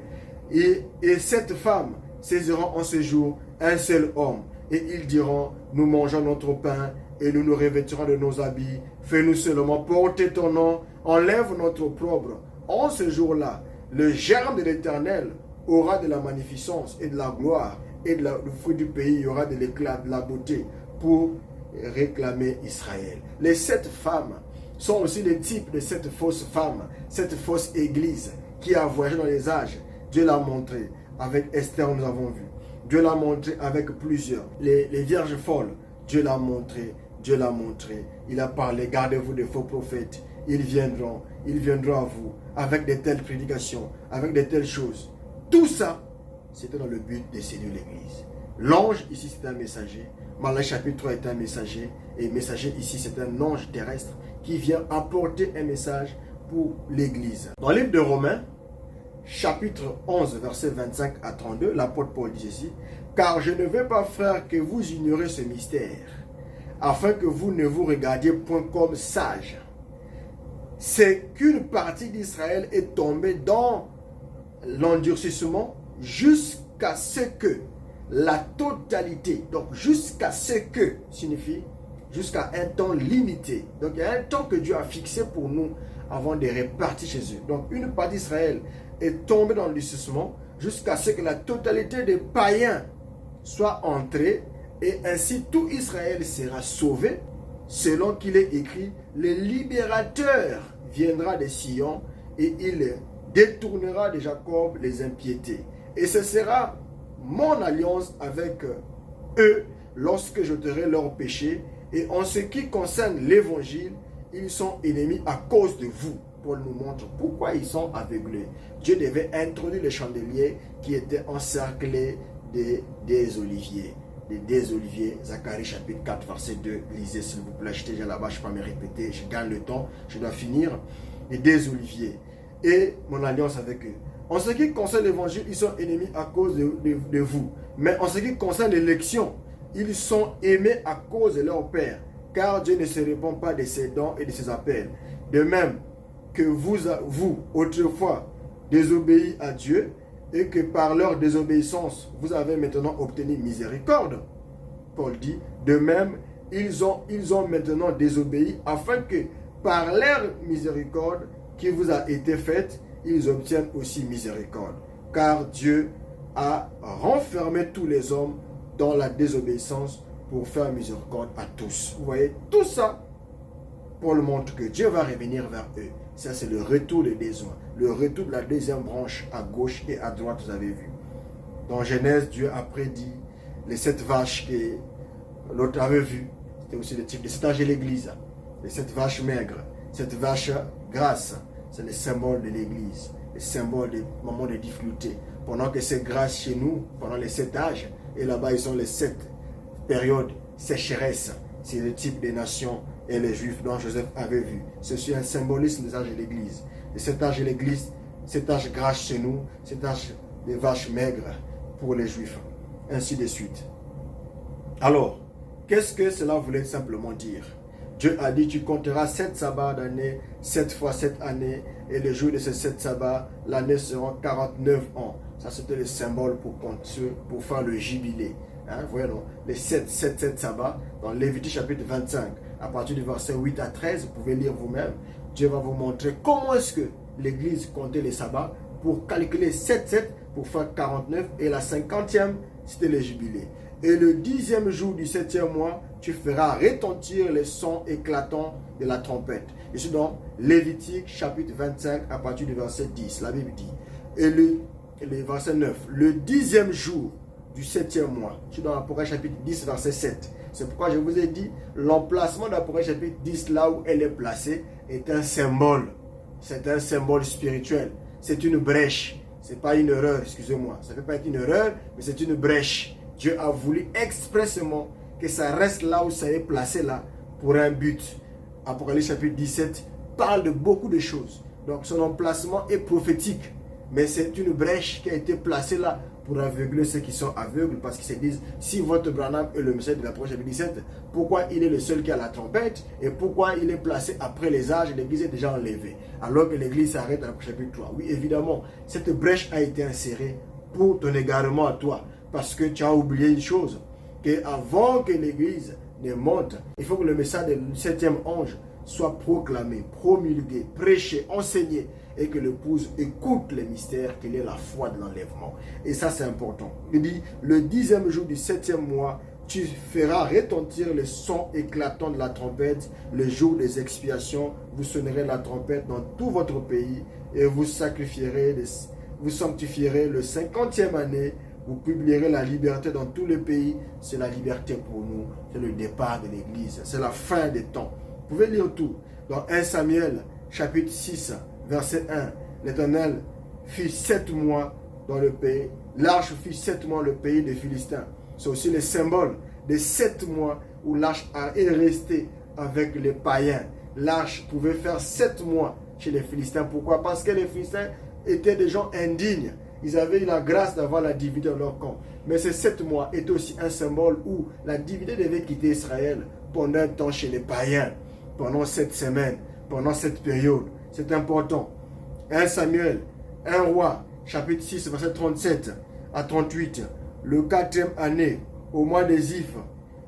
Et cette femme saisiront en ce jour un seul homme. Et ils diront, nous mangeons notre pain et nous nous revêtirons de nos habits. Fais-nous seulement porter ton nom, enlève notre opprobre. En ce jour-là, le germe de l'Éternel aura de la magnificence et de la gloire, et du fruit du pays, il y aura de l'éclat, de la beauté, pour réclamer Israël. Les 7 femmes sont aussi les types de cette fausse femme, cette fausse église qui a voyagé dans les âges. Dieu l'a montré. Avec Esther, nous avons vu. Dieu l'a montré avec plusieurs. Les vierges folles, Dieu l'a montré. Dieu l'a montré. Il a parlé, gardez-vous des faux prophètes. Ils viendront à vous avec de telles prédications, avec de telles choses. Tout ça, c'était dans le but de séduire l'Église. L'ange, ici, c'est un messager. Malachie chapitre 3 est un messager. Et messager, ici, c'est un ange terrestre qui vient apporter un message pour l'Église. Dans le livre de Romains, chapitre 11, verset 25 à 32, l'apôtre Paul dit ceci, « Car je ne veux pas, frère, que vous ignorez ce mystère, afin que vous ne vous regardiez point comme sages. C'est qu'une partie d'Israël est tombée dans l'endurcissement jusqu'à ce que la totalité, donc jusqu'à ce que, signifie jusqu'à un temps limité. Donc il y a un temps que Dieu a fixé pour nous avant de repartir chez eux. Donc une partie d'Israël est tombée dans l'endurcissement jusqu'à ce que la totalité des païens soit entrée et ainsi tout Israël sera sauvé selon qu'il est écrit, le libérateur viendra de Sion et il détournera de Jacob les impiétés. Et ce sera mon alliance avec eux lorsque j'ôterai leurs péchés. Et en ce qui concerne l'évangile, ils sont ennemis à cause de vous. Paul nous montre pourquoi ils sont aveuglés. Dieu devait introduire les chandeliers qui étaient encerclés des oliviers. Des oliviers, Zacharie chapitre 4, verset 2. Lisez s'il vous plaît, j'étais déjà là-bas, je ne vais pas me répéter, je gagne le temps, je dois finir. Et des oliviers. Et mon alliance avec eux. En ce qui concerne l'évangile, ils sont ennemis à cause de vous. Mais en ce qui concerne l'élection, ils sont aimés à cause de leur Père. Car Dieu ne se répand pas de ses dons et de ses appels. De même que vous autrefois, désobéis à Dieu, et que par leur désobéissance, vous avez maintenant obtenu miséricorde. Paul dit, de même, ils ont maintenant désobéi, afin que par leur miséricorde qui vous a été faite, ils obtiennent aussi miséricorde. Car Dieu a renfermé tous les hommes dans la désobéissance pour faire miséricorde à tous. Vous voyez, tout ça, Paul montre que Dieu va revenir vers eux. Ça, c'est le retour des besoins. Le retour de la deuxième branche à gauche et à droite, vous avez vu. Dans Genèse, Dieu a prédit les 7 vaches que l'autre avait vues. C'était aussi le type de cet âge de l'église. Les 7 vaches maigres, 7 vaches grasses, c'est le symbole de l'église, le symbole des moments de difficulté. Pendant que c'est grâce chez nous, pendant les 7 âges, et là-bas, ils ont les 7 périodes sécheresse. C'est le type des nations et les Juifs dont Joseph avait vu. Ceci est un symbolisme des âges de l'Église. Et cet âge de l'Église, cet âge grâce chez nous, cet âge des vaches maigres pour les Juifs. Ainsi de suite. Alors, qu'est-ce que cela voulait simplement dire? Dieu a dit, tu compteras 7 sabbats d'année, 7 fois 7 années, et le jour de ces 7 sabbats, l'année sera 49 ans. Ça, c'était le symbole pour faire le jubilé. Hein, voyez, non? Les 7 sabbats, dans Lévitique chapitre 25, à partir du verset 8 à 13, vous pouvez lire vous-même. Dieu va vous montrer comment est-ce que l'Église comptait les sabbats pour calculer 7 pour faire 49, et la 50e, c'était le jubilé. Et le 10e jour du 7e mois, tu feras retentir les sons éclatants de la trompette. Et c'est dans Lévitique chapitre 25 à partir du verset 10. La Bible dit, et le verset 9, le 10e jour du 7e mois, c'est dans l'Apocalypse chapitre 10 verset 7. C'est pourquoi je vous ai dit, l'emplacement d'Apocalypse chapitre 10, là où elle est placée, est un symbole. C'est un symbole spirituel. C'est une brèche. Ce n'est pas une erreur, excusez-moi. Ça ne peut pas être une erreur, mais c'est une brèche. Dieu a voulu expressément que ça reste là où ça est placé là pour un but. Apocalypse chapitre 17 parle de beaucoup de choses. Donc son emplacement est prophétique. Mais c'est une brèche qui a été placée là pour aveugler ceux qui sont aveugles. Parce qu'ils se disent, si votre Branham est le message de l'Apocalypse chapitre 17, pourquoi il est le seul qui a la trompette? Et pourquoi il est placé après les âges et l'église est déjà enlevée? Alors que l'église s'arrête à l'Apocalypse chapitre 3. Oui, évidemment, cette brèche a été insérée pour ton égarement à toi. Parce que tu as oublié une chose, qu'avant que l'église ne monte, il faut que le message du 7e ange soit proclamé, promulgué, prêché, enseigné, et que l'épouse écoute les mystères, qu'il est la foi de l'enlèvement. Et ça, c'est important. Il dit, le 10e jour du 7e mois, tu feras retentir le son éclatant de la trompette, le jour des expiations, vous sonnerez la trompette dans tout votre pays, et vous sanctifierez le 50e année, vous publierez la liberté dans tous les pays. C'est la liberté pour nous. C'est le départ de l'Église. C'est la fin des temps. Vous pouvez lire tout. Dans 1 Samuel, chapitre 6, verset 1. L'Éternel fit 7 mois dans le pays. L'arche fit 7 mois le pays des Philistins. C'est aussi le symbole des 7 mois où l'arche est restée avec les païens. L'arche pouvait faire 7 mois chez les Philistins. Pourquoi? Parce que les Philistins étaient des gens indignes. Ils avaient eu la grâce d'avoir la divinité dans leur camp. Mais ces 7 mois étaient aussi un symbole où la divinité devait quitter Israël pendant un temps chez les païens, pendant 7 semaines, pendant cette période. C'est important. 1 Samuel, 1 roi, chapitre 6, verset 37 à 38. Le 4e année, au mois des Ziph,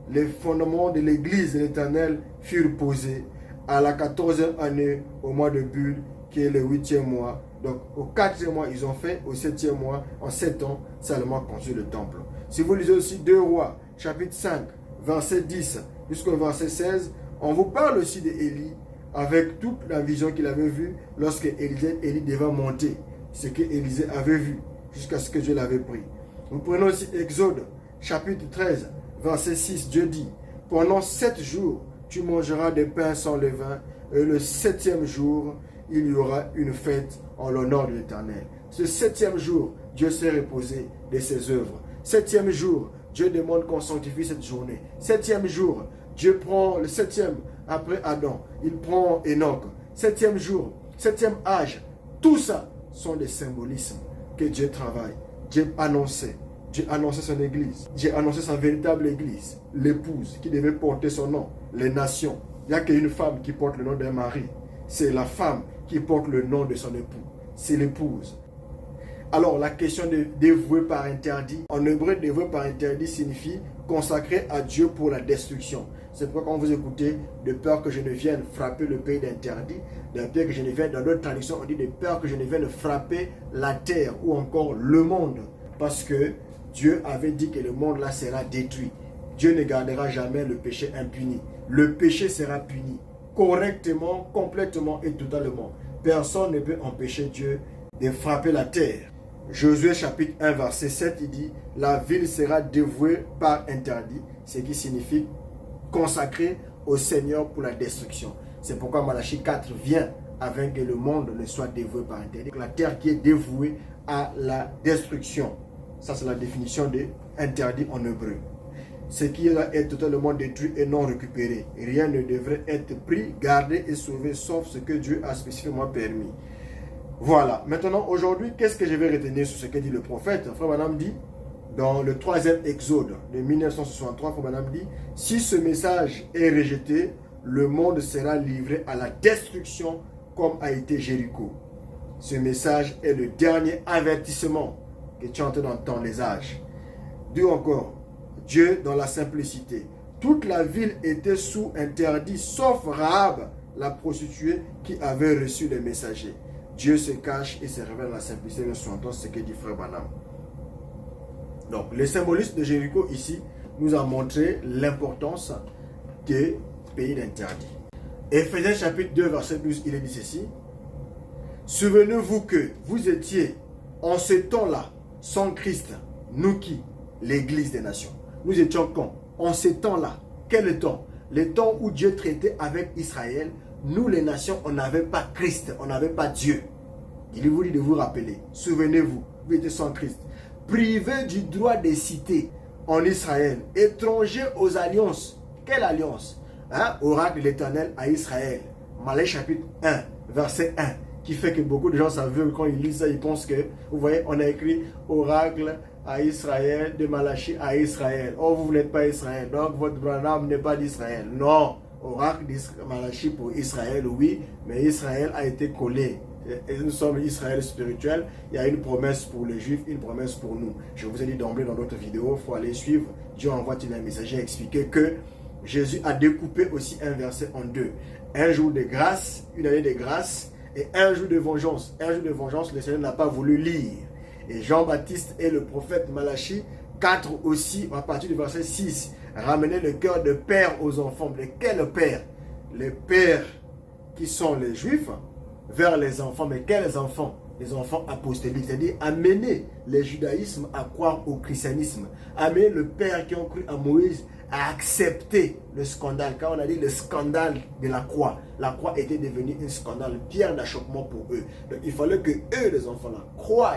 les fondements de l'église de l'Éternel furent posés. À la 14e année, au mois de Bulle, qui est le 8e mois. Donc, au 4e mois, ils ont fait. Au 7e mois, en 7 ans, seulement construit le temple. Si vous lisez aussi 2 rois, chapitre 5, verset 10 jusqu'au verset 16, on vous parle aussi d'Élie, avec toute la vision qu'il avait vue lorsque Élie devait monter. Ce que Élisée avait vu, jusqu'à ce que Dieu l'avait pris. Nous prenons aussi Exode, chapitre 13, verset 6. Dieu dit, pendant 7 jours, tu mangeras des pains sans levain, et le 7e jour, il y aura une fête en l'honneur de l'Éternel. Ce 7e jour, Dieu s'est reposé de ses œuvres. 7e jour, Dieu demande qu'on sanctifie cette journée. 7e jour, Dieu prend le 7e après Adam. Il prend Enoch. 7e jour, 7e âge. Tout ça sont des symbolismes que Dieu travaille. Dieu annonçait. Dieu annonçait son église. Dieu annonçait sa véritable église. L'épouse qui devait porter son nom. Les nations. Il n'y a qu'une femme qui porte le nom d'un mari. C'est la femme qui porte le nom de son époux. C'est l'épouse. Alors, la question de dévouer par interdit. En hébreu, dévouer par interdit signifie consacrer à Dieu pour la destruction. C'est pourquoi quand vous écoutez de peur que je ne vienne frapper le pays d'interdit, de peur que je ne vienne, dans d'autres traductions, on dit de peur que je ne vienne frapper la terre ou encore le monde. Parce que Dieu avait dit que le monde là sera détruit. Dieu ne gardera jamais le péché impuni. Le péché sera puni correctement, complètement et totalement. Personne ne peut empêcher Dieu de frapper la terre. Josué chapitre 1 verset 7, il dit, la ville sera dévouée par interdit, ce qui signifie consacrée au Seigneur pour la destruction. C'est pourquoi Malachie 4 vient afin que le monde ne soit dévoué par interdit. La terre qui est dévouée à la destruction. Ça c'est la définition de interdit en hébreu. Ce qui doit être totalement détruit et non récupéré. Rien ne devrait être pris, gardé et sauvé sauf ce que Dieu a spécifiquement permis. Voilà. Maintenant, aujourd'hui, qu'est-ce que je vais retenir sur ce que dit le prophète? Frère Branham dit, dans le 3e exode de 1963, Frère Branham dit, si ce message est rejeté, le monde sera livré à la destruction comme a été Jéricho. Ce message est le dernier avertissement que tu es en train d'entendre les âges. Dieu encore, Dieu dans la simplicité. Toute la ville était sous interdit, sauf Rahab, la prostituée qui avait reçu les messagers. Dieu se cache et se révèle dans la simplicité de son temps, ce que dit Frère Branham. Donc, le symbolisme de Jéricho ici nous a montré l'importance des pays d'interdit. Éphésiens chapitre 2, verset 12, il est dit ceci. Souvenez-vous que vous étiez en ce temps-là, sans Christ, nous qui? L'Église des nations. Nous étions quand? En ce temps-là. Quel temps? Le temps où Dieu traitait avec Israël. Nous, les nations, on n'avait pas Christ, on n'avait pas Dieu. Il vous dit de vous rappeler. Souvenez-vous, vous étiez sans Christ. Privés du droit des cités en Israël. Étrangers aux alliances. Quelle alliance? Oracle de l'Éternel à Israël. Malachie chapitre 1, verset 1. Qui fait que beaucoup de gens savent, quand ils lisent ça, ils pensent que, vous voyez, on a écrit oracle à Israël, de Malachie à Israël. Oh, vous n'êtes pas Israël, donc votre Branham n'est pas d'Israël. Non, oracle de Malachie pour Israël, oui, mais Israël a été collé. Et nous sommes Israël spirituel. Il y a une promesse pour les Juifs, une promesse pour nous. Je vous ai dit d'emblée dans d'autres vidéos, il faut aller suivre. Dieu envoie-t-il un messager expliquer que Jésus a découpé aussi un verset en deux. Un jour de grâce, une année de grâce, et un jour de vengeance. Un jour de vengeance, le Seigneur n'a pas voulu lire. Et Jean-Baptiste et le prophète Malachie 4 aussi, à partir du verset 6, ramener le cœur de père aux enfants. De quel père? Les pères qui sont les Juifs vers les enfants. Mais quels enfants? Les enfants apostoliques, c'est-à-dire amener le judaïsme à croire au christianisme. Amener le père qui ont cru à Moïse à accepter le scandale. Quand on a dit le scandale de la croix était devenue un scandale, pierre d'achoppement pour eux. Donc il fallait que eux, les enfants-là, croient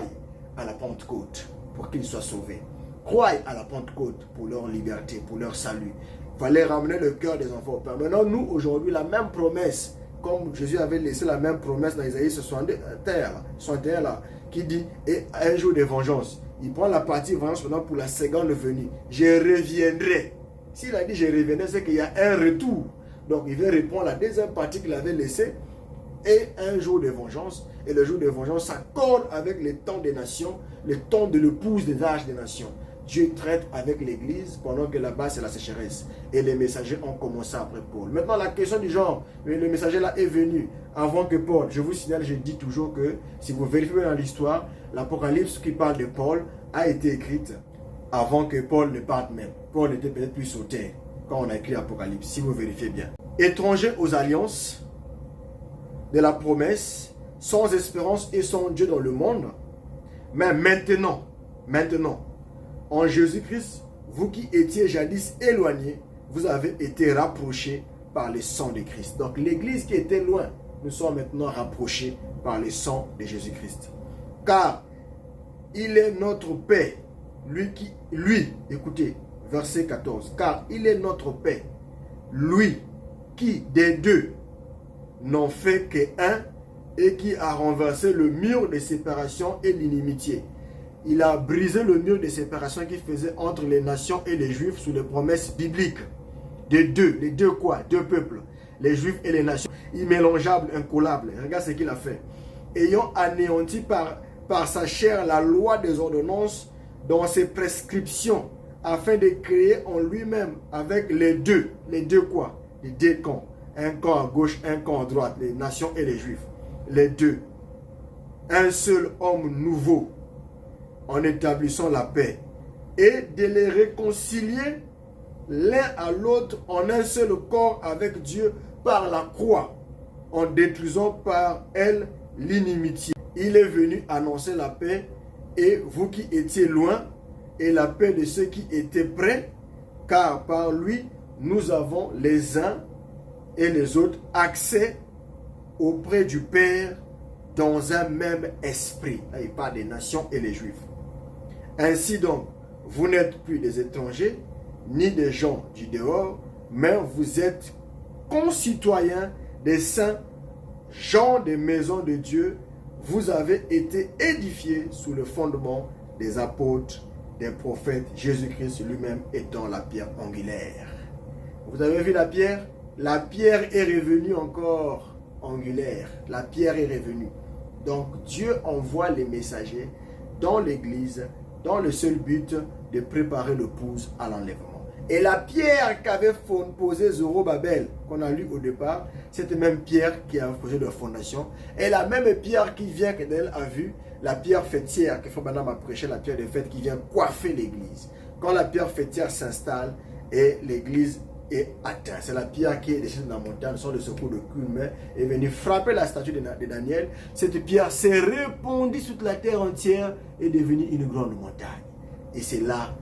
à la Pentecôte pour qu'ils soient sauvés. Croient à la Pentecôte pour leur liberté, pour leur salut. Il fallait ramener le cœur des enfants au Père. Maintenant, nous, aujourd'hui, la même promesse, comme Jésus avait laissé la même promesse dans Isaïe 61 là, qui dit, et un jour de vengeance. Il prend la partie vengeance maintenant pour la seconde venue. Je reviendrai. S'il a dit je reviendrai, c'est qu'il y a un retour. Donc il va répondre à la deuxième partie qu'il avait laissée. Et un jour de vengeance. Et le jour de vengeance s'accorde avec le temps des nations, le temps de l'épouse des âges des nations. Dieu traite avec l'église pendant que là-bas c'est la sécheresse. Et les messagers ont commencé après Paul. Maintenant la question du genre, le messager là est venu avant que Paul. Je vous signale, je dis toujours que si vous vérifiez dans l'histoire, l'Apocalypse qui parle de Paul a été écrite avant que Paul ne parte même. Paul était peut-être plus sur terre quand on a écrit l'Apocalypse, si vous vérifiez bien. Étrangers aux alliances de la promesse, sans espérance et sans Dieu dans le monde. Mais maintenant, En Jésus-Christ, vous qui étiez jadis éloignés, vous avez été rapprochés par le sang de Christ. Donc l'église qui était loin, nous sommes maintenant rapprochés par le sang de Jésus-Christ. Car il est notre paix, écoutez, verset 14, car il est notre paix, lui qui des deux n'en fait qu'un et qui a renversé le mur de séparation et l'inimitié. Il a brisé le mur de séparation qui faisait entre les nations et les Juifs sous les promesses bibliques. Les deux quoi? Deux peuples, les Juifs et les nations, immélangeables, incollables. Regarde ce qu'il a fait. Ayant anéanti par sa chair la loi des ordonnances dans ses prescriptions, afin de créer en lui-même avec les deux quoi? Les deux camps, un camp à gauche, un camp à droite, les nations et les Juifs, les deux, un seul homme nouveau, en établissant la paix, et de les réconcilier l'un à l'autre en un seul corps avec Dieu par la croix, en détruisant par elle l'inimitié. Il est venu annoncer la paix, et vous qui étiez loin, et la paix de ceux qui étaient près, car par lui, nous avons les uns et les autres accès auprès du Père dans un même esprit. Là, il parle des nations et les Juifs. Ainsi donc, vous n'êtes plus des étrangers, ni des gens du dehors, mais vous êtes concitoyens des saints, gens des maisons de Dieu. Vous avez été édifiés sous le fondement des apôtres, des prophètes, Jésus-Christ lui-même étant la pierre angulaire. Vous avez vu la pierre? La pierre est revenue encore angulaire. La pierre est revenue. Donc Dieu envoie les messagers dans l'église dans le seul but de préparer l'épouse à l'enlèvement. Et la pierre qu'avait posée Zorobabel, qu'on a lu au départ, cette même pierre qui a posé la fondation, et la même pierre qui vient, que Daniel a vu, la pierre fêtière que Frère Branham a prêché, la pierre de fête qui vient coiffer l'église. Quand la pierre fêtière s'installe et l'église est atteinte, c'est la pierre qui est descendue dans la montagne, sans le secours de Culmain, est venue frapper la statue de Daniel. Cette pierre s'est répandue sur la terre entière et est devenue une grande montagne. Et c'est là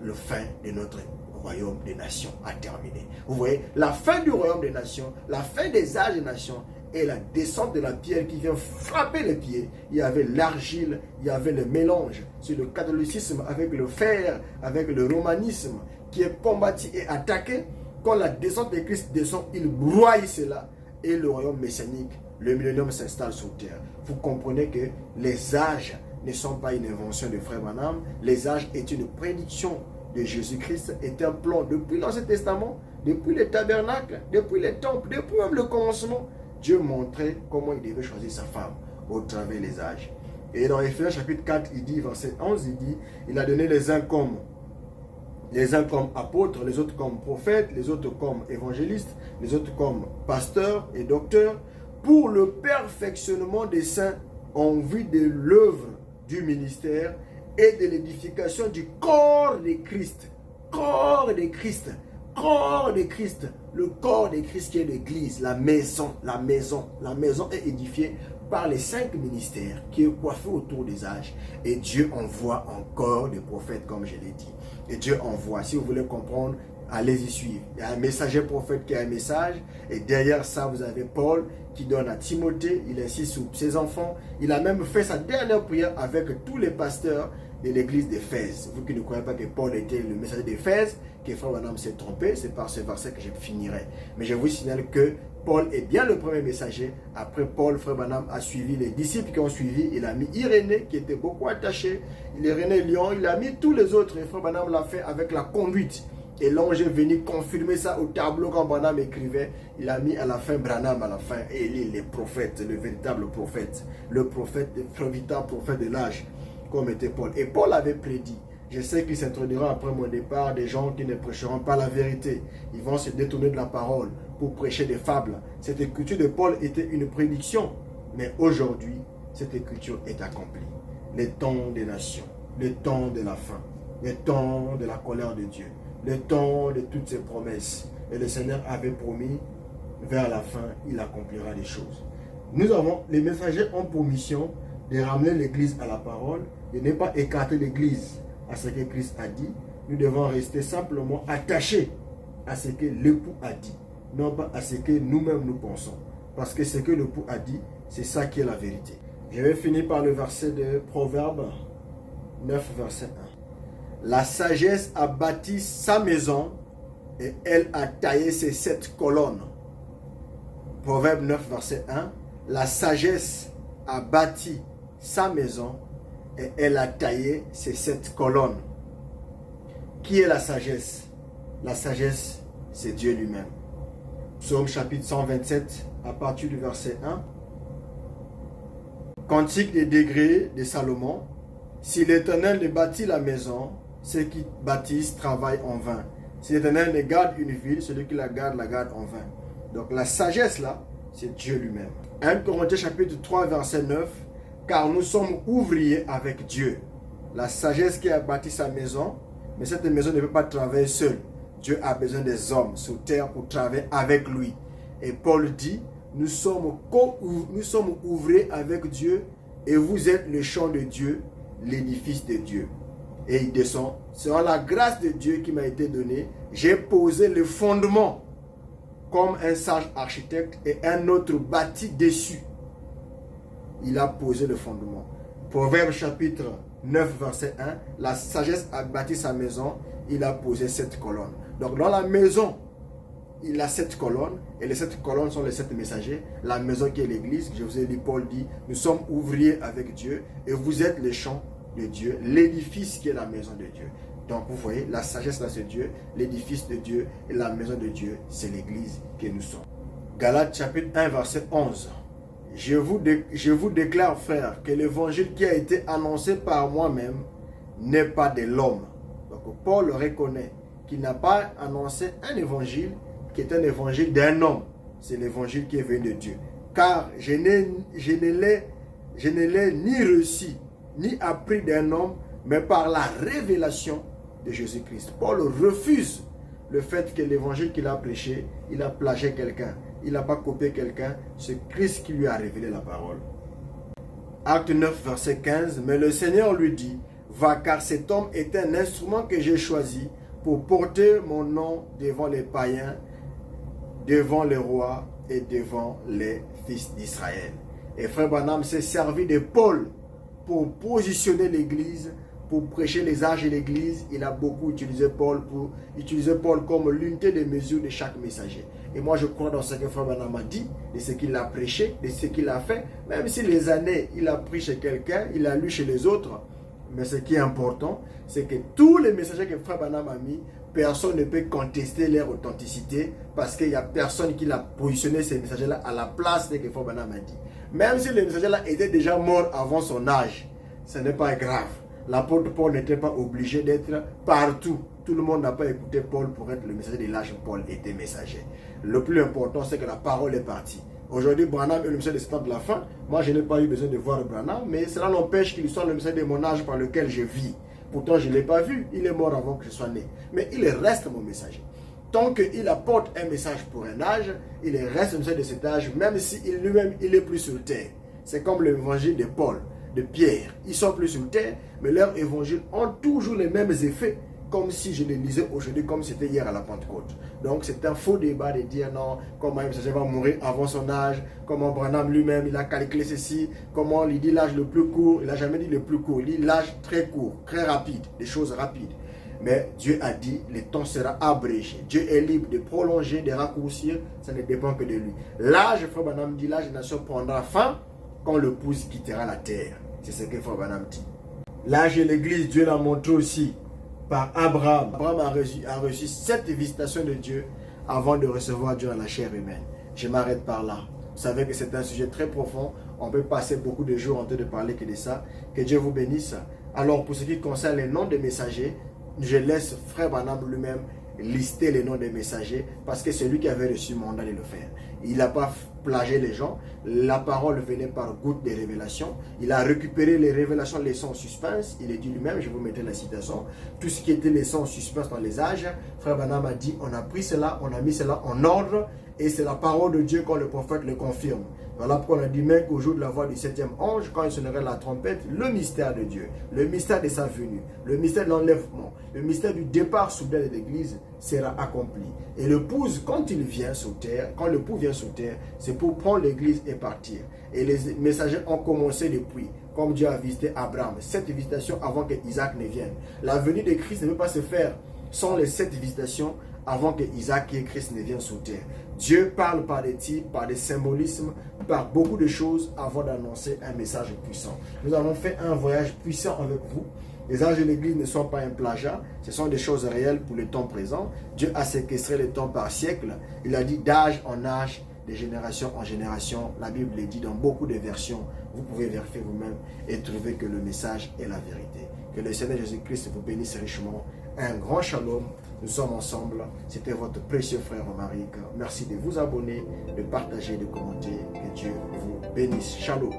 le fin de notre royaume des nations a terminé. Vous voyez, la fin du royaume des nations, la fin des âges des nations et la descente de la pierre qui vient frapper les pieds. Il y avait l'argile, il y avait le mélange. C'est le catholicisme avec le fer, avec le romanisme qui est combattu et attaqué. Quand la descente de Christ descend, il broye cela et le royaume messianique, le millénium s'installe sur terre. Vous comprenez que les âges ne sont pas une invention de Frère Branham. Les âges est une prédiction de Jésus-Christ, est un plan depuis l'Ancien Testament, depuis les tabernacles, depuis les temples, depuis même le commencement. Dieu montrait comment il devait choisir sa femme au travers des âges. Et dans Éphésiens chapitre 4, il dit, verset 11, il dit, il a donné les uns comme apôtres, les autres comme prophètes, les autres comme évangélistes, les autres comme pasteurs et docteurs, pour le perfectionnement des saints en vue de l'œuvre du ministère et de l'édification du corps de Christ. Corps de Christ. Corps de Christ. Le corps de Christ qui est l'église, la maison. La maison est édifiée par les 5 ministères qui est coiffé autour des âges. Et Dieu envoie encore des prophètes, comme je l'ai dit. Et Dieu envoie. Si vous voulez comprendre, allez-y suivre. Il y a un messager prophète qui a un message. Et derrière ça, vous avez Paul qui donne à Timothée. Il insiste sur ses enfants. Il a même fait sa dernière prière avec tous les pasteurs de l'église d'Éphèse. Vous qui ne croyez pas que Paul était le messager d'Éphèse, que Frère Branham s'est trompé, c'est par ce verset que je finirai. Mais je vous signale que Paul est bien le premier messager. Après Paul, Frère Branham a suivi les disciples qui ont suivi. Il a mis Irénée, qui était beaucoup attaché. Irénée Lyon, il a mis tous les autres. Et Frère Branham l'a fait avec la conduite. Et l'ange est venu confirmer ça au tableau quand Branham écrivait. Il a mis à la fin Branham à la fin. Et il est le prophète, le véritable prophète. Le prophète, le véritable prophète de l'âge, comme était Paul. Et Paul avait prédit. Je sais qu'il s'introduira après mon départ des gens qui ne prêcheront pas la vérité. Ils vont se détourner de la parole pour prêcher des fables. Cette écriture de Paul était une prédiction. Mais aujourd'hui, cette écriture est accomplie. Le temps des nations, le temps de la fin, le temps de la colère de Dieu, le temps de toutes ses promesses. Et le Seigneur avait promis, vers la fin, il accomplira des choses. Les messagers ont pour mission de ramener l'église à la parole, de ne pas écarter l'église à ce que Christ a dit. Nous devons rester simplement attachés à ce que l'époux a dit, non pas à ce que nous-mêmes nous pensons. Parce que ce que l'époux a dit, c'est ça qui est la vérité. Je vais finir par le verset de Proverbe 9, verset 1. La sagesse a bâti sa maison et elle a taillé ses 7 colonnes. Proverbe 9, verset 1. La sagesse a bâti sa maison et elle a taillé ses 7 colonnes. Qui est la sagesse? La sagesse, c'est Dieu lui-même. Psaume chapitre 127, à partir du verset 1. Cantique des degrés de Salomon. Si l'Éternel ne bâtit la maison, ceux qui bâtissent travaillent en vain. Si l'Éternel ne garde une ville, celui qui la garde en vain. Donc la sagesse là, c'est Dieu lui-même. 1 Corinthiens chapitre 3, verset 9. Car nous sommes ouvriers avec Dieu. La sagesse qui a bâti sa maison, mais cette maison ne peut pas travailler seule. Dieu a besoin des hommes sur terre pour travailler avec lui. Et Paul dit, nous sommes ouvrés avec Dieu et vous êtes le champ de Dieu, l'édifice de Dieu. Et il descend. Selon la grâce de Dieu qui m'a été donnée, j'ai posé le fondement comme un sage architecte et un autre bâti dessus. Il a posé le fondement. Proverbe chapitre 9, verset 1. La sagesse a bâti sa maison, il a posé 7 colonnes. Donc dans la maison, il a 7 colonnes, et les 7 colonnes sont les 7 messagers. La maison qui est l'église, je vous ai dit, Paul dit, nous sommes ouvriers avec Dieu, et vous êtes les champs de Dieu, l'édifice qui est la maison de Dieu. Donc vous voyez, la sagesse là c'est Dieu, l'édifice de Dieu, et la maison de Dieu, c'est l'église que nous sommes. Galates chapitre 1, verset 11. Je vous déclare, frères, que l'évangile qui a été annoncé par moi-même n'est pas de l'homme. Donc Paul reconnaît qu'il n'a pas annoncé un évangile qui est un évangile d'un homme. C'est l'évangile qui est venu de Dieu. Car je ne l'ai ni reçu, ni appris d'un homme, mais par la révélation de Jésus-Christ. Paul refuse le fait que l'évangile qu'il a prêché, il a plagié quelqu'un. Il n'a pas copié quelqu'un, c'est Christ qui lui a révélé la parole. Acte 9, verset 15. Mais le Seigneur lui dit, va, car cet homme est un instrument que j'ai choisi pour porter mon nom devant les païens, devant les rois et devant les fils d'Israël. Et Frère Branham s'est servi de Paul pour positionner l'église, pour prêcher les âges de l'église. Il a beaucoup utilisé Paul comme l'unité de mesure de chaque messager. Et moi je crois dans ce que Frère Branham a dit, de ce qu'il a prêché, de ce qu'il a fait. Même si les années, il a pris chez quelqu'un, il a lu chez les autres. Mais ce qui est important, c'est que tous les messagers que Frère Branham a mis, personne ne peut contester leur authenticité parce qu'il n'y a personne qui l'a positionné ces messagers-là à la place de ce que Frère Branham a dit. Même si les messagers-là étaient déjà morts avant son âge, ce n'est pas grave. L'apôtre Paul n'était pas obligé d'être partout. Tout le monde n'a pas écouté Paul pour être le messager de l'âge. Paul était messager. Le plus important, c'est que la parole est partie. Aujourd'hui, Branham est le messager des temps de la fin. Moi, je n'ai pas eu besoin de voir Branham, mais cela n'empêche qu'il soit le messager de mon âge par lequel je vis. Pourtant, je ne l'ai pas vu. Il est mort avant que je sois né. Mais il reste mon messager. Tant qu'il apporte un message pour un âge, il reste le messager de cet âge, même si lui-même, il n'est plus sur terre. C'est comme l'évangile de Paul, de Pierre. Ils sont plus sur terre, mais leurs évangiles ont toujours les mêmes effets, comme si je les lisais aujourd'hui, comme c'était hier à la Pentecôte. Donc c'est un faux débat de dire non, comment un messager va mourir avant son âge, comment Branham lui-même, il a calculé ceci, comment il dit l'âge le plus court, il n'a jamais dit le plus court, il dit l'âge très court, très rapide, des choses rapides. Mais Dieu a dit, le temps sera abrégé. Dieu est libre de prolonger, de raccourcir, ça ne dépend que de lui. L'âge, Frère Branham dit, l'âge des nations prendra fin quand l'épouse quittera la terre. C'est ce que Frère Branham dit. L'âge de l'église, Dieu l'a montré aussi par Abraham. Abraham a reçu 7 visitations de Dieu avant de recevoir Dieu dans la chair humaine. Je m'arrête par là. Vous savez que c'est un sujet très profond. On peut passer beaucoup de jours en train de parler que de ça. Que Dieu vous bénisse. Alors, pour ce qui concerne les noms des messagers, je laisse Frère Branham lui-même lister les noms des messagers parce que c'est lui qui avait reçu le mandat de le faire. Il n'a pas plagié les gens. La parole venait par goutte de révélation. Il a récupéré les révélations laissant en suspense. Il est dit lui-même, je vous mettrai la citation, tout ce qui était laissant en suspense dans les âges. Frère Branham a dit, on a pris cela, on a mis cela en ordre Et c'est la parole de Dieu quand le prophète le confirme. Voilà pourquoi on a dit même qu'au jour de la voix du 7e ange, quand il sonnerait la trompette, le mystère de Dieu, le mystère de sa venue, le mystère de l'enlèvement, le mystère du départ soudain de l'Église sera accompli. Et l'épouse, quand il vient sur terre, quand l'époux vient sur terre, c'est pour prendre l'Église et partir. Et les messagers ont commencé depuis, comme Dieu a visité Abraham, 7 visitations avant que Isaac ne vienne. La venue de Christ ne peut pas se faire sans les 7 visitations avant que Isaac et Christ ne viennent sur terre. Dieu parle par des types, par des symbolismes, par beaucoup de choses avant d'annoncer un message puissant. Nous avons fait un voyage puissant avec vous. Les âges de l'Église ne sont pas un plagiat, ce sont des choses réelles pour le temps présent. Dieu a séquestré le temps par siècle. Il a dit d'âge en âge, de génération en génération. La Bible le dit dans beaucoup de versions. Vous pouvez vérifier vous-même et trouver que le message est la vérité. Que le Seigneur Jésus-Christ vous bénisse richement. Un grand shalom. Nous sommes ensemble. C'était votre précieux frère Romaric. Merci de vous abonner, de partager, de commenter. Que Dieu vous bénisse. Shalom.